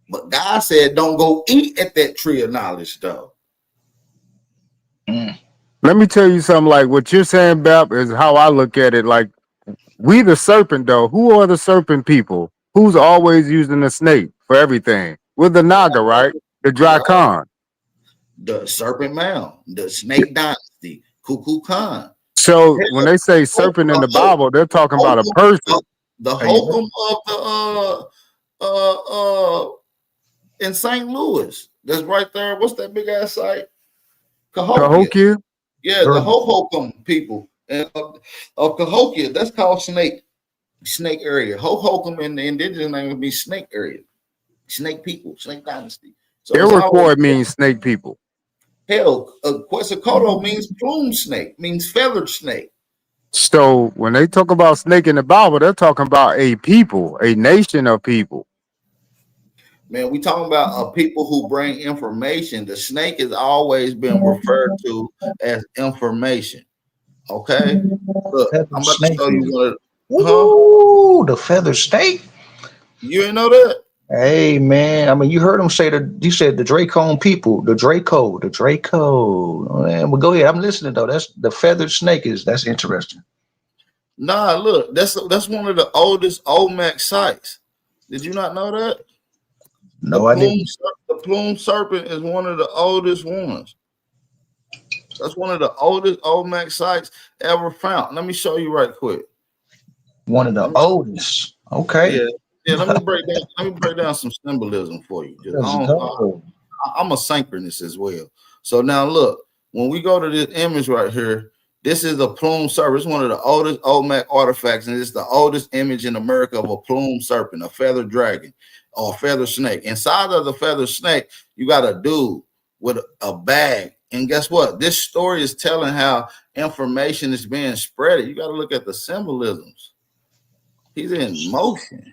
But God said, don't go eat at that tree of knowledge, though. Let me tell you something. Like what you're saying, Bap, is how I look at it. Like we the serpent, though. Who are the serpent people? Who's always using the snake for everything? We're the Naga, right? The Drakan. The serpent mound, the snake dynasty, Kuku Khan. So when they say serpent in the Bible, they're talking about a person. The hokum of the in St. Louis, That's right there. What's that big ass site? Cahokia. Cahokia. Yeah, the Hohokam people and of Cahokia. That's called Snake area. Hohokam in the indigenous name would be Snake area. Snake people, Snake dynasty. So it's always Iroquois means snake people. hell. Quetzalcoatl means plume snake, means feathered snake. So when they talk about snake in the Bible, they're talking about a people, a nation of people. Man, we talking about people who bring information. The snake has always been referred to as information. Okay, look, I'm about to show you one of. Ooh, the feather snake. You didn't know that? Hey man, I mean, you heard him say you said the Dracone people, the Draco. Oh, man, well, go ahead. I'm listening though. That's the feathered snake that's interesting. Nah, look, that's one of the oldest Olmec sites. Did you not know that? No, I didn't. The plume serpent is one of the oldest ones. That's one of the oldest Olmec sites ever found. Let me show you right quick. One of the oldest. Okay. Yeah. Let me break down some symbolism for you. I'm a synchronous as well. So now look, when we go to this image right here, this is a plume serpent. It's one of the oldest Olmec artifacts, and it's the oldest image in America of a plume serpent, a feathered dragon, or a feather snake. Inside of the feather snake, you got a dude with a bag. And guess what? This story is telling how information is being spread. You got to look at the symbolisms. He's in motion.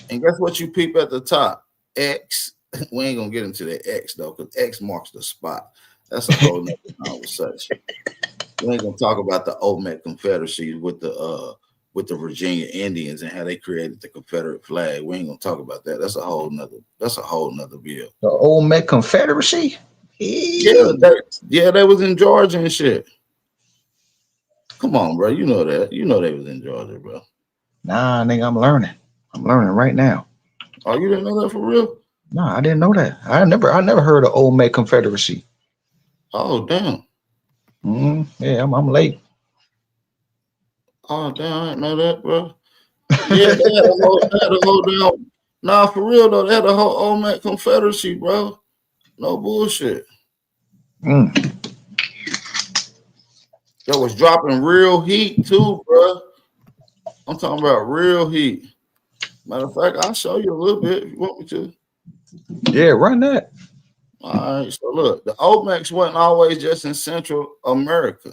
And guess what you peep at the top? X. We ain't going to get into the X, though, because X marks the spot. That's a whole nother conversation. We ain't going to talk about the Olmec Confederacy with the Virginia Indians and how they created the Confederate flag. We ain't gonna talk about that. That's a whole nother bill. The Olmec Confederacy? Yeah, they was in Georgia and shit. Come on, bro. You know that. You know they was in Georgia, bro. Nah, nigga, I'm learning. I'm learning right now. Oh, you didn't know that for real? Nah, I didn't know that. I never heard of Olmec Confederacy. Oh, damn. Yeah, I'm late. Oh, damn, I didn't know that, bro. Yeah, they had a whole damn. Nah, for real though, they had a whole Olmec Confederacy, bro. No bullshit. That was dropping real heat too, bro. I'm talking about real heat. Matter of fact, I'll show you a little bit if you want me to. Yeah, run that. All right, so look, the Olmecs wasn't always just in Central America.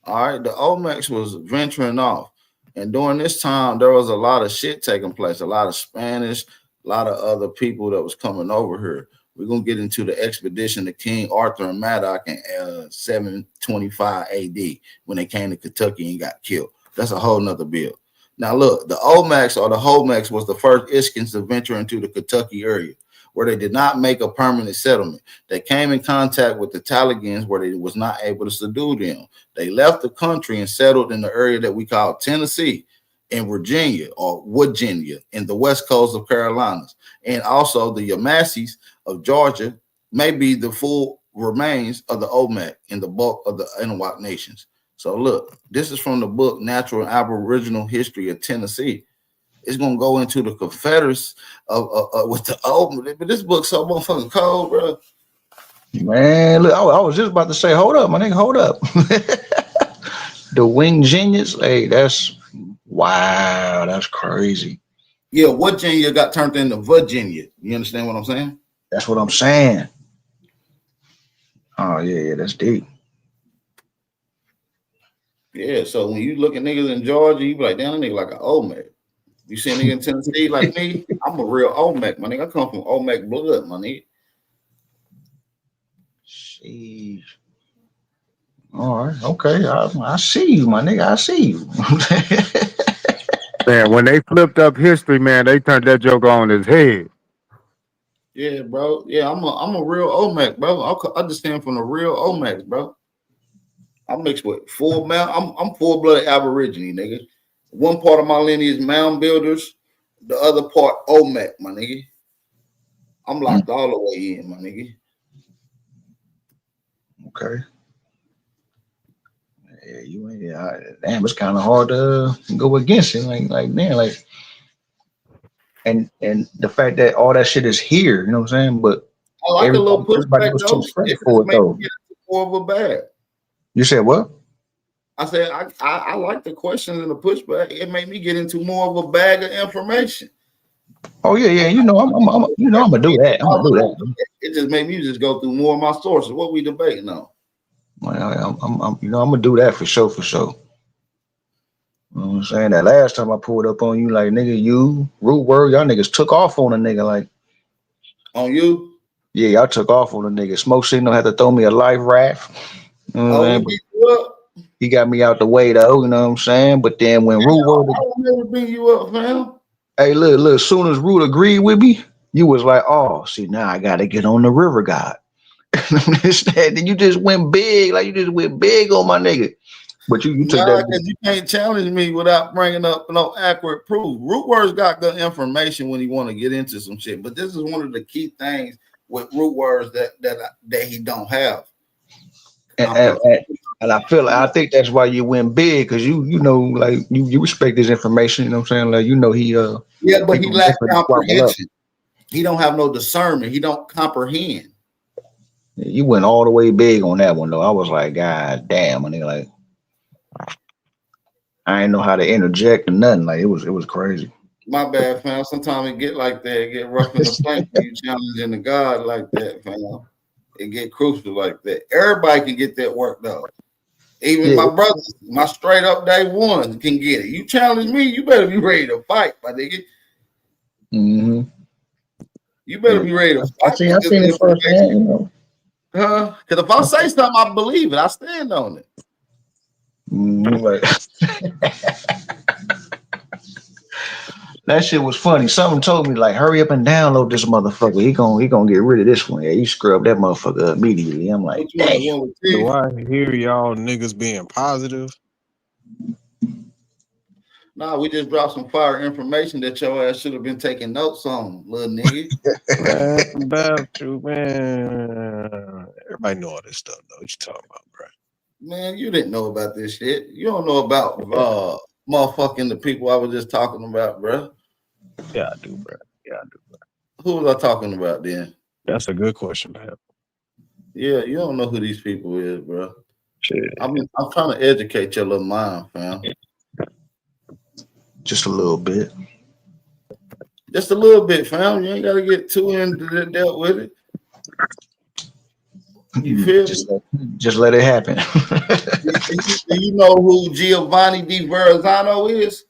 All right, the Olmecs was venturing off. And during this time, there was a lot of shit taking place, a lot of Spanish, a lot of other people that was coming over here. We're going to get into the expedition of King Arthur and Madoc in 725 AD when they came to Kentucky and got killed. That's a whole nother bill. Now, look, the Olmecs or the Holmecs was the first Iskins to venture into the Kentucky area, where they did not make a permanent settlement. They came in contact with the Talagans where they was not able to subdue them. They left the country and settled in the area that we call Tennessee, in Virginia or Virginia, in the west coast of Carolinas, and also the Yamassees of Georgia may be the full remains of the Olmec in the bulk of the Anahuac nations. So look, this is from the book Natural and Aboriginal History of Tennessee. It's gonna go into the Confederates with the old, but this book's so motherfucking cold, bro. Man, look, I was just about to say, hold up, my nigga, hold up. The Wing Genius, hey, that's wow, that's crazy. Yeah, Virginia got turned into Virginia. You understand what I'm saying? That's what I'm saying. Oh yeah, that's deep. Yeah, so when you look at niggas in Georgia, you be like, damn, that nigga like an Olmec. You see a nigga in Tennessee like me, I'm a real Olmec, my nigga. I come from Olmec blood, my nigga. Sheesh. All right, okay. I see you, my nigga. I see you. Man, when they flipped up history, man, they turned that joke on his head. Yeah, bro. Yeah, I'm a real Olmec, bro. I understand from the real Olmecs, bro. I'm mixed with full mound. I'm full-blooded Aborigine, nigga. One part of my lineage is mound builders, the other part Olmec, my nigga. I'm locked all the way in, my nigga. Okay. Yeah, you ain't. Damn, it's kind of hard to go against it. Like man, like, and the fact that all that shit is here, you know what I'm saying? But I like a little everybody pushback was too though. spread It for just it made me though. get into more of a bag. You said what? I said I like the questions and the pushback. It made me get into more of a bag of information. Oh yeah, yeah. I'm gonna do that. I'm gonna do that. It just made me just go through more of my sources. What we debating on? I'm gonna do that for sure, for sure. You know what I'm saying? That last time I pulled up on you, like nigga, you root word, y'all niggas took off on a nigga, like On you? yeah, y'all took off on a nigga. Smoke signal had to throw me a life raft. You know what I'm Oh, we saying? But beat you up. he got me out the way though, you know what I'm saying? But then when root word, I don't never beat you up, fam. hey, look, as soon as root agreed with me, you was like, oh, see, now I gotta get on the river god. Then you just went big, like you just went big on my nigga. But you took Nah, that. because you can't challenge me without bringing up no accurate proof. Root Word's got good information when he want to get into some shit, but this is one of the key things with Root Words that he don't have. And I think that's why you went big, because you know, like you respect his information, you know what I'm saying? Like you know Yeah, but he gonna lacks definitely squabble up. comprehension. He don't have no discernment. He don't comprehend. You went all the way big on that one though. I was like, God damn, and they like I ain't know how to interject or nothing. Like it was crazy. My bad, fam. Sometimes it get like that. It get rough in the plank when you challenging the God like that, fam. It get crucial like that. Everybody can get that work though. Even Yeah. my brothers, my straight up day ones can get it. You challenge me, you better be ready to fight, my nigga. Mm-hmm. You better Yeah. be ready to I fight seen with this it firsthand, information. you know. Huh? Because if I say something, I believe it. I stand on it. Like, that shit was funny. Someone told me like, hurry up and download this motherfucker. He gonna get rid of this one. Yeah, you scrub that motherfucker up immediately. I'm like, Which one? damn. The one with Do teeth? I hear y'all niggas being positive? Nah, we just dropped some fire information that your ass should have been taking notes on, little nigga. Man, about you, man. Everybody know all this stuff, though. What you talking about, bro? Man, you didn't know about this shit. You don't know about motherfucking the people I was just talking about, bro. Yeah, I do, bro. Yeah, I do. Who was I talking about then? That's a good question, man. Yeah, you don't know who these people is, bro. Shit. I'm trying to educate your little mind, fam. Just a little bit. Just a little bit, fam. You ain't gotta get too into dealt with it. You feel me? Just let it happen. Do you know who Giovanni Di Verrazano is?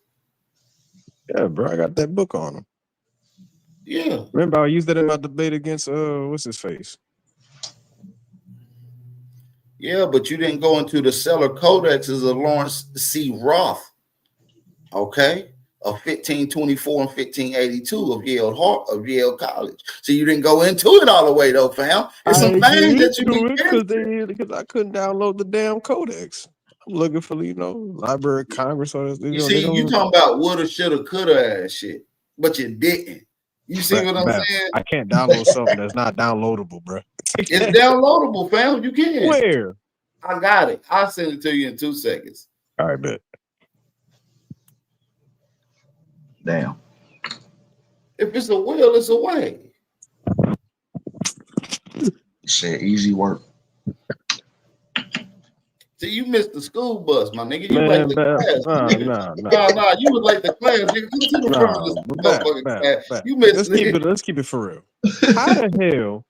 Yeah, bro. I got that book on him. Yeah. Remember, I used that in my debate against what's his face? Yeah, but you didn't go into the Seller Codexes of Lawrence C. Roth. Okay. Of 1524 and 1582 of Yale College. So you didn't go into it all the way though, fam. It's some things that you need because I couldn't download the damn codex. I'm looking for Library of Congress or You see, you talking about woulda, shoulda, coulda ass shit, but you didn't. You see what I'm saying? I can't download something that's not downloadable, bro. It's downloadable, fam. You can. Where? I got it. I'll send it to you in 2 seconds. All right, bet. Damn. If it's a will, it's a way. Shit, easy work. See, you missed the school bus, my nigga. You Man, late the class. Nah, you was late the class, nigga. Come to the front of this motherfucking class. You missed Let's keep it for real. How the hell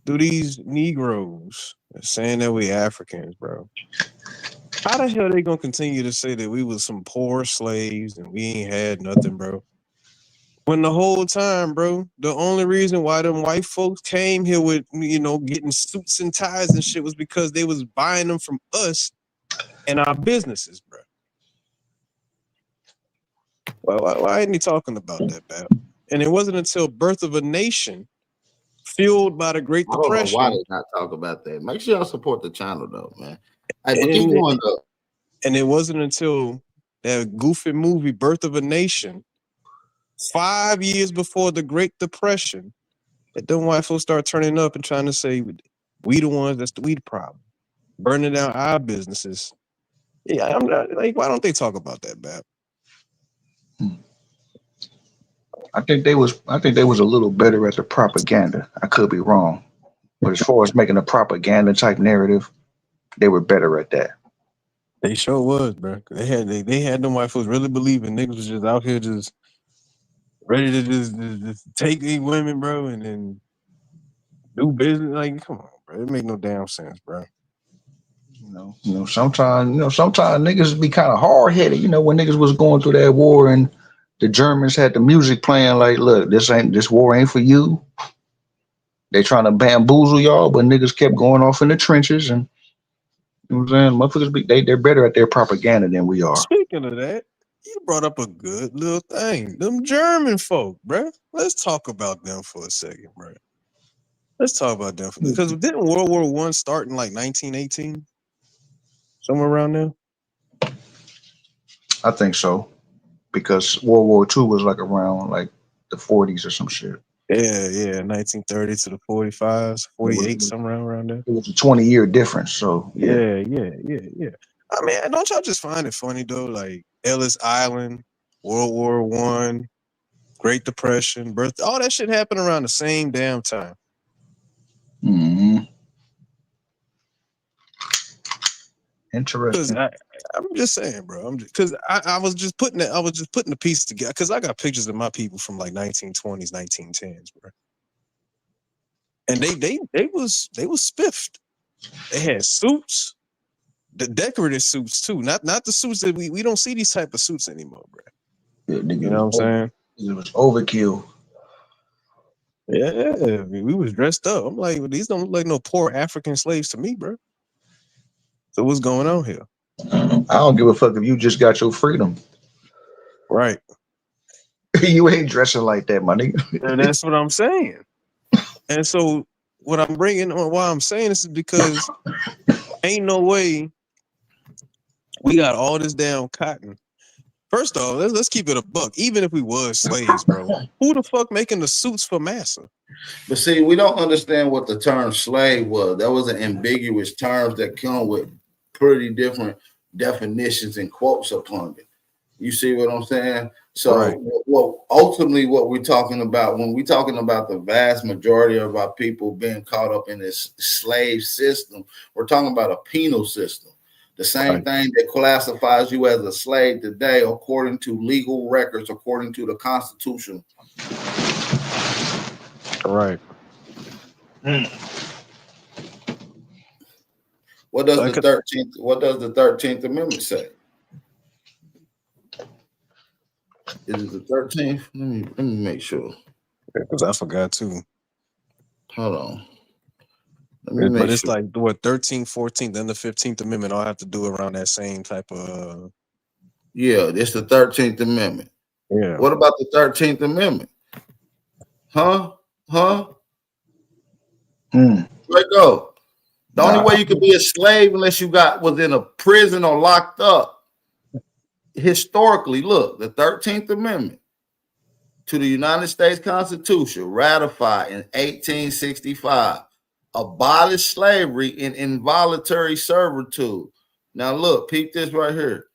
do these Negroes saying that we Africans, bro? How the hell they gonna continue to say that we was some poor slaves and we ain't had nothing, bro? When the whole time, bro, the only reason why them white folks came here with, getting suits and ties and shit was because they was buying them from us and our businesses, bro. Why ain't he talking about that, Bab? And it wasn't until Birth of a Nation, fueled by the Great Depression. I don't know why they not talk about that. Make sure y'all support the channel, though, man. Hey, but keep going, though. And it wasn't until that goofy movie, Birth of a Nation, 5 years before the Great Depression, that them white folks start turning up and trying to say, we the ones that's the problem. Burning down our businesses. Yeah, I'm not like, why don't they talk about that, Bab? I think they was a little better at the propaganda. I could be wrong. But as far as making a propaganda type narrative, they were better at that. They sure was, bro. They had them white folks really believing niggas was just out here just ready to just take these women, bro, and then do business. Like, come on, bro. It make no damn sense, bro. Sometimes niggas be kind of hard headed. When niggas was going through that war and the Germans had the music playing, like, look, this war ain't for you. They trying to bamboozle y'all, but niggas kept going off in the trenches, and you know what I'm saying, motherfuckers they're better at their propaganda than we are. Speaking of that, you brought up a good little thing. Them German folk, bro. Let's talk about them for a second, bro. Let's talk about them because didn't World War I start in like 1918, somewhere around there? I think so, because World War II was like around like the 40s or some shit. Yeah, 1930 to the 45s, 48, somewhere around there. It was a 20-year difference, so yeah. I mean, don't y'all just find it funny though? Like Ellis Island, World War I, Great Depression, birth, all that shit happened around the same damn time. Mm-hmm. Interesting. I'm just saying, bro. Because I was just putting the pieces together because I got pictures of my people from like 1920s, 1910s, bro. And they was spiffed. They had suits, the decorative suits too, not the suits that we don't see these type of suits anymore, bro. Yeah, you know what I'm saying? It was overkill. Yeah, we was dressed up. I'm like, well, these don't look like no poor African slaves to me, bro. So what's going on here? I don't give a fuck if you just got your freedom. Right. You ain't dressing like that, my nigga. And that's what I'm saying. And so what I'm bringing on, why I'm saying this is because ain't no way we got all this damn cotton. First off, let's keep it a buck. Even if we was slaves, bro, who the fuck making the suits for massa? But see, we don't understand what the term slave was. That was an ambiguous term that come with pretty different definitions and quotes upon it. You see what I'm saying? So, right. Ultimately, what we're talking about when we're talking about the vast majority of our people being caught up in this slave system, we're talking about a penal system. The same thing that classifies you as a slave today, according to legal records, according to the Constitution. Right. What does the 13th? What does the 13th Amendment say? Is it the 13th? Let me make sure. Because I forgot too. Hold on. But it's like what 13th, 14th, then the 15th Amendment all have to do around that same type of. Yeah, it's the 13th Amendment. Yeah. What about the 13th Amendment? Huh? Let go. The only way you could be a slave unless you was in a prison or locked up. Historically, look, the 13th Amendment to the United States Constitution, ratified in 1865, abolished slavery and involuntary servitude. Now, look, peep this right here.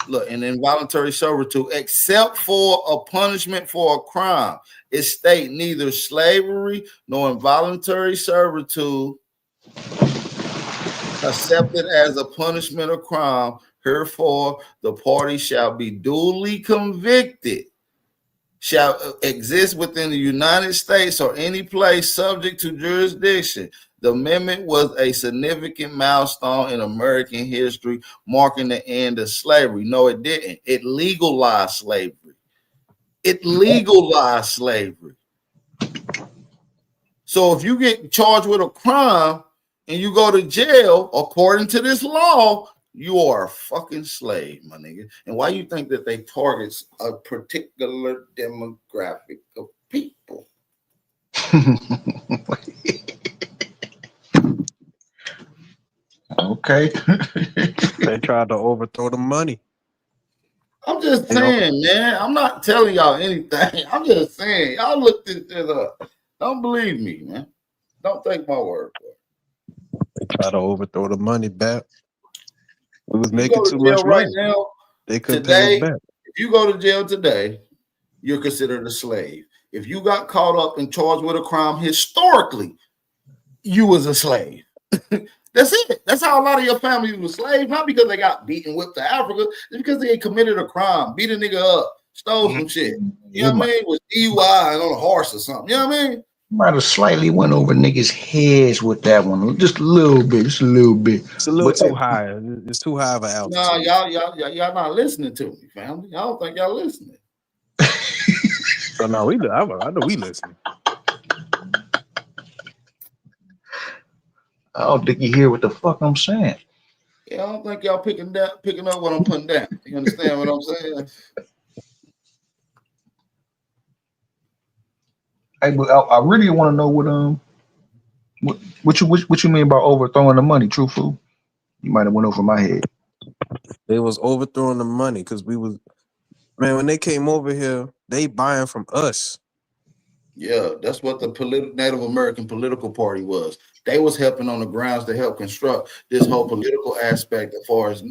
Look, in involuntary servitude, except for a punishment for a crime, it states neither slavery nor involuntary servitude accepted as a punishment or crime. Herefore, the party shall be duly convicted, shall exist within the United States or any place subject to jurisdiction. The amendment was a significant milestone in American history, marking the end of slavery. No, it didn't. It legalized slavery. So if you get charged with a crime and you go to jail, according to this law, you are a fucking slave, my nigga. And why you think that they target a particular demographic of people? Okay. They tried to overthrow the money. I'm just saying, man. I'm not telling y'all anything. I'm just saying. Y'all looked it up. Don't believe me, man. Don't take my word for it. They try to overthrow the money back. We was making too much money. Right now, they couldn't pay us back. If you go to jail today, you're considered a slave. If you got caught up and charged with a crime historically, you was a slave. That's it. That's how a lot of your families were slaves, not because they got beaten, whipped to Africa, it's because they committed a crime, beat a nigga up, stole some shit. You know what I mean? Was DUI and on a horse or something. You know what I mean? Might have slightly went over niggas' heads with that one, just a little bit, It's a little But too high. It's too high of an altitude. Nah, y'all not listening to me, family. I don't think y'all listening. So no, I know we listening. I don't think you hear what the fuck I'm saying. Yeah, I don't think y'all picking up what I'm putting down. You understand what I'm saying? Hey, but I really want to know what you mean by overthrowing the money, truthful. You might have went over my head. They was overthrowing the money because when they came over here, they buying from us. Yeah, that's what the Native American political party was. They was helping on the grounds to help construct this whole political aspect as far as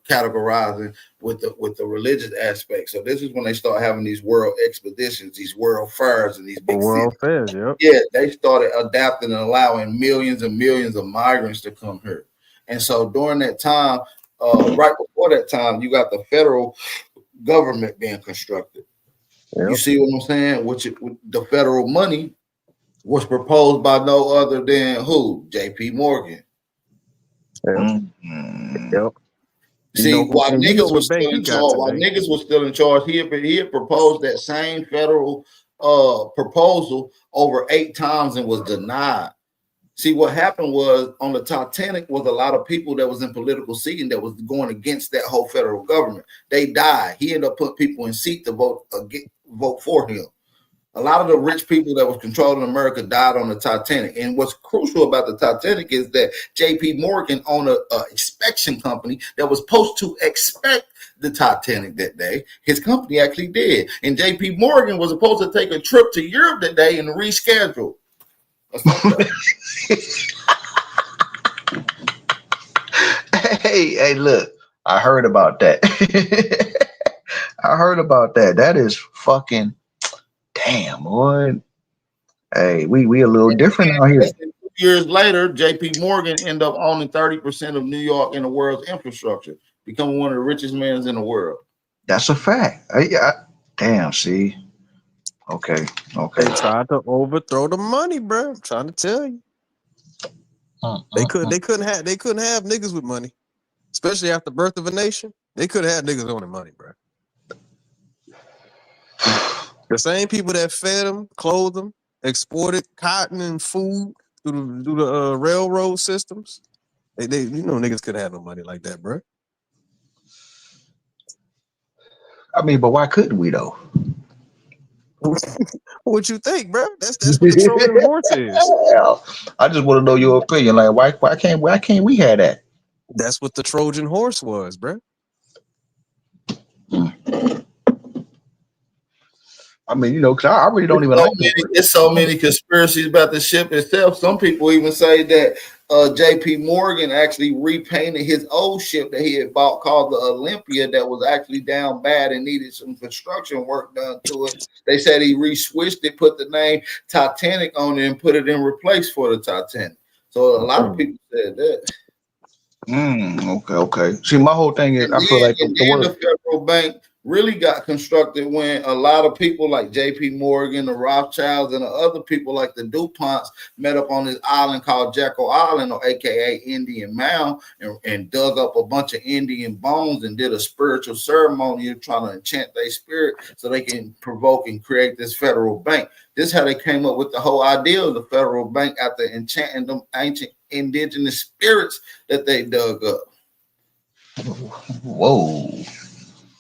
categorizing with the religious aspect. So this is when they start having these world expeditions, these world fairs, and these big World cities. fairs, yep. Yeah, they started adapting and allowing millions and millions of migrants to come here. And so during that time, right before that time, you got the federal government being constructed. Yep. You see what I'm saying? Which the federal money was proposed by no other than who? J.P. Morgan. Yep. Mm-hmm. Yep. See, while niggas was still in charge, he had proposed that same federal proposal over 8 times and was denied. See, what happened was on the Titanic was a lot of people that was in political seating that was going against that whole federal government. They died. He ended up putting people in seat to vote for him. A lot of the rich people that was controlling America died on the Titanic. And what's crucial about the Titanic is that J.P. Morgan owned an inspection company that was supposed to inspect the Titanic that day. His company actually did. And J.P. Morgan was supposed to take a trip to Europe that day and reschedule. Hey, look, I heard about that. I heard about that. That is fucking damn, boy. Hey, we a little different out here. 2 years later, J.P. Morgan ended up owning 30% of New York and the world's infrastructure, becoming one of the richest men in the world. That's a fact. Damn, see. Okay. They tried to overthrow the money, bro. I'm trying to tell you. They couldn't have niggas with money, especially after birth of a nation. They could have had niggas owning money, bro. The same people that fed them, clothed them, exported cotton and food through the railroad systems. They niggas couldn't have no money like that, bro. I mean, but why couldn't we though? What you think, bro? That's what the Trojan horse is. I just want to know your opinion. Like, why can't we have that? That's what the Trojan horse was, bro. I mean, because I really don't even like it. There's so many conspiracies about the ship itself. Some people even say that J.P. Morgan actually repainted his old ship that he had bought called the Olympia that was actually down bad and needed some construction work done to it. They said he re-switched it, put the name Titanic on it, and put it in replace for the Titanic. So a lot of people said that. Okay. See, my whole thing is, I feel like the federal bank really got constructed when a lot of people like J.P. Morgan, the Rothschilds, and the other people like the DuPonts met up on this island called Jekyll Island, or AKA Indian Mound, and dug up a bunch of Indian bones and did a spiritual ceremony trying to enchant their spirit so they can provoke and create this federal bank. This is how they came up with the whole idea of the federal bank after enchanting them ancient indigenous spirits that they dug up. Whoa.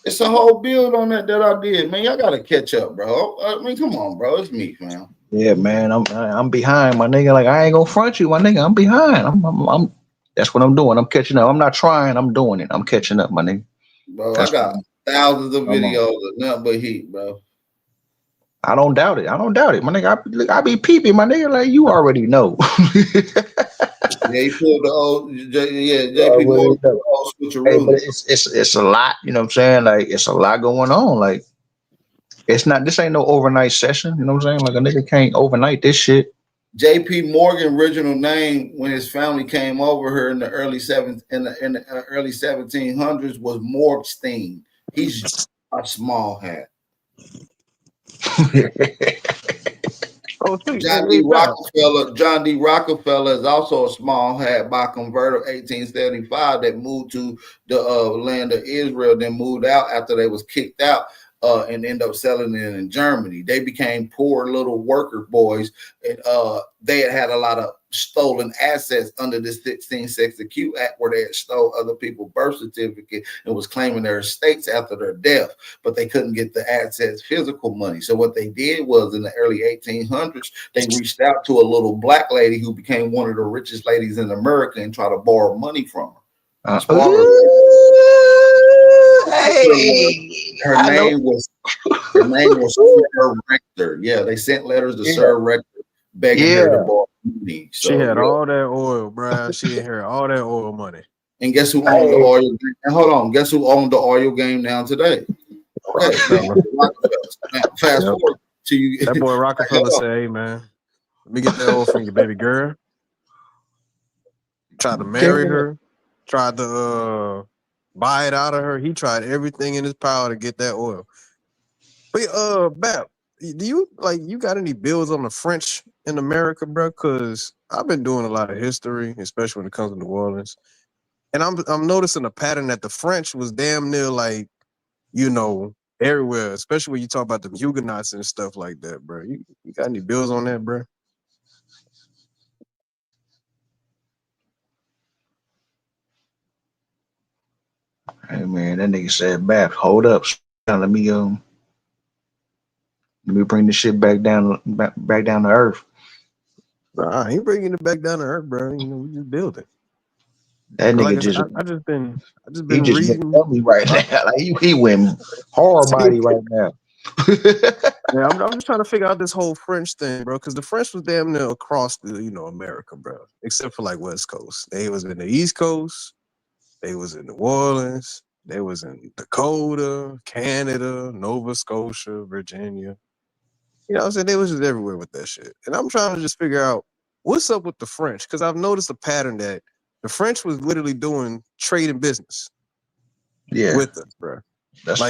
It's a whole build on that I did, man. Y'all gotta catch up, bro. I mean, come on, bro. It's me, fam. Yeah, man. I'm behind, my nigga. Like, I ain't gonna front you, my nigga. I'm behind. I'm that's what I'm doing. I'm catching up. I'm not trying. I'm doing it. I'm catching up, my nigga. Bro, I got thousands of videos of nothing but heat, bro. I don't doubt it. My nigga. I be peeping, my nigga. Like, you already know. Yeah, he pulled the old, JP Morgan, hey, but it's a lot, you know what I'm saying? Like, it's a lot going on. Like, this ain't no overnight session, you know what I'm saying? Like, a nigga can't overnight this shit. J.P. Morgan original name when his family came over here in the early 1700s was Morgstein. He's a small hat. Oh, sweet. John Hey, D. Bob. Rockefeller is also a small hat by converter 1875 that moved to the land of Israel, then moved out after they was kicked out and ended up selling it in Germany. They became poor little worker boys. And, they had a lot of stolen assets under the 1662 Act where they had stole other people's birth certificate and was claiming their estates after their death, but they couldn't get the assets physical money. So what they did was in the early 1800s, they reached out to a little black lady who became one of the richest ladies in America and tried to borrow money from her. Her name was Sir Rector. Yeah, they sent letters to Sir Rector begging her to borrow money. So, She had all that oil, bruh. She had all that oil money. And guess who owned the oil game? And hold on, guess who owned the oil game now today? Rockefeller. Now, fast forward to you. That boy Rockefeller said, "Hey man, let me get that oil from your baby girl." Tried to marry her, tried to buy it out of her. He tried everything in his power to get that oil. But Bap, do you you got any bills on the French in America, bro? Because I've been doing a lot of history, especially when it comes to New Orleans, and I'm noticing a pattern that the French was damn near everywhere, especially when you talk about the Huguenots and stuff like that, bro. You got any bills on that, bro? Hey man, that nigga said, "Bap, hold up, let me bring this shit back down to earth." Nah, I ain't bringing it back down to earth, bro. We just building. That Like nigga I said, just I just been he just went reading. dummy right now. Like he went hard body right now. Yeah, I'm just trying to figure out this whole French thing, bro. Because the French was damn near across the America, bro. Except for West Coast. They was in the East Coast. They was in New Orleans. They was in Dakota, Canada, Nova Scotia, Virginia. You know what I'm saying? They was just everywhere with that shit. And I'm trying to just figure out what's up with the French. Because I've noticed a pattern that the French was literally doing trade and business with us, bro. That's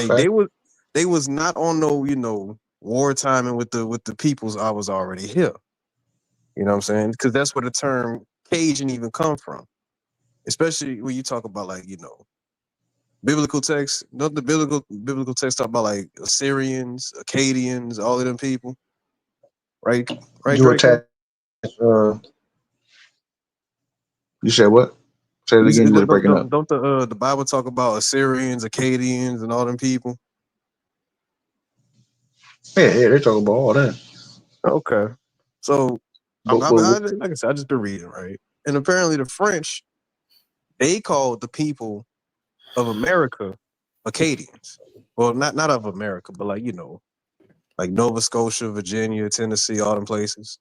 They was not on no, war timing with the peoples I was already here. You know what I'm saying? Because that's where the term Cajun even come from. Especially when you talk about biblical texts. Don't the biblical texts talk about Assyrians, Akkadians, all of them people? Right, you Draco? You said what? Say it again, you were breaking up. Don't the Bible talk about Assyrians, Akkadians, and all them people? Yeah, they talk about all that. Okay. So But like I said, I just been reading, right? And apparently the French, they called the people of America Acadians. Well, not of America, but like Nova Scotia, Virginia, Tennessee, all them places.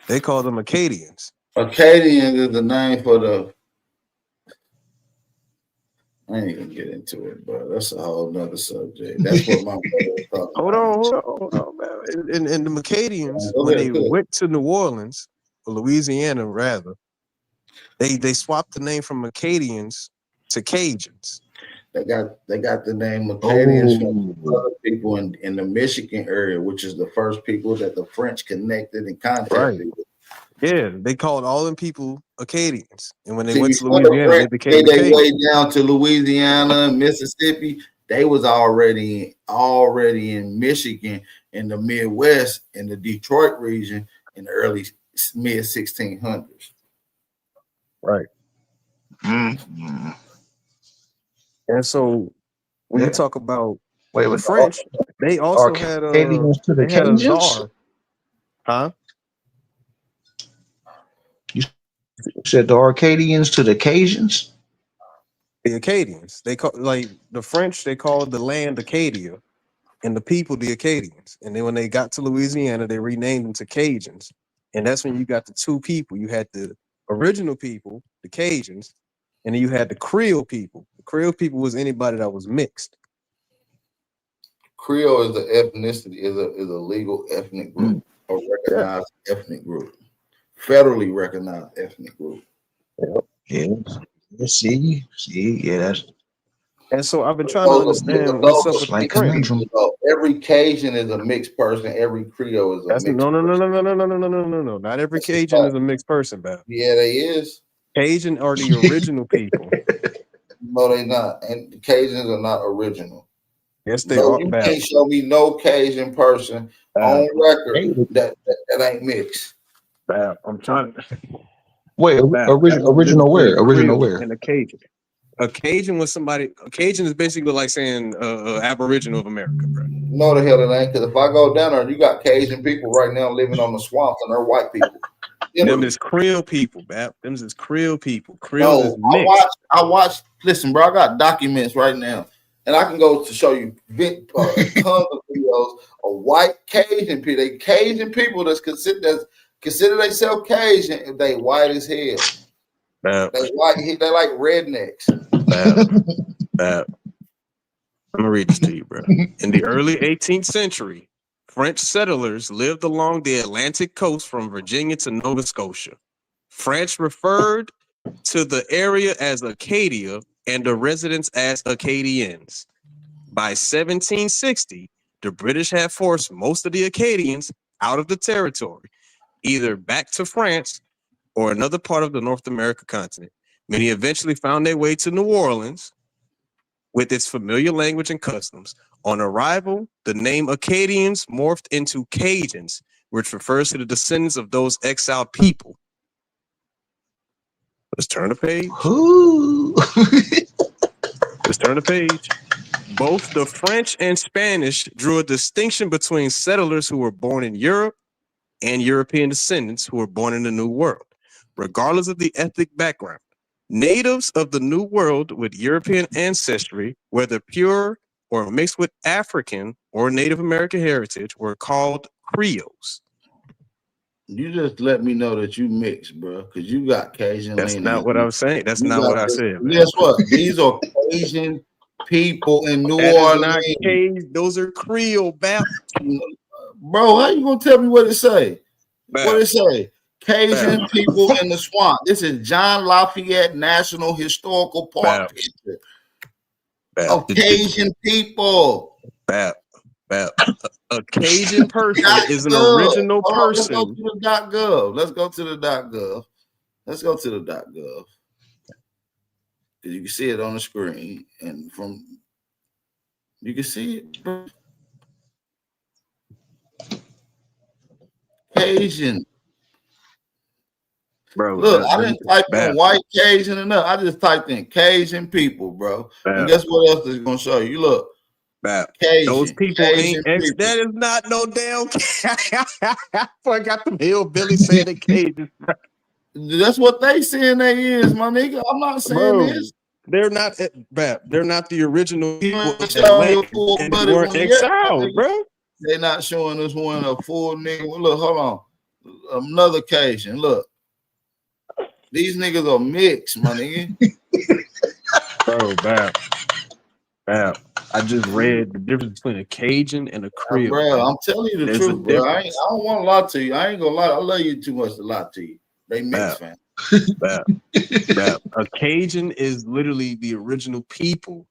They call them Acadians. Acadian is the name for the. I ain't gonna get into it, but that's a whole nother subject. That's what my brother was talking Hold on, man. And the Acadians, when they went to New Orleans, or Louisiana rather, they swapped the name from Acadians to Cajuns. They got the name Acadians from other people in the Michigan area, which is the first people that the French connected and contacted with. Yeah, they called all them people Acadians, and when they See, went to before the Louisiana, they French became made their Acadians. way down to Louisiana and Mississippi, they was already in Michigan, in the Midwest, in the Detroit region, in the early mid 1600s. Right. Mm-hmm. And so when you talk about the with French, they also had Acadians to the a Cajuns? czar. Huh? You said the Arcadians to the Cajuns? The Acadians. They call the French, they called the land Acadia and the people the Acadians. And then when they got to Louisiana, they renamed them to Cajuns. And that's when you got the two people. You had the original people, the Cajuns, and then you had the Creole people. The Creole people was anybody that was mixed. Creole is the ethnicity, is a legal ethnic group, or recognized ethnic group. federally recognized ethnic group. Yeah. See, yeah, that's And so I've been trying to understand what's up with the like French. conundrum. Every Cajun is a mixed person. Every Creole is a That's mixed person. no. Not every Cajun is a mixed person, Bab. Yeah, they is. Cajun are the original people. No, they not. And the Cajuns are not original. Yes, they No, are, you Bab. can't show me no Cajun person on record that ain't mixed. Bab. I'm trying to. Wait, original where? Original where? And a Cajun. A Cajun was somebody. A Cajun is basically like saying Aboriginal of America, bro. No, the hell it ain't. Because if I go down there, you got Cajun people right now living on the swamps, and they're white people. Them is Creole people, Bap. Them is Creole people. Creole is mixed. I watched. Listen, bro, I got documents right now, and I can go to show you tons of videos of white Cajun people. They Cajun people that's consider themselves Cajun if they white as hell. They white. They like rednecks. Bap. I'm gonna read this to you, bro. In the early 18th century, French settlers lived along the Atlantic coast from Virginia to Nova Scotia. French referred to the area as Acadia and the residents as Acadians. By 1760, the British had forced most of the Acadians out of the territory, either back to France or another part of the North America continent. Many eventually found their way to New Orleans with its familiar language and customs. On arrival, the name Acadians morphed into Cajuns, which refers to the descendants of those exiled people. Let's turn the page. Let's turn the page. Both the French and Spanish drew a distinction between settlers who were born in Europe and European descendants who were born in the New World, regardless of the ethnic background. Natives of the New World with European ancestry, whether pure or mixed with African or Native American heritage, were called Creoles. You just let me know that you mixed, bro, because you got Cajun. That's not what I was saying. That's not what I said, man. Guess what? These are Cajun people in New Orleans. Those are Creole, Bap. Bro, how you gonna tell me what it say? What it say? Cajun people in the swamp. This is John Lafayette National Historical Park picture of Cajun people. A Cajun person is an original person. Let's go to the .gov. Let's go to the .gov. Let's go to the .gov. Because you can see it on the screen, and you can see it, bro. Cajun. Bro, look, I didn't type in white Cajun enough. I just typed in Cajun people, bro. And guess what else is gonna show you? Look, Cajun, those people Cajun ain't people. that is not no damn. I got them hillbilly saying they Cajun. That's what they saying they is, my nigga. I'm not saying this. They're not They're not the original people. They weren't exiled, bro. They're not showing us one a full nigga. Look, hold on. Another Cajun. Look. These niggas are mixed, my nigga. Bro, Bap. I just read the difference between a Cajun and a Creole. Bro, I'm telling you the truth, bro. I don't want to lie to you. I ain't gonna lie. I love you too much to lie to you. They mixed, man. A Cajun is literally the original people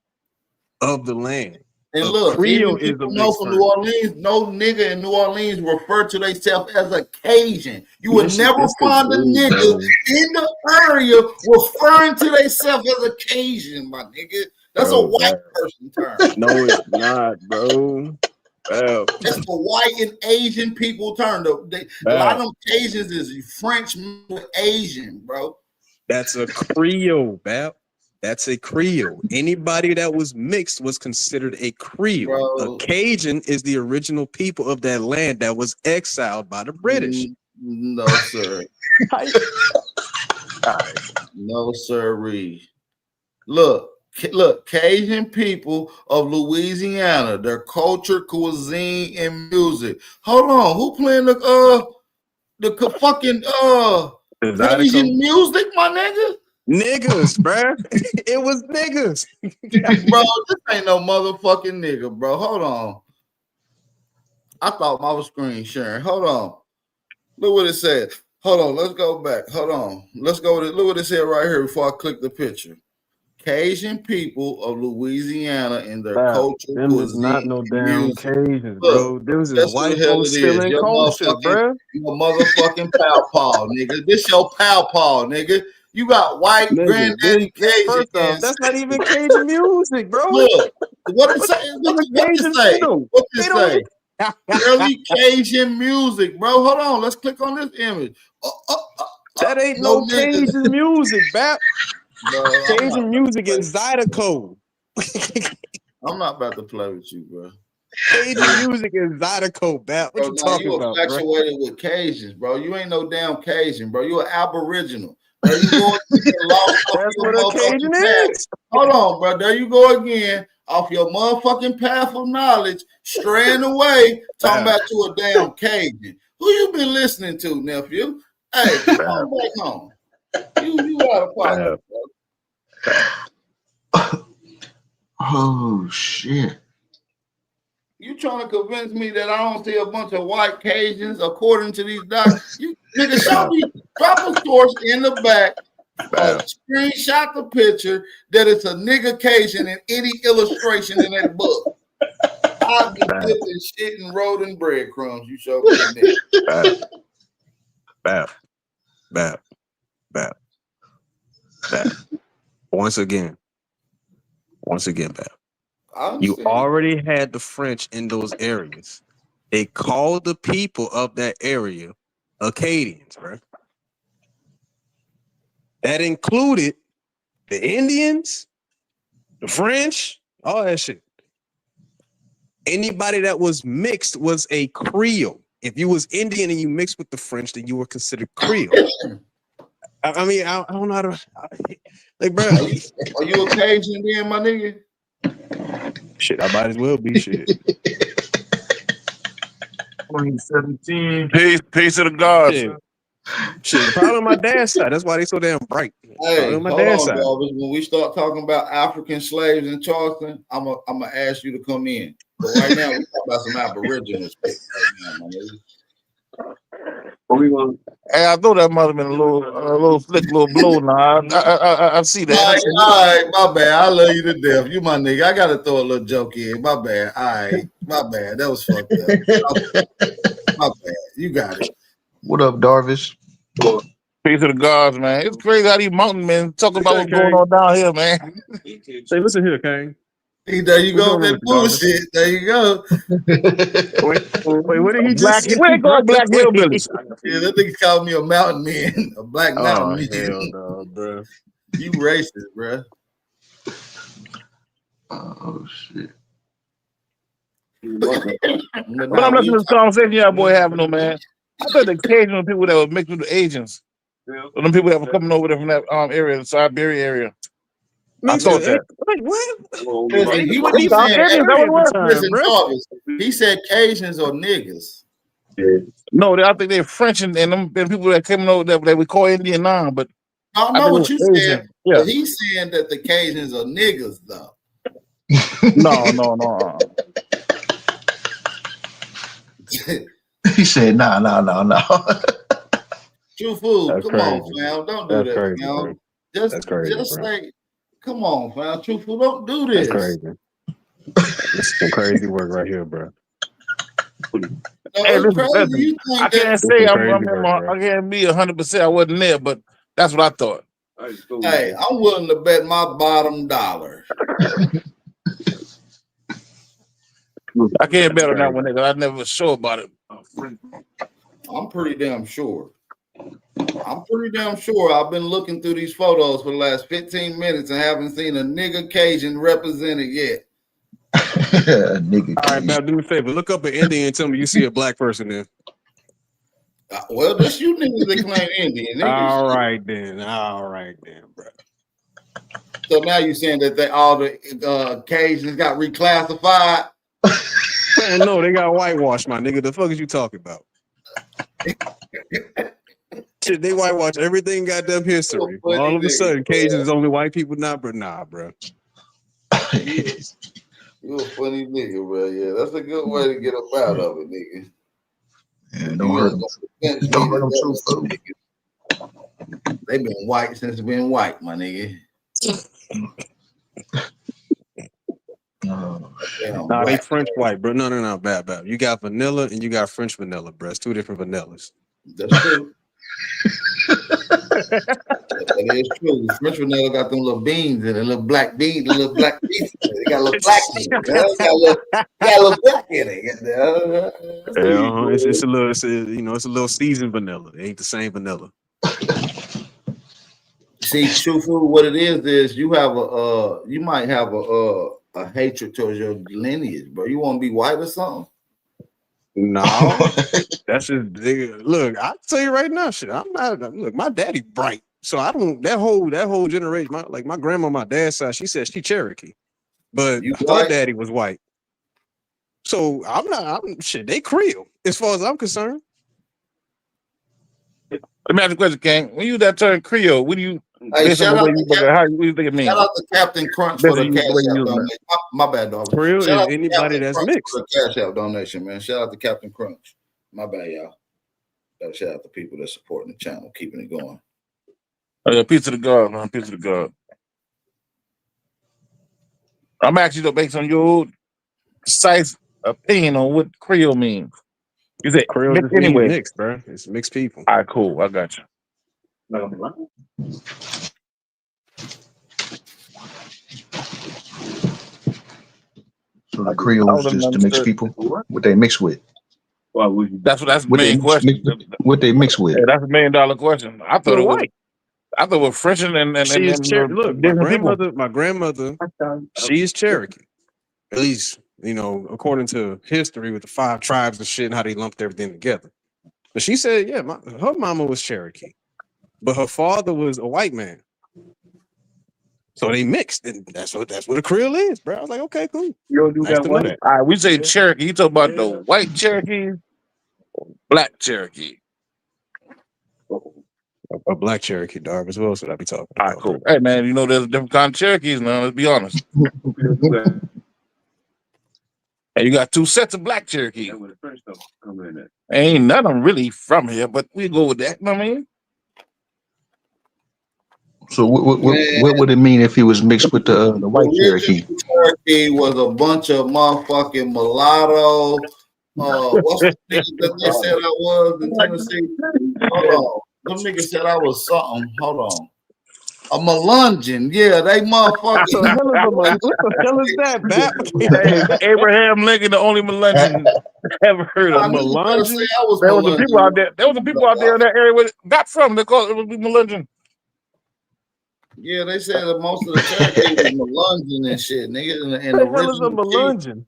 of the land. And look, Creole is from New Orleans. No nigga in New Orleans refer to themselves as a Cajun. You would never find a nigga in the area referring to themselves as a Cajun, my nigga. That's a white person term. No, it's not, bro. That's the white and Asian people term. A lot of them Cajuns is French with Asian, bro. That's a Creole, Bap. That's a Creole. Anybody that was mixed was considered a Creole. Bro. A Cajun is the original people of that land that was exiled by the British. No, sir. No, sirree. Look, Cajun people of Louisiana, their culture, cuisine, and music. Hold on, who playing the fucking Cajun music, my nigga? Niggas, bro. It was niggas. Bro, this ain't no motherfucking nigga, bro. Hold on. I thought my screen sharing. Hold on. Look what it says. Hold on, let's go back. Hold on. Let's go to look what it said right here before I click the picture. Cajun people of Louisiana and their Wow, culture, them is not cuisine, no and damn music. Cajuns, Look, bro. Them is guess who white the hell folks it still is? in Your culture, motherfucking, bro. your motherfucking pawpaw, nigga. This your pawpaw, nigga. You got white Nigga, granddaddy Cajun first off, that's not even ancestry. Cajun music, bro. Look, what it What say? the fuck What it Cajuns say? do? What it They don't say? even. Early Cajun music, bro. Hold on, let's click on this image. That ain't No no niggas. Cajun music, Bap. Bro, I'm not Cajun about to music play is with you, Zydeco. bro. I'm not about to play with you, bro. Cajun music is Zydeco, Bap. What Bro, you now talking you about, bro? infatuated with Cajuns, bro. You ain't no damn Cajun, bro. You an Aboriginal. There you go again, lost off That's your what a Cajun motherfucking path. is. Hold on, bro. There you go again, off your motherfucking path of knowledge, straying away, talking about you a damn Cajun. Who you been listening to, nephew? Hey, come on back home. You out of pocket, bro. Oh shit. You trying to convince me that I don't see a bunch of white Cajuns according to these docs? You nigga, show me, drop a source in the back, screenshot the picture that it's a nigga Cajun in any illustration in that book. I'll be dipped in shit and rolled in breadcrumbs. You show me a nigga. Bap. Once again, Bap. You already had the French in those areas. They called the people of that area Acadians, bro. That included the Indians, the French, all that shit. Anybody that was mixed was a Creole. If you was Indian and you mixed with the French, then you were considered Creole. I mean, I don't know how to like, bro. Are you a Cajun then, my nigga? Shit, I might as well be shit. 2017. Peace to the gods. Shit, probably on my dad's side. That's why they so damn bright. Hey, on my hold dad's on, side. dog. When we start talking about African slaves in Charleston, I'm gonna ask you to come in. But right now, we talk about some Aboriginals right now, my nigga. Hey, I thought that might have been a little flick, little blow. Now I see that. All right, my bad. I love you to death. You my nigga. I gotta throw a little joke in. My bad. All right, my bad. That was fucked up. My bad. You got it. What up, Darvis? Peace to the gods, man. It's crazy how these mountain men talk about what's going on down here, man. Say, listen here, Kane. There you go with that bullshit. There you go. Wait, what did he just say? Where they call black hillbillies? Yeah, that nigga called me a mountain man, a black mountain man. Hell no, bro. You racist, bro. Oh shit. But I'm listening to this conversation y'all boy having, though, man. I thought the Cajun people that were mixed with the Asians, or them people that were coming over there from that area, the Siberia area. I thought that. Wait, what? Listen, he said Cajuns or niggas. No, I think they're French and them people that came over that we call Indian now, but I know what you said. Yeah. But he's saying that the Cajuns are niggas, though. No. He said, nah. True fool, That's come crazy. on, fam. Don't do That's that, crazy, fam. bro. Just That's crazy, bro. say, come on, fam. True fool, don't do this. That's crazy. It's some crazy work right here, bro. No, Hey, it's listen, crazy. You think I can't that, say It's I crazy work, can't be 100%. I wasn't there, but that's what I thought. hey, I'm willing to bet my bottom dollar. I can't bet on that one because I never was sure about it. I'm pretty damn sure. I've been looking through these photos for the last 15 minutes and haven't seen a nigga Cajun represented yet. Nigga. All right, Bob, do me a favor. Look up an Indian and tell me you see a black person there. Well, this you niggas that claim Indian. Niggas. All right, then, bro. So now you're saying that all the Cajuns got reclassified? Man, no, they got whitewashed, my nigga. The fuck is you talking about? Shit, they whitewash everything goddamn history. All of a sudden, Cajuns is only white people now, but nah, bro. You a funny nigga, bro. Yeah, that's a good way to get up out of it, nigga. Yeah, If don't you hurt really them. go to the fence, Don't hurt nigga, them too, fool. they been white since they been white, my nigga. Oh, Damn Nah, they black. French white, bro. No, bad. You got vanilla and you got French vanilla, bro. It's two different vanillas. That's true. That is true. The French vanilla got them little beans in it, little black beans, little black beans. They got a little black in it. Got a little black in it. That's what you Yeah, it's do. a little, it's a little seasoned vanilla. It ain't the same vanilla. See, true food. What it is you have you might have a hatred towards your lineage, bro. You want to be white or something? No, that's just look. I'll tell you right now, shit. I'm not. Look, my daddy bright, so I don't. That whole generation, my grandma, on my dad's side, she said she Cherokee, but You her white? daddy was white. So I'm not. Shit. They Creole, as far as I'm concerned. Let me ask you a question, King. When you use that term Creole, what do you Hey, based on the shout way out you to look at how what do you think it means? Shout out to Captain Crunch Based for on the the way cash you app use donation. My bad, dog. Creole Shout is out to anybody Captain that's Crunch mixed. for the cash app donation, man. Shout out to Captain Crunch. My bad, y'all. Gotta shout out to people that supporting the channel, keeping it going. Oh, yeah, peace to the God, man. Peace to the God. I'm actually though based on your precise opinion on what Creole means. You said Creole mixed just means anyway. mixed, bro. It's mixed people. All right, cool. I got you. so the Creoles just the mixed people. What they mix with? That's the What they main question. what they mix with? Hey, that's $1 million question. I thought They're it was. white. I thought it was French and She is look, my different people. grandmother, she is Cherokee. At least, according to history with the 5 tribes and shit and how they lumped everything together. But she said, yeah, her mama was Cherokee, but her father was a white man. So they mixed, and that's what a Creole is, bro. I was like, okay, cool. Nice to know that. All right, we say Cherokee. You talk about the white Cherokee, black Cherokee. A black Cherokee, dog, as well. So I be talking about. All right, cool. Hey, man, there's different kind of Cherokees now. Let's be honest. And you got 2 sets of black Cherokee. Ain't none of them really from here, but we go with that. You know what I mean? So what would it mean if he was mixed with the white Cherokee? Cherokee was a bunch of motherfucking mulatto. What's the thing that they said I was in Tennessee? Hold on. Them niggas said I was something. Hold on. A Melungeon. Yeah, they motherfucking. What the hell is that, Bap? Hey, Abraham Lincoln, the only Melungeon ever heard of. I knew you better say I was There was the Melungeon. people out there. There was the people out there in that area where it got from. They called it Melungeon. Yeah, they said that most of the Cherokee was Melungeon and shit, nigga. And the hell is a Melungeon?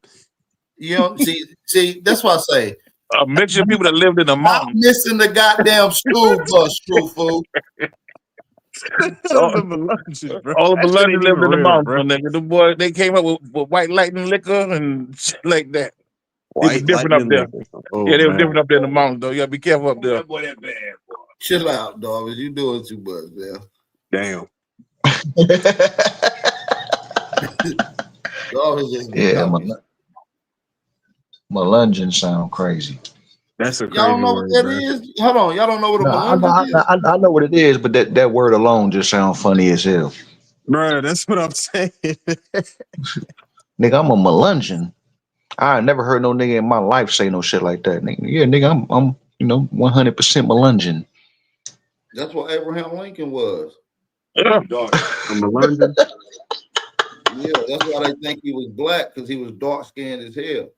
You know, see, that's why I say a mixture of people that lived in the mountains. Missing the goddamn school bus, true fool. All the Melungeons lived in the mountains, nigga. The boy, they came up with white lightning liquor and shit like that. It was different up there. Yeah, they were different up there in the mountains, though. You gotta be careful up there. Chill out, dog. You doing too much, man. Damn. Yeah, Melungeon sound crazy. That's a y'all don't know what that is. Hold on, y'all don't know what a Melungeon is. I know what it is, but that word alone just sounds funny as hell. Bro, that's what I'm saying. Nigga, I'm a Melungeon. I never heard no nigga in my life say no shit like that. Nigga. Yeah, nigga, I'm 100% Melungeon. That's what Abraham Lincoln was. A Melungeon. Yeah, that's why they think he was black, because he was dark skinned as hell.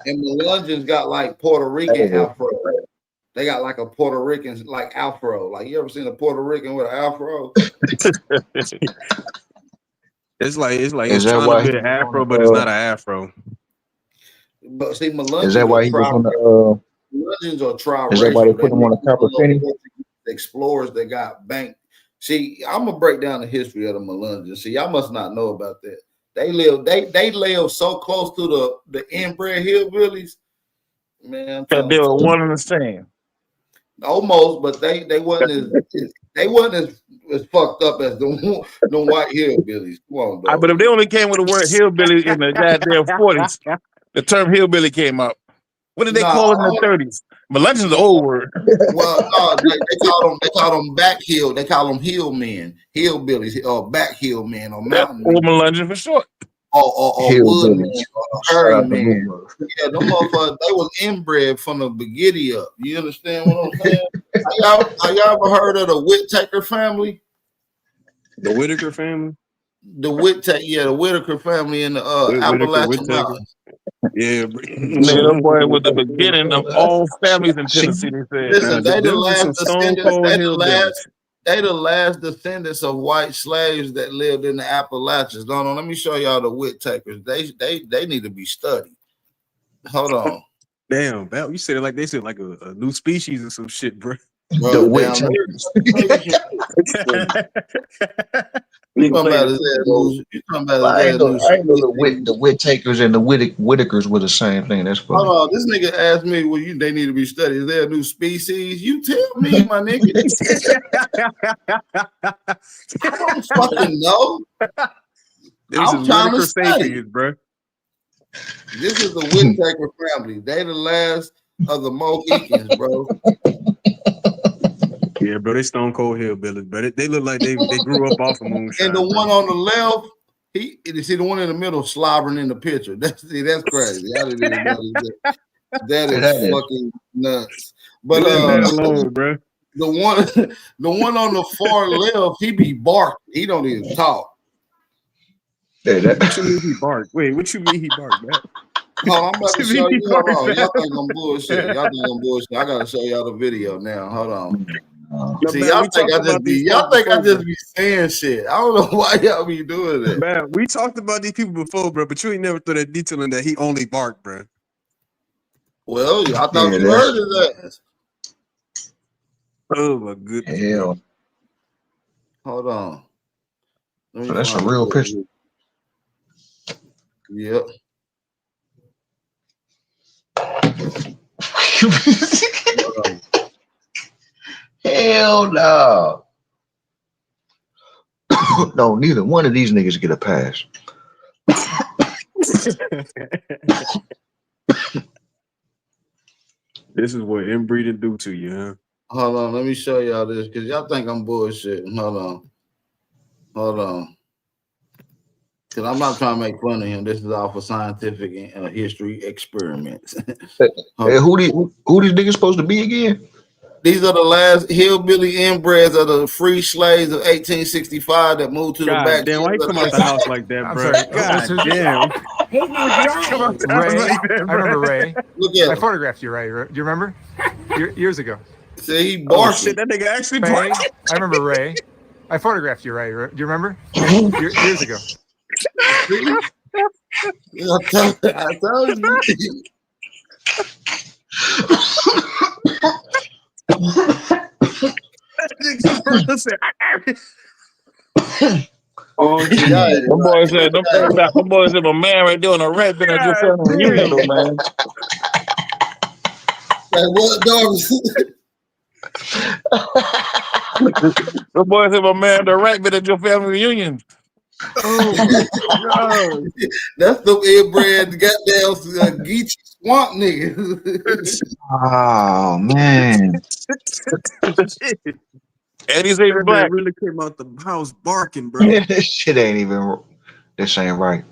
And Melungeons got like Puerto Rican afro. They got like a Puerto Rican like afro. Like, you ever seen a Puerto Rican with an afro? It's trying to be an afro, but it's not an afro. But see, Melungeons is that why he was on the Melungeons are triracial. Is that why they put him on a copper penny? Explorers that got banked. See, I'm gonna break down the history of the Melungeons. See, y'all must not know about that. They live so close to the inbred hillbillies. Man, they were one and the same. Almost, but they wasn't as fucked up as the white hillbillies. Come on, dog. But if they only came with the word hillbilly in the goddamn 40s, The term hillbilly came up. What did they Nah, call it in the 30s? Melungeon's the old word. well, no, they call them back hill. They call them hill men, hillbillies, or back hill men, or That's mountain old men, Melungeon for short. or wood men, Hillbillies. or Shout hairy out to men. Boomer. Yeah, them motherfuckers, they was inbred from the beginning up. You understand what I'm saying? Have y'all ever heard of the Whittaker family? The Whitaker family. The Whittaker family in the Whitaker, Appalachian Whitaker. Mountains. Yeah, Nigga, them boy was the beginning of all families in Tennessee. They said. Listen, they the them was last some stone descendants. cold hillbillies. They the last descendants of white slaves that lived in the Appalachians. Hold on, let me show y'all the Whittakers. They need to be studied. Hold on. Damn, Val, you said it like they said like a new species or some shit, bro. The Whittakers. You talking about I ain't know the Whittakers and the Whitakers were the same thing. That's funny. Hold on, this nigga asked me, "Well, they need to be studied. Is there a new species?" You tell me, my nigga. I don't fucking know. I'm trying to study, bro. This is the Whittaker family. They the last of the Mohicans, bro. Yeah, bro, they stone cold hillbillies, but they look like they grew up off of moonshine. And the one on the left, you see the one in the middle slobbering in the picture. That's crazy. I didn't even know that. That is fucking nuts. But bro. the one on the far left, he be barking. He don't even talk. What you mean he barked? Wait, what you mean he barked, man? Hold on, I'm about to show you. Hold on. Y'all think I'm bullshit. I gotta show y'all the video now. Hold on. See, y'all think I just be saying shit. I don't know why y'all be doing that. Man, we talked about these people before, bro, but you ain't never throw that detail in that he only barked, bro. Well, I thought you heard of that. Oh my goodness. Hell. Hold on. So that's a real picture. Yep. Hell no. No, neither one of these niggas get a pass. This is what inbreeding do to you, huh? Hold on, let me show y'all this because y'all think I'm bullshit. Hold on. Because I'm not trying to make fun of him. This is all for scientific history experiments. Hey, who these niggas supposed to be again? These are the last hillbilly inbreds of the free slaves of 1865 that moved to the back. Damn, why you come out the house like that, bro? God damn. Ray, I remember Ray. Look at I photographed you, Ray. Do you remember? Years ago. See, he barking. Shit, that nigga actually Ray, barking. I remember Ray. I photographed you, Ray. Do you remember? Years ago. I told you. Oh, them boys said, them boys said, my man right there on the red been at your family reunion, though, man. Like, what, dogs? Them boys said, my man, the right been at your family reunion. Oh my God. That's the inbred goddamn Geechee swamp nigga. Oh man. And he's even black. Really came out the house barking, bro. This shit ain't even. This ain't right.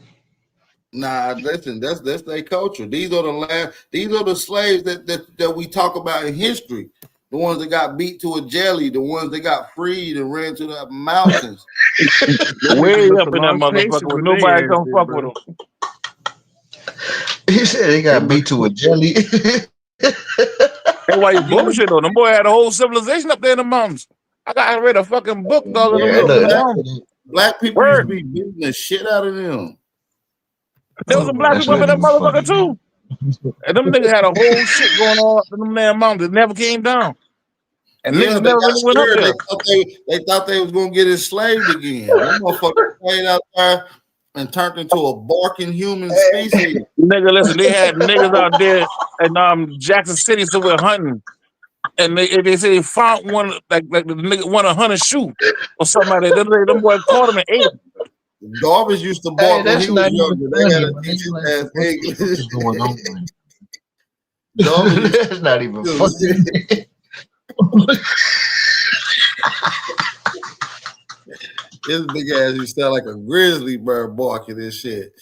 Nah, listen, that's their culture. These are the slaves that we talk about in history. The ones that got beat to a jelly, the ones that got freed and ran to the mountains. Way up in that motherfucker when nobody come fuck with them. He said they got beat to a jelly. That's why you bullshit though. Them boy had a whole civilization up there in the mountains. I read a fucking book, dog. Black people used to be beating the shit out of them. There was some black people up in that motherfucker too. And them niggas had a whole shit going on up in them damn mountains. It never came down. And niggas never really went up there. They thought they was gonna get enslaved again. Them motherfuckers stayed out there and turned into a barking human species. Nigga, listen, they had niggas out there in Jackson City somewhere hunting. And they say they found one like the nigga won a hunting shoe or something like that. Them boys caught him and ate him. Garbage used to Hey, bark when that's he was not even younger. They funny, gotta man. teach his Like, ass what the fuck English. is going on, man? Garbage used That's not even to funny. his big ass used to sound like a grizzly bear barking this shit.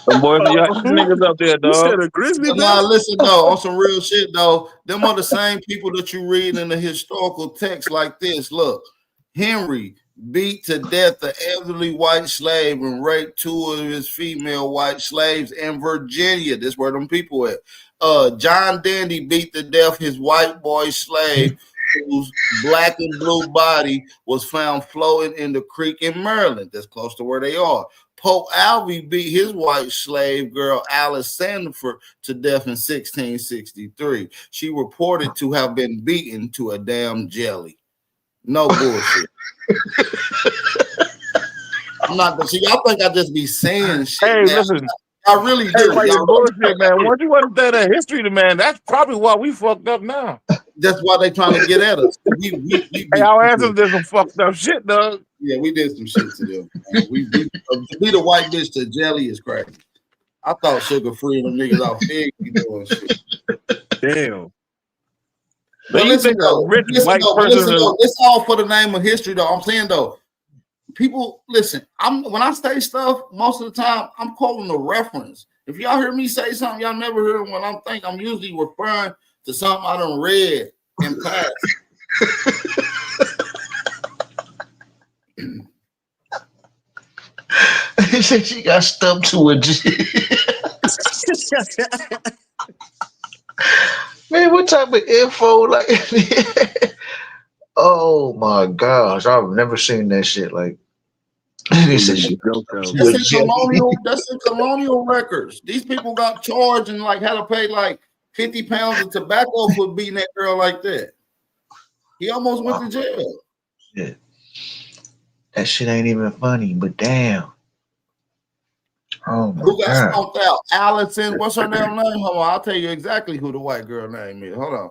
Them boys, y'all niggas up there, You said dog. a grizzly But bear? now listen though, on some real shit though, them are the same people that you read in the historical text like this. Look, Henry beat to death the elderly white slave and raped 2 of his female white slaves in Virginia. This where them people at. John Dandy beat to death his white boy slave whose black and blue body was found floating in the creek in Maryland. That's close to where they are. Pope Alvey beat his white slave girl Alice Sanford to death in 1663. She reported to have been beaten to a damn jelly. No bullshit. I'm not gonna see. Y'all think I just be saying shit. Hey, Man. listen. I really Hey, do. like Y'all. bullshit, man. Once you understand that history, man, that's probably why we fucked up now. That's why they trying to get at us. Hey, our ancestors did some fucked up shit, dog. Yeah, we did some shit to them. Man. To be the white bitch to jelly is crazy. I thought sugar free and them niggas off fig be doing shit. Damn. But you listen think a though, rich white person is- it's all for the name of history though. I'm saying though, people listen. When I say stuff, most of the time I'm quoting a reference. If y'all hear me say something y'all never heard when I'm usually referring to something I done read in past. He said she got stumped to a man, what type of info like oh my gosh, I've never seen that shit. Like he said she That's in colonial records. These people got charged and like had to pay like 50 pounds of tobacco for beating that girl like that. He almost went to jail. Shit. That shit ain't even funny, but damn. Oh my Who got God. stomped out? Allison, what's her damn name? Hold on, I'll tell you exactly who the white girl name is. Hold on.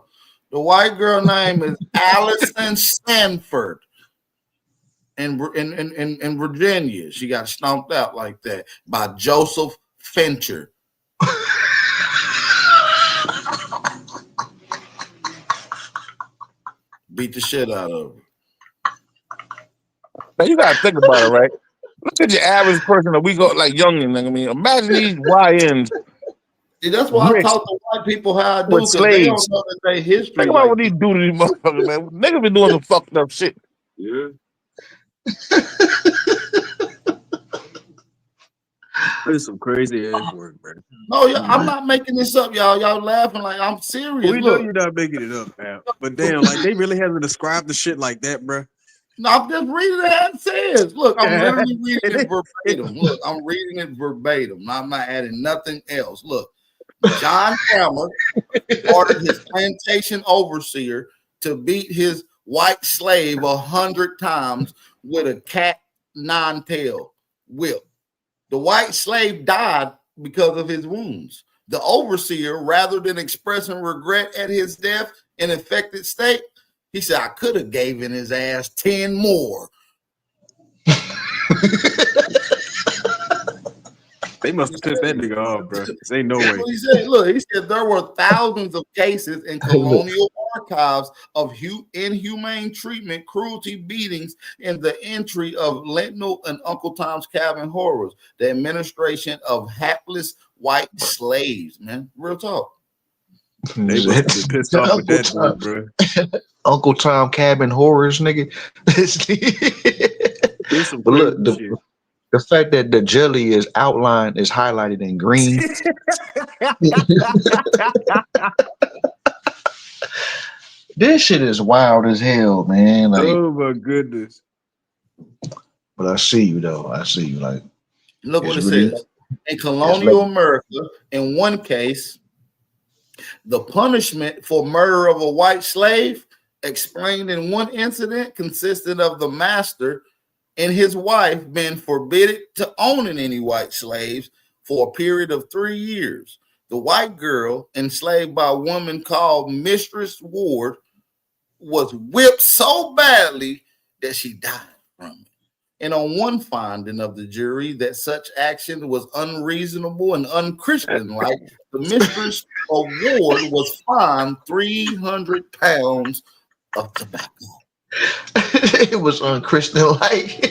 The white girl name is Allison Sanford in Virginia. She got stomped out like that by Joseph Fincher. Beat the shit out of her. Now you gotta think about it, right? Look at your average person that we go like youngin. I mean, imagine these YNs. See, that's why I talk to white people how I do because they don't know that they history. Think about what these do to these motherfuckers, man. Niggas been doing some fucked up shit. Yeah. It's some crazy ass work, bro. No, I'm not making this up, y'all. Y'all laughing like I'm serious. We know you're not making it up, man. But damn, like they really have to describe the shit like that, bro. No, I'm just reading it how it says. Look, I'm literally reading it verbatim. Look, I'm reading it verbatim. I'm not adding nothing else. Look, John Cameron ordered his plantation overseer to beat his white slave 100 times with a cat nine-tail whip. The white slave died because of his wounds. The overseer, rather than expressing regret at his death in infected state, he said, I could have given his ass 10 more. They must have pissed that nigga off, bro. There ain't no way. He said, look, he said there were thousands of cases in colonial archives of inhumane treatment, cruelty, beatings, and the entry of Lentinel and Uncle Tom's Cabin horrors, the administration of hapless white slaves, man. Real talk. They must have been pissed off with that dude, bro. Uncle Tom Cabin horrors, nigga. But look, the fact that the jelly is outlined is highlighted in green. This shit is wild as hell, man. Like, oh my goodness. But I see you though. I see you. Like, look what it really, says. In colonial America, in one case, the punishment for murder of a white slave, explained in one incident, consisted of the master and his wife being forbidden to own any white slaves for a period of 3 years. The white girl enslaved by a woman called Mistress Ward was whipped so badly that she died from it. And on one finding of the jury that such action was unreasonable and unchristian-like, the Mistress Award was fined 300 pounds of tobacco. It was unchristian-like.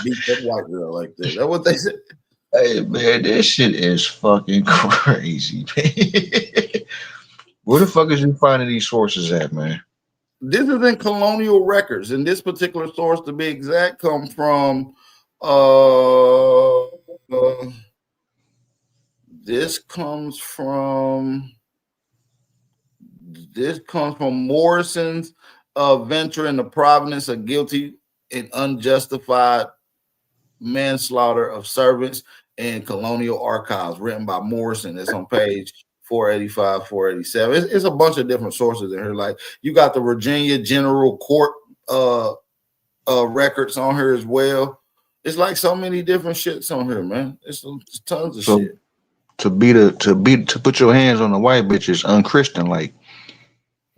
Beat that white girl like that. That's what they said. Hey man, this shit is fucking crazy, man. Where the fuck is you finding these sources at, man? This is in colonial records, and this particular source, to be exact, comes from this comes from Morrison's venture in the provenance of guilty and unjustified manslaughter of servants in colonial archives, written by Morrison. It's on page 485, 487. It's a bunch of different sources in here. Like you got the Virginia General Court records on here as well. It's like so many different shits on here, man. It's tons of shit. To put your hands on the white bitch is unchristian, like.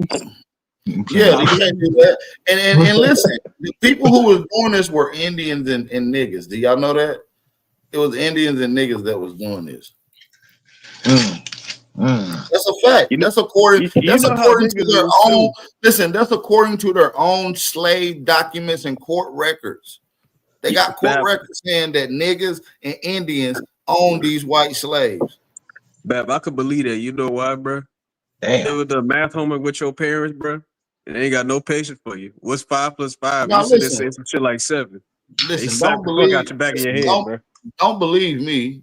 Yeah, you can't do that. And listen, the people who was doing this were Indians and niggas. Do y'all know that? It was Indians and niggas that was doing this. That's a fact. That's according to their own. Listen, that's according to their own slave documents and court records. They got court records saying that niggas and Indians own these white slaves. Bab, I could believe that. You know why, bro? Damn. It was the math homework with your parents, bro. And they ain't got no patience for you. What's 5 plus 5? Now, you should say some shit like 7. Listen, don't believe out your back of your head, bro. Don't believe me.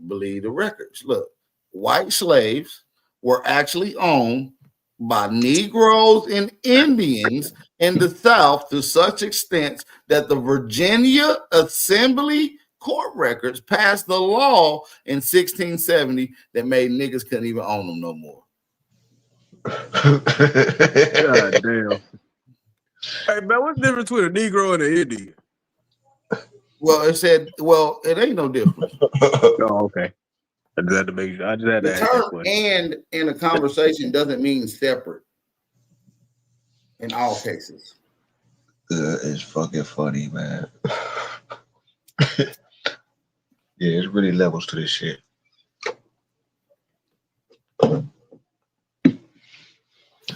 Believe the records. Look, white slaves were actually owned by Negroes and Indians in the South to such extent that the Virginia Assembly court records passed the law in 1670 that made niggas couldn't even own them no more. God damn. Hey, man, what's the difference between a Negro and an Indian? Well, it ain't no difference. Oh, okay. I just had to make sure. The term "and" in a conversation doesn't mean separate in all cases. It's fucking funny, man. Yeah, it's really levels to this shit.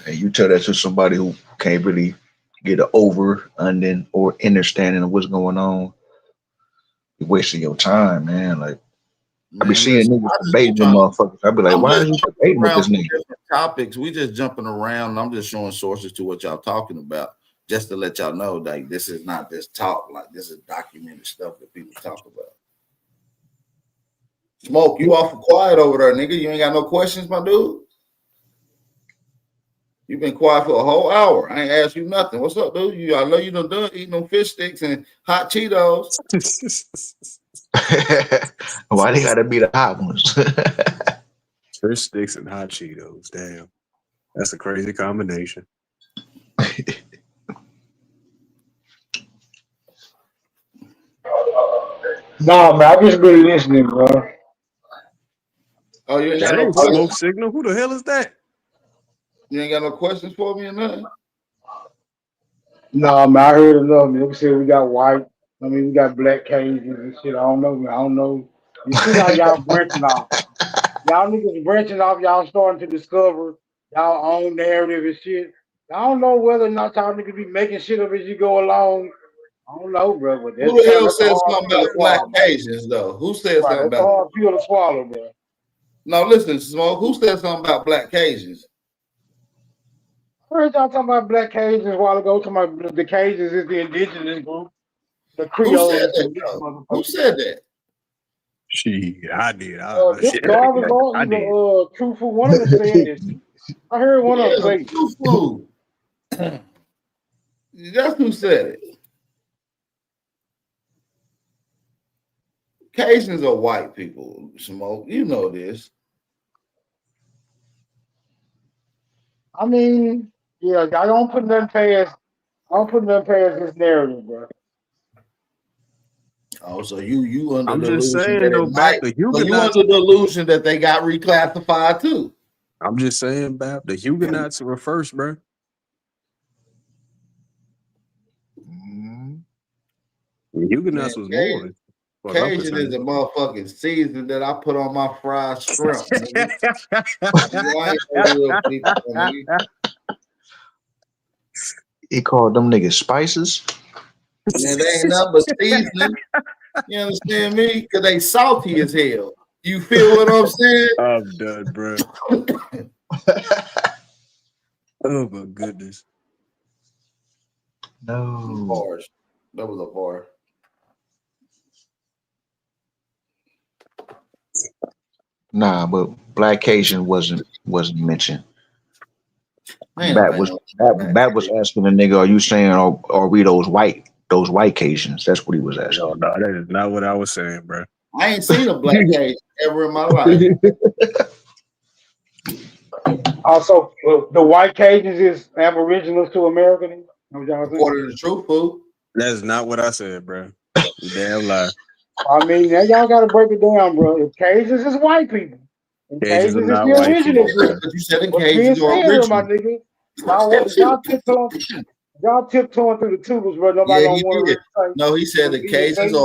Hey, you tell that to somebody who can't really get an or understanding of what's going on. You're wasting your time, man. Like, I be seeing niggas debating them motherfuckers. I be like, why are you debating with this nigga? Topics, we just jumping around. I'm just showing sources to what y'all talking about, just to let y'all know that this is not just talk. Like, this is documented stuff that people talk about. Smoke, you awful quiet over there, nigga. You ain't got no questions, my dude. You've been quiet for a whole hour. I ain't asked you nothing. What's up, dude? I know you done eating them fish sticks and hot Cheetos. Why they gotta be the hot ones? Fish sticks and hot Cheetos. Damn. That's a crazy combination. Nah, man, I just been listening, bro. Oh, you ain't got That no ain't smoke signal. Who the hell is that? You ain't got no questions for me or nothing? Nah, man, I heard enough, man. They said we got white. I mean, we got black Cajuns and shit. I don't know, man. I don't know. You see how y'all branching off. Y'all niggas branching off. Y'all starting to discover y'all own narrative and shit. I don't know whether or not y'all niggas be making shit up as you go along. I don't know, bro. But who the hell said something about black Asians, though? Who said something about that? That's a hard pill to swallow, bro. No, listen, Smoke. Who said something about black Cajuns? I heard y'all talking about black Cajuns a while ago. Talking about the Cajuns is the indigenous group. The Creole. Who said that? Who said that? I did. Jarvis, Truthful. One of them said this. I heard one of them say Truthful. That's who said it. Cajuns are white people, Smoke. You know this. I mean, yeah, I don't put nothing past. I don't put nothing past this narrative, bro. Oh, so you under I'm the just delusion saying that it though, Bap, might. the So you Huguenots. under the delusion that they got reclassified too. I'm just saying, Bap, the Huguenots were first, bro. The Huguenots Man, was more. As far as I'm Cajun is concerned. a motherfucking season that I put on my fried shrimp, nigga. Nigga, I ain't no real people, nigga. He called them niggas spices. Man, they ain't nothing but seasoning. You understand me? Because they salty as hell. You feel what I'm saying? I'm done, bro. Oh my goodness. No. Bars. That was a bar. Nah, but Black Cajun wasn't mentioned. Man, Bat was asking the nigga, "Are you saying are we those white Cajuns?" That's what he was asking. No, that is not what I was saying, bro. I ain't seen a black Cajun ever in my life. Also, the white Cajuns is Aboriginals to American. According to the truth, fool. That is not what I said, bro. You damn lie. I mean, now y'all got to break it down, bro. If Cajuns is white people, and Cajuns are Cajuns is not the white original people, group. But you said the What's being Cajuns are said here, my original. nigga? Y'all tiptoeing through the tubes, bro. Nobody Yeah, don't he want to did. really say. No, he said the What's being Cajuns said.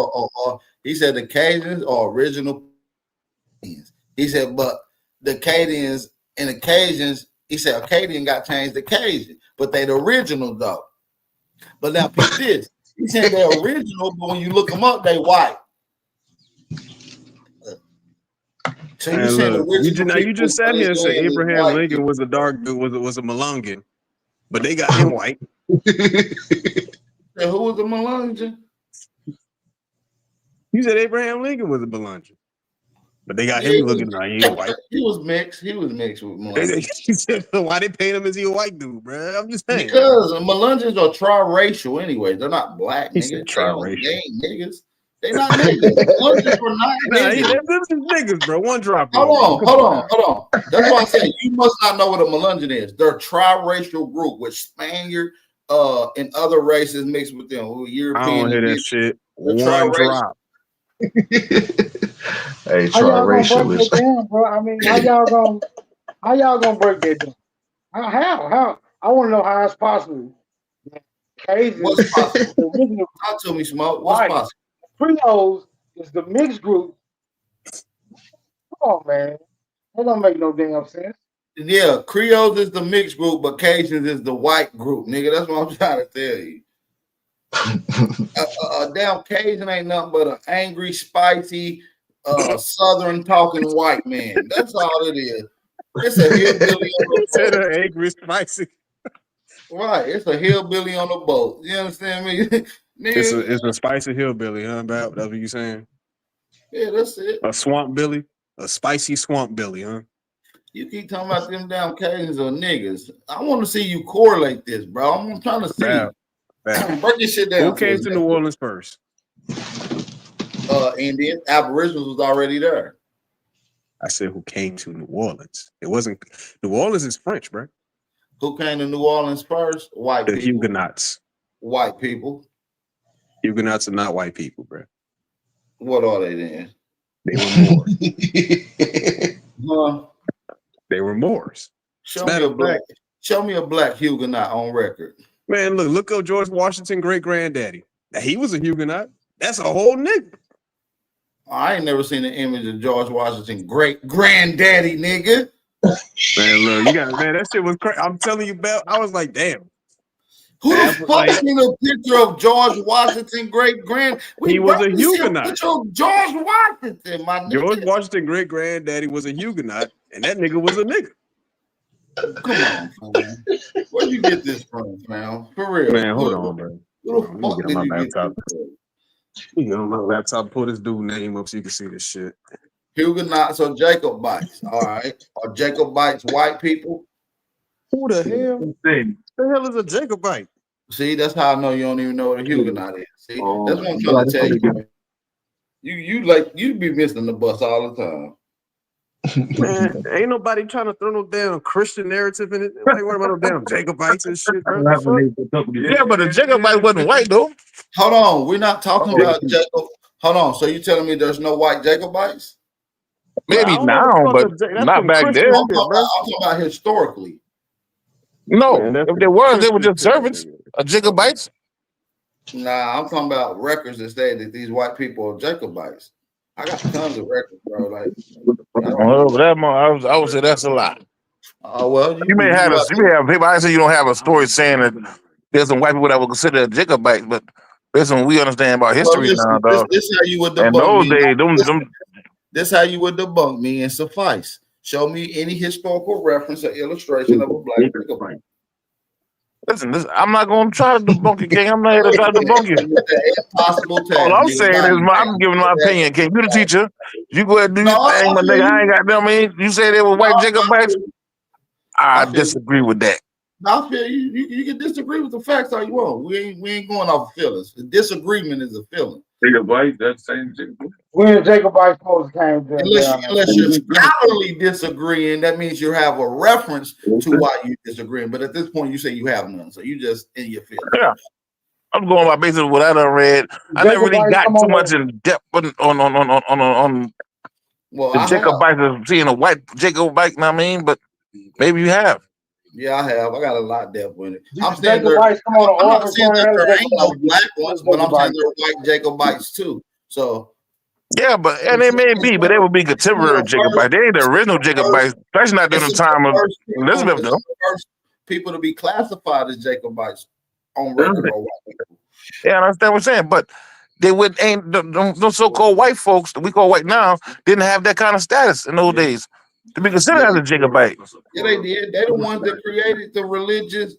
are he said the Cajuns are original. He said, but the Acadians and the Cajuns, he said Acadian got changed to Cajun, but they the original though. But now peep this. He said they're original, but when you look them up, they white. So you And saying look, original you just sat here and said land is Abraham white Lincoln people. was a dark dude, was a Malungan, but they got him white. So who was the Melungeon? You said Abraham Lincoln was a Malungan, but they got Yeah, him looking like he white. He was mixed. He was mixed with Melungeon. He said, why they paint him as he a white dude, bro? I'm just saying. Because Melungeons are triracial anyway. They're not black He niggas. said They triracial. ain't niggas. They not niggas. Melungeons were not Nah, niggas. this is niggas, bro. One drop. Hold on. That's why I said you must not know what a Melungeon is. They're a triracial group with Spaniard and other races mixed with them. European. I don't hear that shit. One triracial. drop. Hey, How y'all gonna break triracial is. that down, bro? I mean, how y'all gonna break that down? How? I want to know how it's possible. Cajuns, What's possible? the original Talk to me, Smoke. What's possible? Creoles is the mixed group. Come on, man. That don't make no damn sense. Yeah, Creoles is the mixed group, but Cajuns is the white group, nigga. That's what I'm trying to tell you. Damn Cajun ain't nothing but an angry, spicy, southern talking white man. That's all it is. It's a hillbilly on the boat. Angry, spicy. Right, it's a hillbilly on the boat. You understand me? It's a spicy hillbilly, huh? That's what you saying? Yeah, that's it. A swamp billy, a spicy swamp billy, huh? You keep talking about them damn Cajuns or niggas. I want to see you correlate this, bro. I'm trying to see. Break this shit down. Who came to New Orleans first? Indian. Aboriginals was already there. I said who came to New Orleans. It wasn't New Orleans is French, bro. Who came to New Orleans first? White the people. Huguenots. White people. Huguenots are not white people, bro. What are they then? They were Moors. They were Moors. Show me a black Huguenot on record. Man, look up George Washington great granddaddy. He was a Huguenot. That's a whole nigga. I ain't never seen an image of George Washington great granddaddy, nigga. Man, look, that shit was crazy. I'm telling you, Bell, I was like, damn. Who the fuck seen a picture of George Washington great grand? He was a Huguenot. Picture of George Washington, my nigga. George Washington great granddaddy was a Huguenot, and that nigga was a nigga. Come on, man. Where'd you get this from, man? For real. Man, hold on, bro. Who the fuck did you get this from? You get on my laptop, pull this dude name up so you can see this shit. Huguenots or Jacobites, all right? Are Jacobites white people? Who the hell? The hell is a Jacobite? See, that's how I know you don't even know what a Huguenot is. See, that's what I'm trying to tell you. You be missing the bus all the time. Man, ain't nobody trying to throw no damn Christian narrative in it. Nobody worry about no damn Jacobites and shit, bro. Yeah, but the Jacobite wasn't white though. Hold on, we're not talking about Jacob. Hold on. So you telling me there's no white Jacobites? Maybe now, but not back I'm then. talking about historically. No, if there was, they were just servants of Jacobites. Nah, I'm talking about records that say that these white people are Jacobites. I got tons of records, bro. Like, I would say that's a lie. Well, you may have people. I say you don't have a story saying that there's some white people that were considered Jacobites, but based on what we understand about history now, dog. This how you would In debunk those me. days, This how you would debunk me and suffice. Show me any historical reference or illustration of a black Jacobite. Listen, I'm not going to try to debunk you, King. I'm not here to try to debunk you. Impossible task. All I'm saying is, I'm giving my opinion. King, you the teacher. You go ahead and do your thing, my nigga. I ain't got them. You say they were white Jacobites. I disagree with that. I feel you can disagree with the facts all you want. We ain't going off feelings. The disagreement is a feeling. Jacobite, that's same Jacobite. When the Jacobite supposed came to unless you're scholarly disagreeing, that means you have a reference to why you disagreeing. But at this point, you say you have none, so you just in your feelings. Yeah, I'm going by basically what I done read. I never really got too much in depth on the Jacobites of seeing a white Jacobite. Know what I mean, but maybe you have. Yeah, I have. I got a lot of depth with it. I'm saying I'm not saying that there ain't no black ones, but I'm saying there are white Jacobites too. So and they may be, but they would be contemporary Jacobites. They ain't the original Jacobites, especially not during the time of Elizabeth, though. First people to be classified as Jacobites on record are white people. Yeah, I understand what I'm saying, but they those so-called white folks that we call white now didn't have that kind of status in those days to be considered as a Jacobite. Yeah, they did. They're the ones that created the religious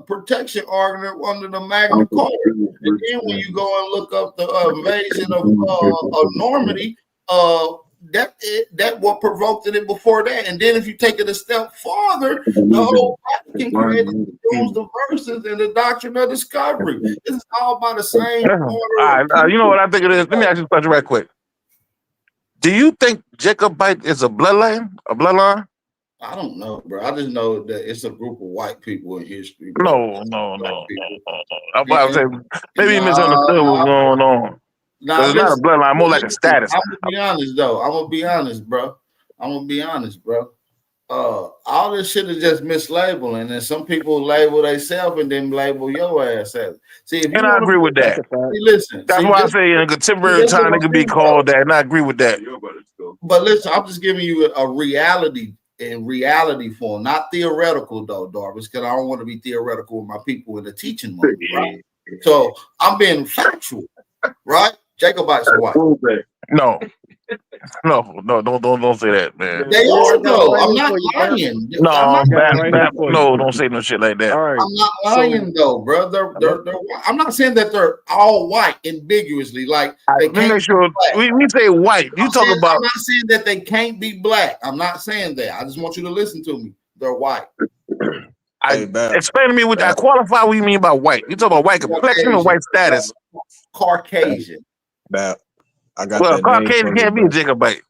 protection argument under the Magna Carta. And then when you go and look up the invasion of Normandy, that what provoked it before that. And then if you take it a step farther, the whole Vatican created the verses and the doctrine of discovery. This is all by the same order. You know what I think it is? Let me ask you a question right quick. Do you think Jacobite is a bloodline? I don't know, bro. I just know that it's a group of white people in history. Bro. No. I'm about to say, maybe you misunderstood what's going on. It's not a bloodline, more like a status. I'm gonna be honest, though. I'm gonna be honest, bro. All this shit is just mislabeling, and some people label themselves and then label your ass as it. See, if you I agree with that. Listen, that's why I say in a contemporary time it could be called that, and I agree with that. But listen, I'm just giving you a reality in reality form, not theoretical though, Darvis, because I don't want to be theoretical with my people in the teaching mode, right? So I'm being factual, right? Jacobites are white. No, don't say that, man. They are though. I'm not lying. No, don't say no shit like that. I'm not lying though, bro. They're I'm not saying that they're all white ambiguously. Like they can't make sure we say white. I'm not saying that they can't be black. I'm not saying that. I just want you to listen to me. They're white. Explain to me what I qualify. What you mean by white? You talk about white complexion or white status? Caucasian. I got well, Caucasian can't be a Jacobite.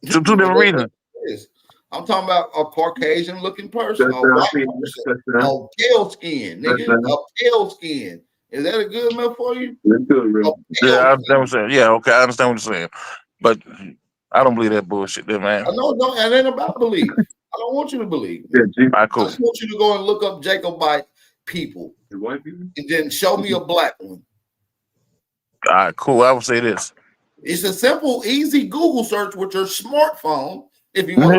Two different reasons. I'm talking about a Caucasian looking person, a white person, a pale skin, nigga, a pale skin. Is that a good enough for you? Yeah, I understand what you're saying. Yeah, okay, I understand what you're saying. But I don't believe that bullshit there, man. No, it ain't about belief. I don't want you to believe. I just want you to go and look up Jacobite people. And then show me a black one. All right, cool. I will say this. It's a simple, easy Google search with your smartphone. If you want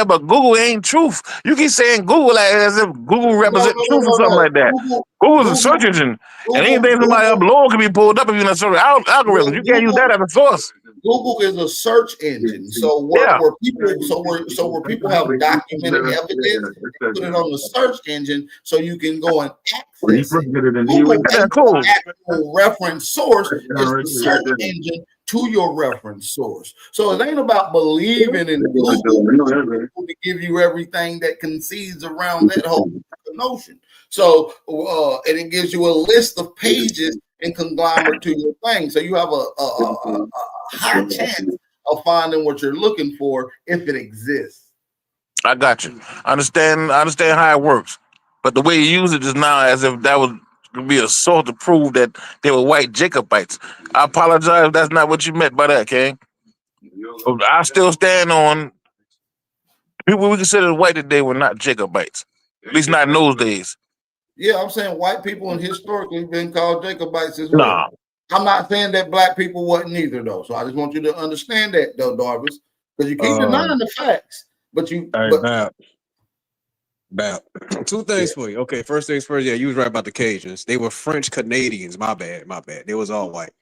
but Google ain't truth. You keep saying Google like as if Google represents truth or something like that. Google's a search engine, and anything somebody upload can be pulled up if you're in a certain algorithm. You can't use that as a source. Google is a search engine. So where people have documented evidence, they put it on the search engine so you can go and access it. Google is the actual reference source. It's the search engine to your reference source. So it ain't about believing in Google to give you everything that concedes around that whole notion. So and it gives you a list of pages and conglomerate to your thing. So you have a high chance of finding what you're looking for if it exists. I got you. I understand how it works. But the way you use it is now as if that was to be a source to prove that they were white Jacobites. I apologize if that's not what you meant by that, King. But I still stand on people we consider white today were not Jacobites. At least not in those days. Yeah, I'm saying white people and historically been called Jacobites as well. Nah. I'm not saying that black people wasn't either, though. So I just want you to understand that, though, Darvis, because you keep denying the facts. But you, Bap. Two things for you. Okay, first things first. Yeah, you was right about the Cajuns. They were French Canadians. My bad. They was all white.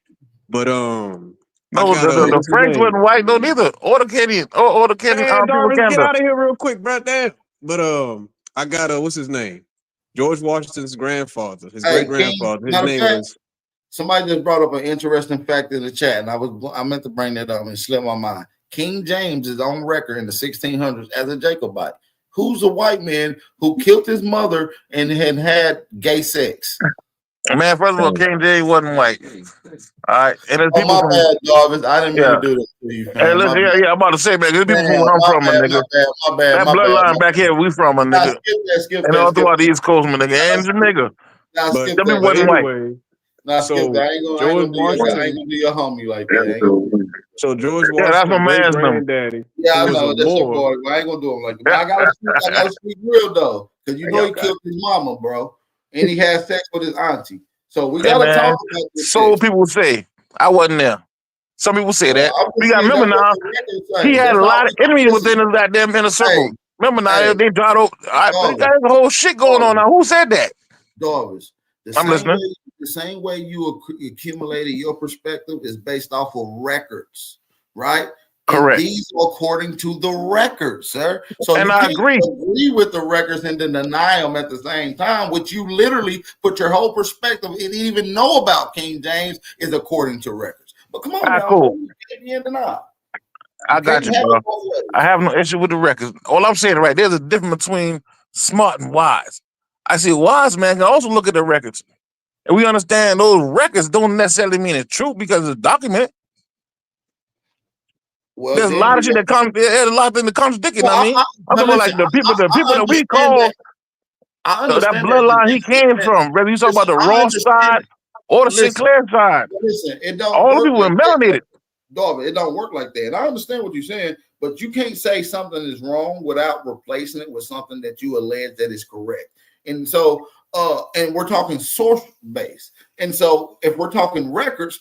But no, the French wasn't white though neither. Or the Canadian, or the Canadian people Darvis, get out of here real quick, bro. But I got what's his name? George Washington's grandfather, his great grandfather. His name was. Somebody just brought up an interesting fact in the chat, and I meant to bring that up and it slipped my mind. King James is on record in the 1600s as a Jacobite. Who's a white man who killed his mother and had gay sex? Man, first of all, King James wasn't white. All right, and there's people my from bad, Jarvis. I didn't mean to do that to you. Hey, listen, I'm about to say, man, there's people from where I'm from, my nigga. My bad. That bloodline back here, we from, my nigga. And all throughout the East Coast, my nigga, and Jamaica. But them people wasn't white. Nah, so I ain't gonna do your homie like that. So George Washington, that's my man's granddaddy. Yeah, I know that's your boy. I ain't gonna do him like that. But I gotta speak real though, because you know he killed his mama, bro, and he had sex with his auntie. So we gotta talk about this. So people say I wasn't there. Some people say that. We got remember now. He had a lot of enemies within his goddamn inner circle. Remember now they tried to. They got the whole shit going on now. Who said that? Darvis. I'm listening. The same way you accumulated your perspective is based off of records, right? Correct. And these are according to the records, sir. So and you I agree with the records and then deny them at the same time, which you literally put your whole perspective and didn't even know about King James is according to records. But come on, now, cool. Deny. I got you, bro. I have no issue with the records. All I'm saying, right, there's a difference between smart and wise. I see a wise man can also look at the records. And we understand those records don't necessarily mean it's true because it's a document. Well, there's a lot of shit that comes. There's a lot of things that contradict it. Well, I mean, I'm talking like the people that we call that bloodline he came from. Whether you talk about the Ross side or the Sinclair side, it don't. All the people are melanated. Dog, it don't work like that. And I understand what you're saying, but you can't say something is wrong without replacing it with something that you allege that is correct. And so. And we're talking source based. And so if we're talking records,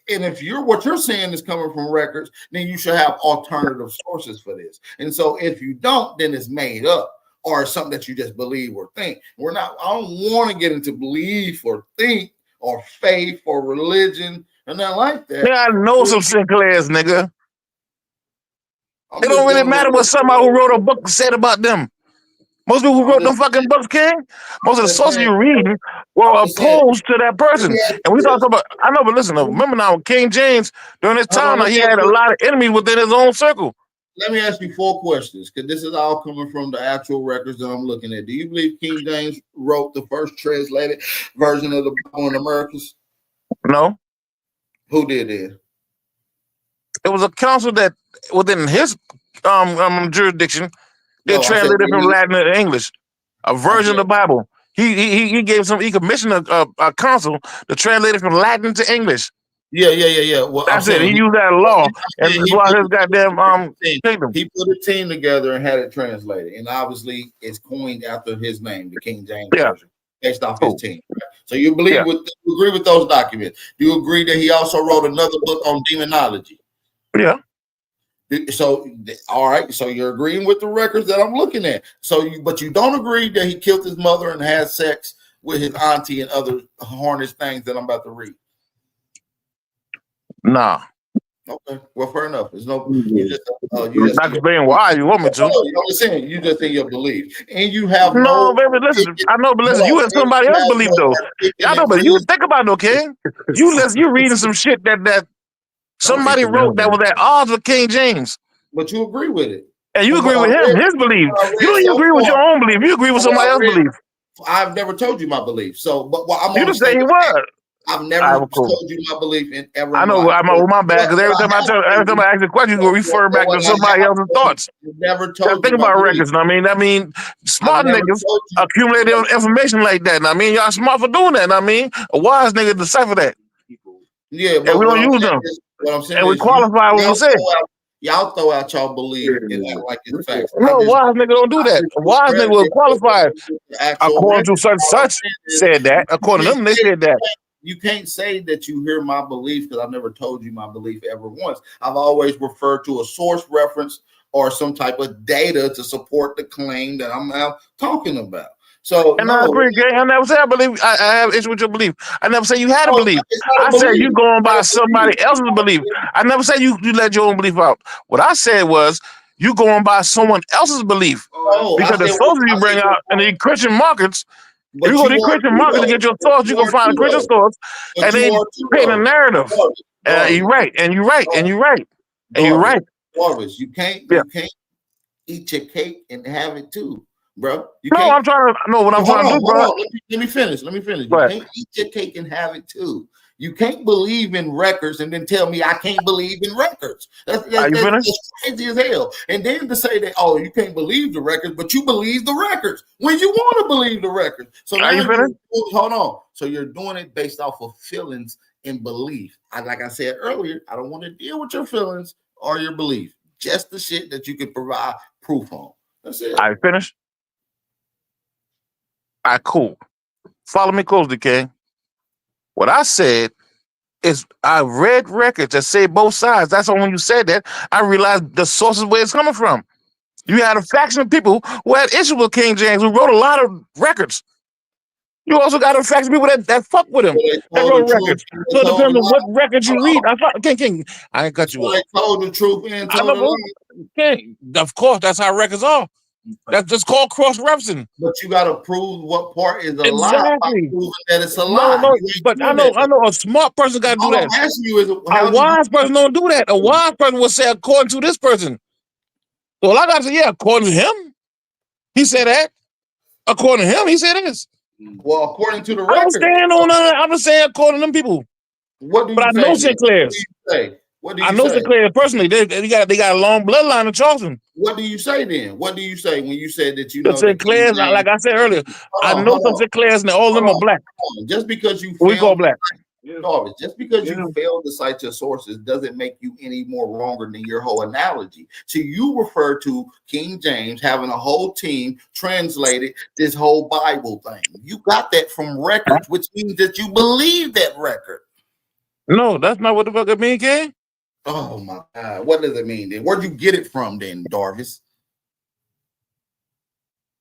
and if what you're saying is coming from records, then you should have alternative sources for this. And so if you don't, then it's made up or something that you just believe or think. I don't want to get into belief or think or faith or religion and nothing like that. Yeah, I know some Sinclairs, nigga. It don't really matter what somebody who wrote a book said about them. Most people who wrote them fucking books, King, most of the sources you're reading were opposed to that person. And we talk about, I know, but listen, remember now, King James, during his time, he had a lot of enemies within his own circle. Let me ask you 4 questions, because this is all coming from the actual records that I'm looking at. Do you believe King James wrote the first translated version of the Bible in Americas? No. Who did it? It was a council that, within his jurisdiction, they translated from Latin to English, a version of the Bible. He commissioned a council to translate it from Latin to English. Yeah. Well, that's it. He used that law, and that's why his goddamn kingdom. He put a team together and had it translated, and obviously it's coined after his name, the King James version, based off his team. Right? So you believe you agree with those documents? Do you agree that he also wrote another book on demonology? Yeah. So, all right. So you're agreeing with the records that I'm looking at. But you don't agree that he killed his mother and had sex with his auntie and other hornets things that I'm about to read. Nah. Okay. Well, fair enough. There's no. You just not explaining why you want me to. I'm just saying you just in your belief, and you have no. Baby, listen. I know, but listen. You and somebody else believe though. I know, but you think about it, okay? You reading some shit that. Somebody wrote that was at odds with King James. But you agree with it. And you agree with him, his belief. You don't even agree with your own belief. You agree with somebody else's belief. I've never told you my belief. So, but you just say he was. I've never told you my belief in ever. I in know. life. My bad. Because every time I ask a question, you go refer back to somebody else's thoughts. Never told Think you my about belief. records. I mean, smart never niggas told you. accumulate information like that. I mean, y'all smart for doing that. I mean, a wise nigga decipher that. Yeah, And but we what don't I'm use saying them. is, what I'm saying And we is, qualify what we say. y'all throw out y'all belief and act like it's facts. No, a wise nigga don't do that. A wise nigga will qualify according to such said that. According to them, they said that. You can't say that you hear my belief because I've never told you my belief ever once. I've always referred to a source reference or some type of data to support the claim that I'm now talking about. So, and I agree, gang. I never said I believe. I have issue with your belief. I never said you had a belief. I said you going by somebody else's belief. I never said you let your own belief out. What I said was you going by someone else's belief because the sources you bring out in the Christian markets. If you go to the Christian market to get your thoughts, you can find a Christian source, and they paint a narrative. You're right, and you're right, and you're right, and you're right. You can't eat your cake and have it too, bro. I'm trying to know what I'm trying to do, bro. Let me finish. You can't eat your cake and have it too. You can't believe in records and then tell me I can't believe in records. That's crazy as hell. And then to say that, oh, you can't believe the records, but you believe the records when you want to believe the records. So now hold on. So you're doing it based off of feelings and belief. Like I said earlier, I don't want to deal with your feelings or your belief. Just the shit that you can provide proof on. That's it. I finished. All right, cool. Follow me closely, King. What I said is I read records that say both sides. That's when you said that, I realized the sources where it's coming from. You had a faction of people who had issues with King James, who wrote a lot of records. You also got a faction of people that fuck with him, that wrote records. So it depends on what records you read. King, I ain't cut you off. They told the truth and told the lie. King, of course, that's how records are. That's just called cross-referencing. But you got to prove what part is a lie by proving that it's a lie. No, but I know a smart person got to do that. I'm asking you is a wise person don't do that. A wise person will say, according to this person. So I got to say, yeah, according to him, he said that. According to him, he said this. Well, according to the record. I don't stand on that. I'm just saying according to them people. What do you say? But I know Sinclair's. What do you say? I know Sinclair personally. They got a long bloodline of Charleston. What do you say then? What do you say when you said that you know Sinclair's? Like I said earlier, I know some Sinclair's and all of them are black. Just because you we call black. No, just because you failed to cite your sources doesn't make you any more wronger than your whole analogy. So you refer to King James having a whole team translated this whole Bible thing. You got that from records, which means that you believe that record. No, that's not what the fuck it means, King. Oh my God. What does it mean then? Where'd you get it from then, Darvis?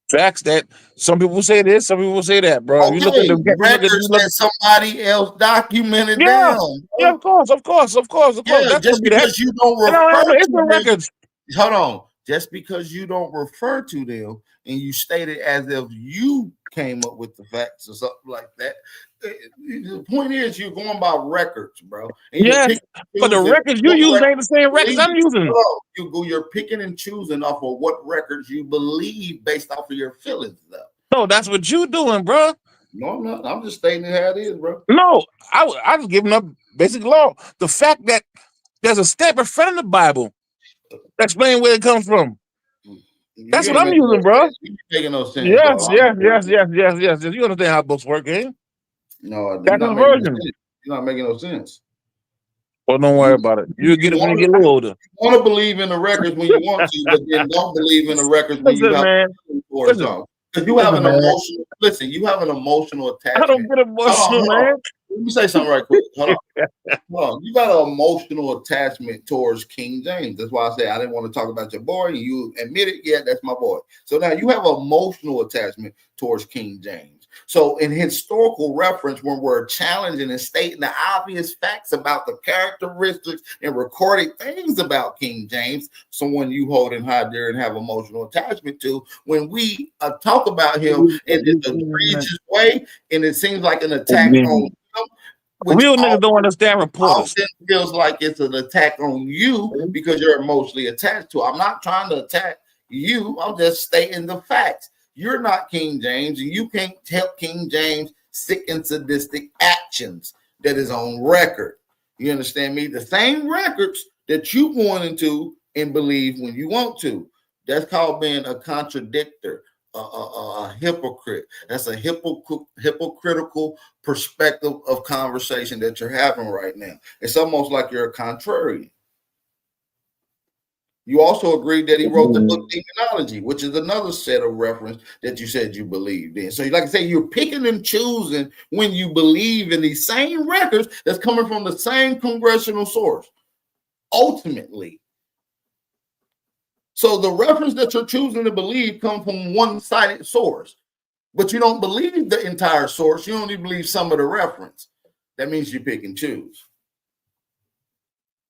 Facts that some people say this, some people say that, bro. Okay, you look at the records that somebody else documented down. Yeah, of course. Yeah, just because you don't refer to the records. Hold on. Just because you don't refer to them and you state it as if you came up with the facts or something like that. The point is you're going by records, bro. And but the records you use ain't the same records I'm using. You're picking and choosing off of what records you believe based off of your feelings, though. No, that's what you doing, bro. No, I'm not. I'm just stating how it is, bro. No, I was giving up basic law. The fact that there's a step in front of the Bible explain where it comes from. That's what I'm using, bro. You're making no sense. Yes. You understand how books work, eh? No, that's a version. You're not making no sense. Well, don't worry about it. You get it when you get a little older. You want to believe in the records when you want to, but then don't believe in the records when you have to. Because you have an emotional. Listen, you have an emotional attachment. I don't get emotional, man. Let me say something right quick. Hold on. You got an emotional attachment towards King James. That's why I say I didn't want to talk about your boy. You admit it. Yeah, that's my boy. So now you have an emotional attachment towards King James. So in historical reference, when we're challenging and stating the obvious facts about the characteristics and recorded things about King James, someone you hold in high dear and have emotional attachment to, when we talk about him in an egregious way, and it seems like an attack on him, real niggas don't understand reporters. Often feels like it's an attack on you because you're emotionally attached to it. I'm not trying to attack you. I'm just stating the facts. You're not King James, and you can't help King James' sick and sadistic actions. that is on record. You understand me? The same records that you going into and believe when you want to. That's called being a contradictor, a hypocrite. That's a hypocritical perspective of conversation that you're having right now. It's almost like you're a contrarian. You also agreed that he wrote the book Demonology, which is another set of reference that you said you believed in. So, like I say, you're picking and choosing when you believe in these same records that's coming from the same congressional source. Ultimately. So the reference that you're choosing to believe come from one-sided source, but you don't believe the entire source. You only believe some of the reference. That means you pick and choose.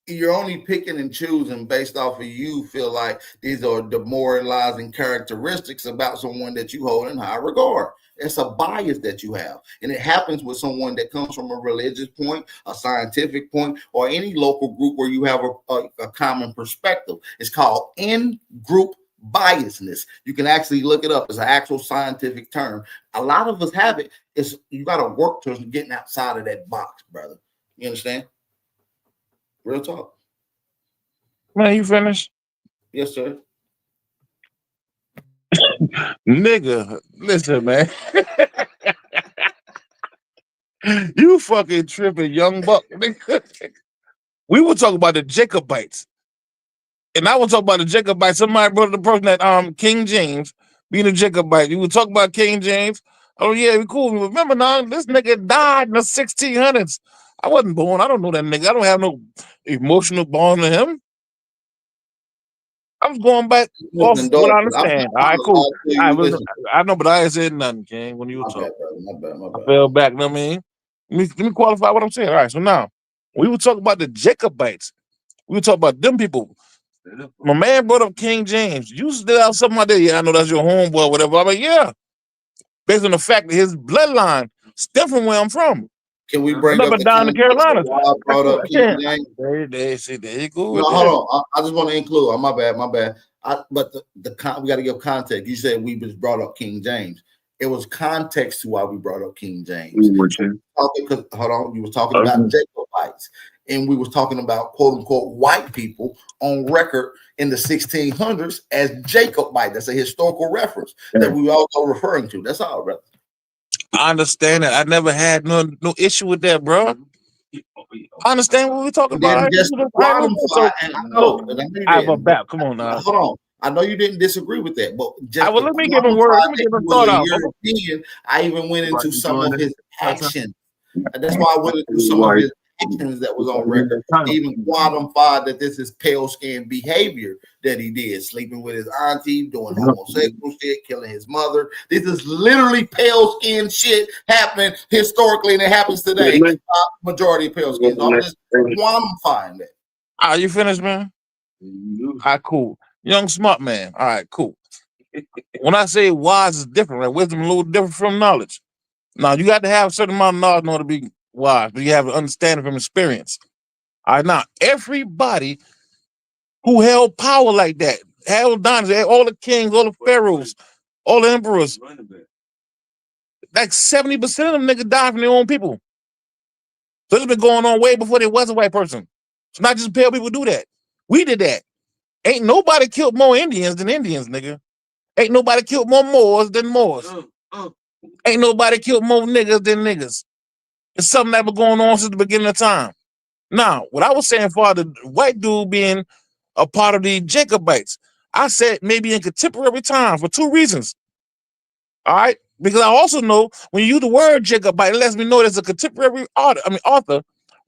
You're only picking and choosing based off of you feel like these are demoralizing characteristics about someone that you hold in high regard. It's a bias that you have. And it happens with someone that comes from a religious point, a scientific point, or any local group where you have a common perspective. It's called in-group biasness. You can actually look it up. It's an actual scientific term. A lot of us have it. It's you got to work towards getting outside of that box, brother. You understand? Real talk. Man, you finished? Yes, sir. Nigga, listen, man. You fucking tripping, young buck. We were talking about the Jacobites. And I was talking about the Jacobites. Somebody brought up the person that King James being a Jacobite. You were talking about King James. Oh, yeah, we cool. Remember now, this nigga died in the 1600s. I wasn't born. I don't know that nigga. I don't have no emotional bond to him. I was going back off what I understand. All right, cool. I know, but I ain't said nothing, King, when you were talking. My bad. I fell back, you know what I mean? Let me qualify what I'm saying. All right, so now, we were talking about the Jacobites. We were talking about them people. My man brought up King James. You still have something out there. Yeah, I know that's your homeboy or whatever. I'm like, yeah. Based on the fact that his bloodline stem from where I'm from. Can we bring up the down the Carolinas? I brought up King James? There you go. No, hold on. I just want to include. My bad. But we got to give context. You said we just brought up King James. It was context to why we brought up King James. You were talking about Jacobites, and we was talking about quote unquote white people on record in the 1600s as Jacobite. That's a historical reference that we all are referring to. That's all, brother. I understand that. I never had no issue with that, bro. I understand what we're talking about. Come on now. Hold on. I know you didn't disagree with that, but just let me give him word. Let me give him thought out. European, I even went into some of his actions. That's why I went into some of his actions that was on record. He even quantified that this is pale skin behavior that he did, sleeping with his auntie, doing homosexual shit, killing his mother. This is literally pale skin shit happening historically, and it happens today. Majority of pale skin. So I'm just quantifying that. Are you finished, man? All right, cool. Young smart man. All right, cool. When I say wise is different, right? Wisdom is a little different from knowledge. Now, you got to have a certain amount of knowledge in order to be wise, but you have an understanding from experience. All right, now, everybody who held power like that, held dynasty, all the kings, all the pharaohs, all the emperors, like 70% of them niggas died from their own people. So it's been going on way before there was a white person. It's not just pale people do that. We did that. Ain't nobody killed more Indians than Indians, nigga. Ain't nobody killed more Moors than Moors. Ain't nobody killed more niggas than niggas. It's something that been going on since the beginning of time. Now, what I was saying for the white dude being a part of the Jacobites, I said maybe in contemporary time for two reasons. All right? Because I also know when you use the word Jacobite, it lets me know there's a contemporary author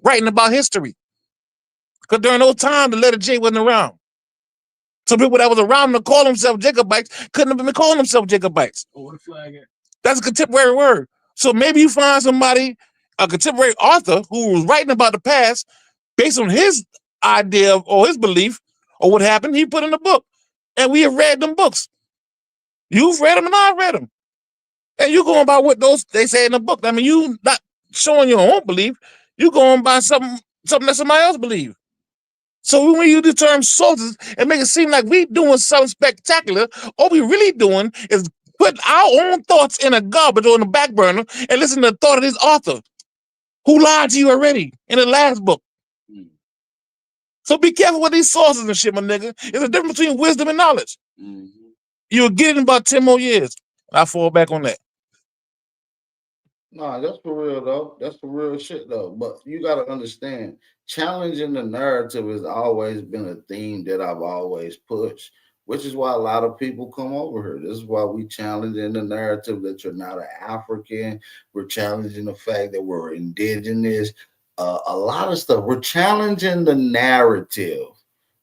writing about history. Because during those times, the letter J wasn't around. Some people that was around to call themselves Jacobites couldn't have been calling themselves Jacobites. That's a contemporary word. So maybe you find somebody, a contemporary author who was writing about the past based on his idea or his belief or what happened, he put in a book. And we have read them books. You've read them and I've read them. And you're going by what they say in the book. I mean, you not showing your own belief. You're going by something that somebody else believes. So when we use the term sources and make it seem like we doing something spectacular, all we really doing is put our own thoughts in a garbage or in a back burner and listen to the thought of this author. Who lied to you already in the last book? So be careful with these sources and shit, my nigga. There's a difference between wisdom and knowledge. You'll get it in about 10 more years. I fall back on that. Nah, that's for real though. That's for real shit though. But you gotta understand, challenging the narrative has always been a theme that I've always pushed, which is why a lot of people come over here. This is why we challenging the narrative that you're not an African. We're challenging the fact that we're indigenous. A lot of stuff. We're challenging the narrative.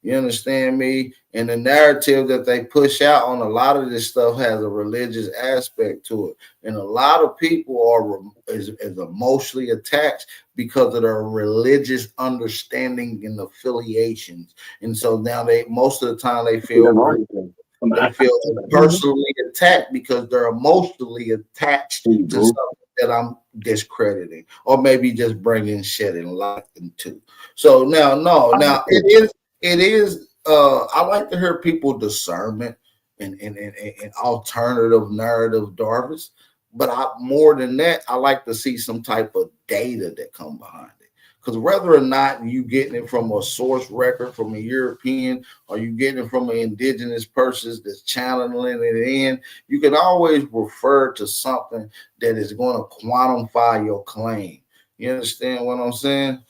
You understand me? And the narrative that they push out on a lot of this stuff has a religious aspect to it. And a lot of people are is emotionally attached because of their religious understanding and affiliations. And so now they most of the time they feel personally attacked because they're emotionally attached to something that I'm discrediting or maybe just bringing shit and light into. So now it is I like to hear people discernment and alternative narrative, Darvis. But more than that, I like to see some type of data that come behind it. Because whether or not you getting it from a source record from a European or you getting it from an indigenous person that's channeling it in, you can always refer to something that is going to quantify your claim. You understand what I'm saying?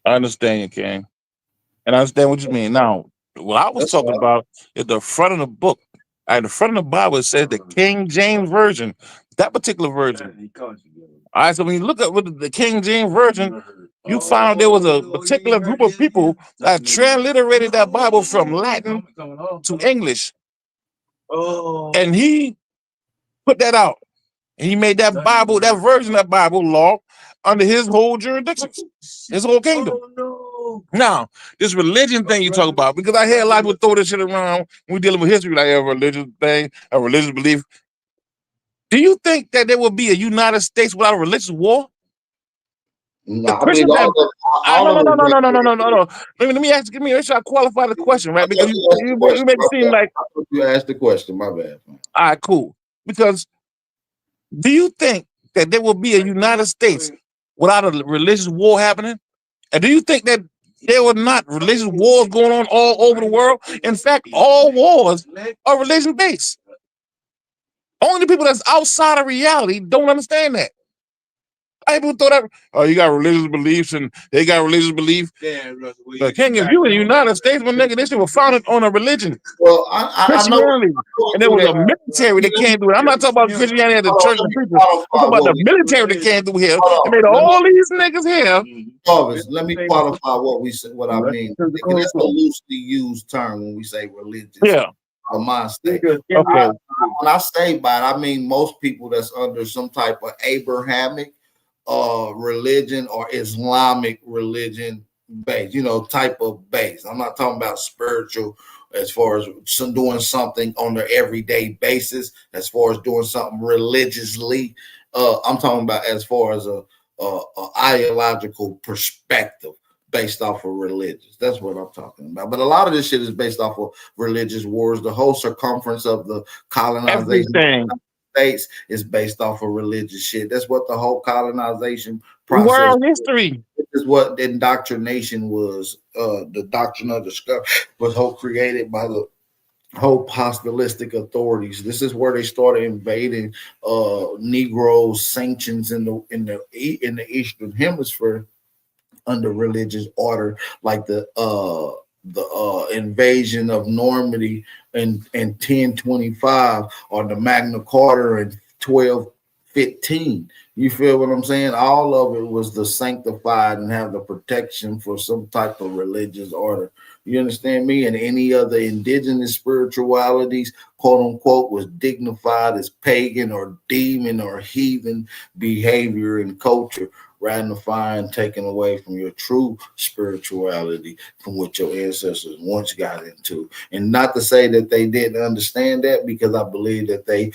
I understand you, King. And I understand what you mean. Now, what I was talking about is the front of the book. At the front of the Bible, it says the King James Version, that particular version. All right, so when you look at with the King James Version, you found there was a particular group of people that transliterated that Bible from Latin to English. And he put that out. And he made that Bible, that version of that Bible law under his whole jurisdiction, his whole kingdom. Now, this religion thing you talk about, because I hear a lot of people throw this shit around when we're dealing with history, like a religious thing, a religious belief. Do you think that there will be a United States without a religious war? No, I mean, no. Let me ask. Make sure I qualify the question, right? Because you make it seem like you asked the question. My bad. Man. All right, cool. Because do you think that there will be a United States without a religious war happening? And do you think that there were not religious wars going on all over the world? In fact, all wars are religion-based. Only the people that's outside of reality don't understand that. People throw that, oh, you got religious beliefs and they got religious belief. But King, if you in the United States, my nigga, this shit was founded on a religion. Well, I know. And there was a military that can't do it. I'm not talking about Christianity at the church and preachers. I'm talking about the military that can't do here. They made all these niggas here. Let me qualify what I mean. That's a loosely used term when we say religious. Yeah. A mind state. Okay. When I say by it, I mean most people that's under some type of Abrahamic religion or Islamic religion base, type of base. I'm not talking about spiritual as far as doing something on their everyday basis, as far as doing something religiously. I'm talking about as far as a ideological perspective based off of religious. That's what I'm talking about. But a lot of this shit is based off of religious wars. The whole circumference of the colonization States is based off of religious shit. That's what the whole colonization process. World history. This is what indoctrination was. The doctrine of discovery was created by the whole apostolic authorities. This is where they started invading Negro sanctions in the Eastern Hemisphere under religious order, like the invasion of Normandy in 1025 or the Magna Carta in 1215. You feel what I'm saying? All of it was the sanctified and have the protection for some type of religious order. You understand me? And any other indigenous spiritualities, quote unquote, was dignified as pagan or demon or heathen behavior and culture, ratifying, taken away from your true spirituality from what your ancestors once got into. And not to say that they didn't understand that, because I believe that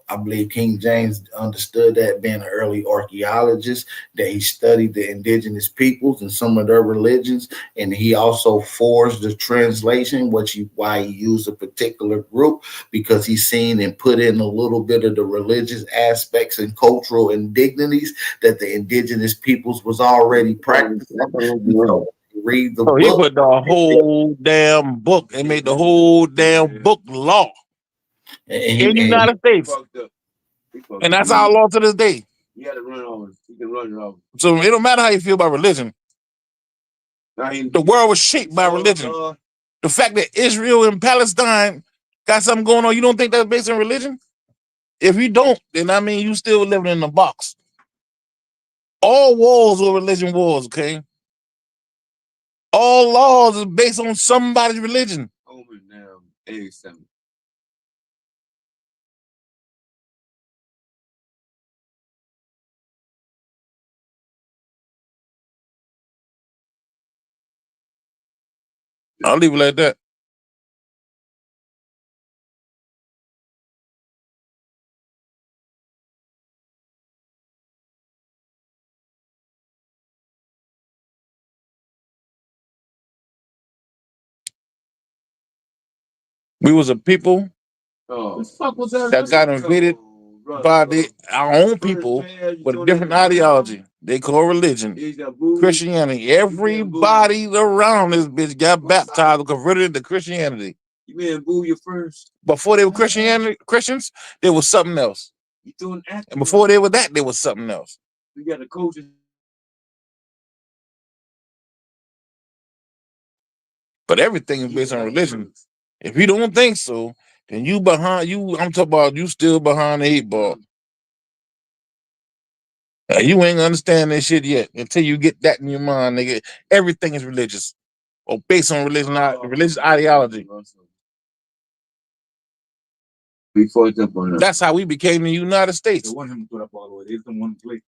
I believe King James understood that, being an early archaeologist, that he studied the indigenous peoples and some of their religions, and he also forged the translation, why he used a particular group, because he's seen and put in a little bit of the religious aspects and cultural indignities that the indigenous peoples was already practicing. So read the So he book. put the whole damn book and made the whole damn book law in the United States. And that's our law to this day. You had to run on. You can run it off. So it don't matter how you feel about religion. The world was shaped by religion. The fact that Israel and Palestine got something going on, you don't think that's based on religion? If you don't, then I mean you still living in a box. All wars were religion wars, okay? All laws is based on somebody's religion. Over now, 87. I'll leave it like that. We was a people that got invaded by our own people with a different ideology. They call religion Christianity. Everybody around this bitch got baptized and converted into Christianity. You mean boo your first? Before they were Christians, there was something else. You doing that? And before they were that, there was something else. You got the coaches. But everything is based on religion. If you don't think so, then you behind you. I'm talking about you still behind the 8 ball. You ain't understand that shit yet until you get that in your mind, nigga. Everything is religious or based on religion, religious ideology. We fucked up on that. That's how we became the United States. They want him to put up all the way. They don't want to play.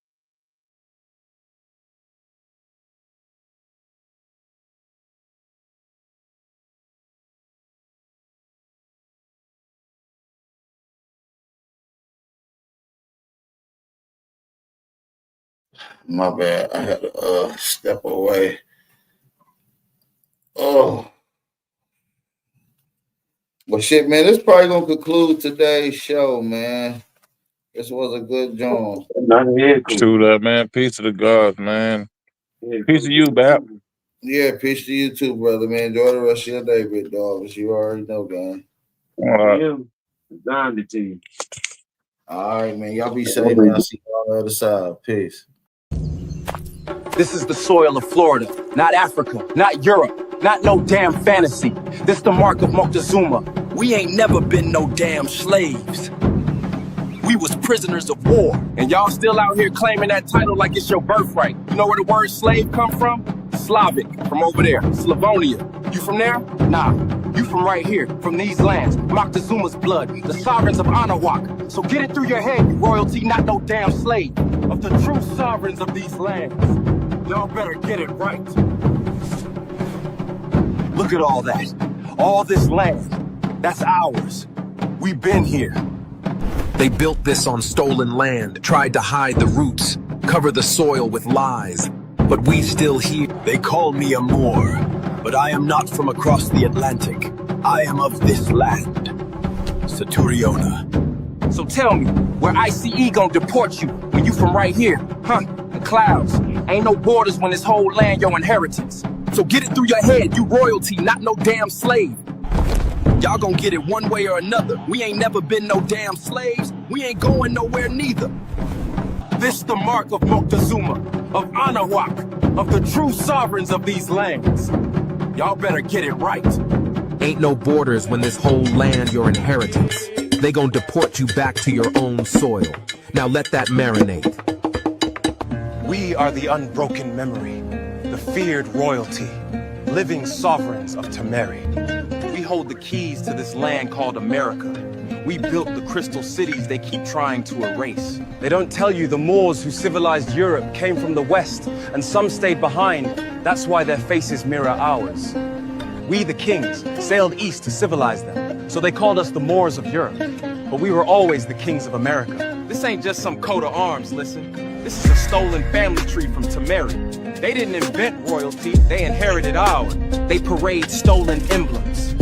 My bad. I had to step away. Oh. Well, shit, man, this probably going to conclude today's show, man. This was a good job. True that, man. Peace to the gods, man. Peace to you, Bap. Yeah, peace to you too, brother, man. Enjoy the rest of your day, big dog. As you already know, gang. Down the team. All right, man. Y'all be safe, man. I'll see you on the other side. Peace. This is the soil of Florida, not Africa, not Europe, not no damn fantasy. This the mark of Moctezuma. We ain't never been no damn slaves. We was prisoners of war. And y'all still out here claiming that title like it's your birthright. You know where the word slave come from? Slavic, from over there, Slavonia. You from there? Nah, you from right here, from these lands. Moctezuma's blood, the sovereigns of Anahuac. So get it through your head, you royalty, not no damn slave. Of the true sovereigns of these lands. Y'all better get it right. Look at all that. All this land. That's ours. We've been here. They built this on stolen land, tried to hide the roots, cover the soil with lies. But we still here. They call me a Moor, but I am not from across the Atlantic. I am of this land. Saturiona. So tell me, where ICE gon' deport you when you from right here, huh? The clouds. Ain't no borders when this whole land your inheritance. So get it through your head, you royalty, not no damn slave. Y'all gon' get it one way or another. We ain't never been no damn slaves. We ain't going nowhere neither. This the mark of Moctezuma, of Anahuac, of the true sovereigns of these lands. Y'all better get it right. Ain't no borders when this whole land your inheritance. They gon' deport you back to your own soil. Now let that marinate. We are the unbroken memory, the feared royalty, living sovereigns of Temeri. We hold the keys to this land called America. We built the crystal cities they keep trying to erase. They don't tell you the Moors who civilized Europe came from the West, and some stayed behind. That's why their faces mirror ours. We, the kings, sailed east to civilize them, so they called us the Moors of Europe. But we were always the kings of America. This ain't just some coat of arms, listen. This is a stolen family tree from Temeri. They didn't invent royalty, they inherited ours. They parade stolen emblems.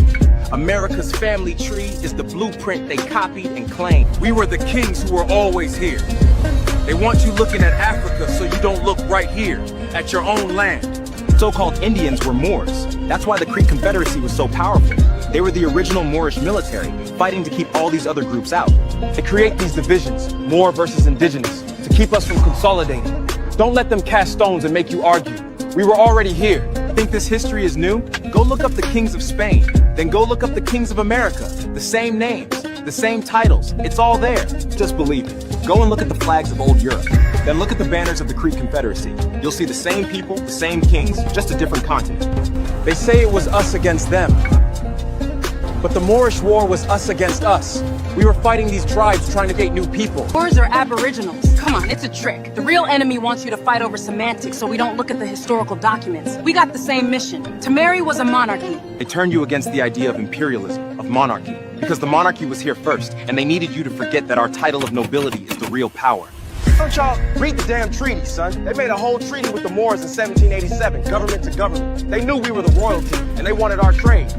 America's family tree is the blueprint they copied and claimed. We were the kings who were always here. They want you looking at Africa so you don't look right here, at your own land. So-called Indians were Moors. That's why the Creek Confederacy was so powerful. They were the original Moorish military, fighting to keep all these other groups out. They create these divisions, Moor versus Indigenous, to keep us from consolidating. Don't let them cast stones and make you argue. We were already here. Think this history is new? Go look up the kings of Spain. Then go look up the kings of America. The same names, the same titles. It's all there. Just believe it. Go and look at the flags of old Europe. Then look at the banners of the Creek Confederacy. You'll see the same people, the same kings, just a different continent. They say it was us against them. But the Moorish War was us against us. We were fighting these tribes trying to get new people. Moors are Aboriginals. Come on, it's a trick. The real enemy wants you to fight over semantics so we don't look at the historical documents. We got the same mission. Tamari was a monarchy. They turned you against the idea of imperialism, of monarchy, because the monarchy was here first, and they needed you to forget that our title of nobility is the real power. Don't y'all read the damn treaty, son? They made a whole treaty with the Moors in 1787, government to government. They knew we were the royalty, and they wanted our trade.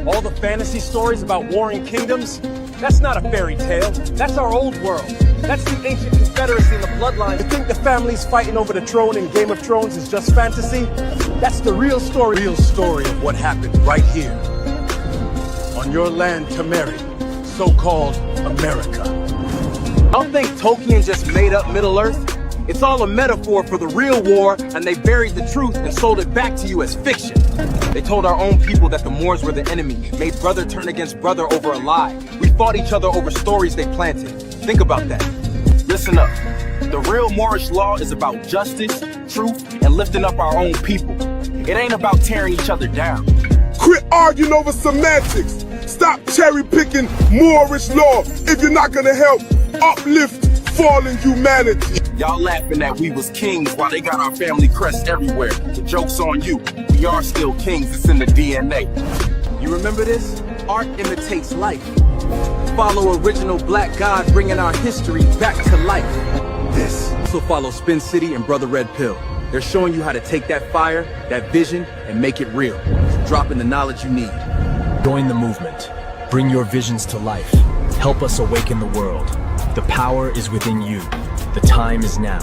All the fantasy stories about warring kingdoms, that's not a fairy tale. That's our old world. That's the ancient confederacy and the bloodline. You think the families fighting over the throne in Game of Thrones is just fantasy? That's the real story. Real story of what happened right here. On your land, Tamari, so-called America. I don't think Tolkien just made up Middle-earth. It's all a metaphor for the real war, and they buried the truth and sold it back to you as fiction. They told our own people that the Moors were the enemy, made brother turn against brother over a lie. We fought each other over stories they planted. Think about that. Listen up. The real Moorish law is about justice, truth, and lifting up our own people. It ain't about tearing each other down. Quit arguing over semantics. Stop cherry-picking Moorish law if you're not gonna help uplift fallen humanity. Y'all laughing that we was kings while they got our family crest everywhere. The joke's on you. We are still kings. It's in the DNA. You remember this? Art imitates life. Follow original black God bringing our history back to life. This. Also follow Spin City and Brother Red Pill. They're showing you how to take that fire, that vision, and make it real. Dropping the knowledge you need. Join the movement. Bring your visions to life. Help us awaken the world. The power is within you. The time is now.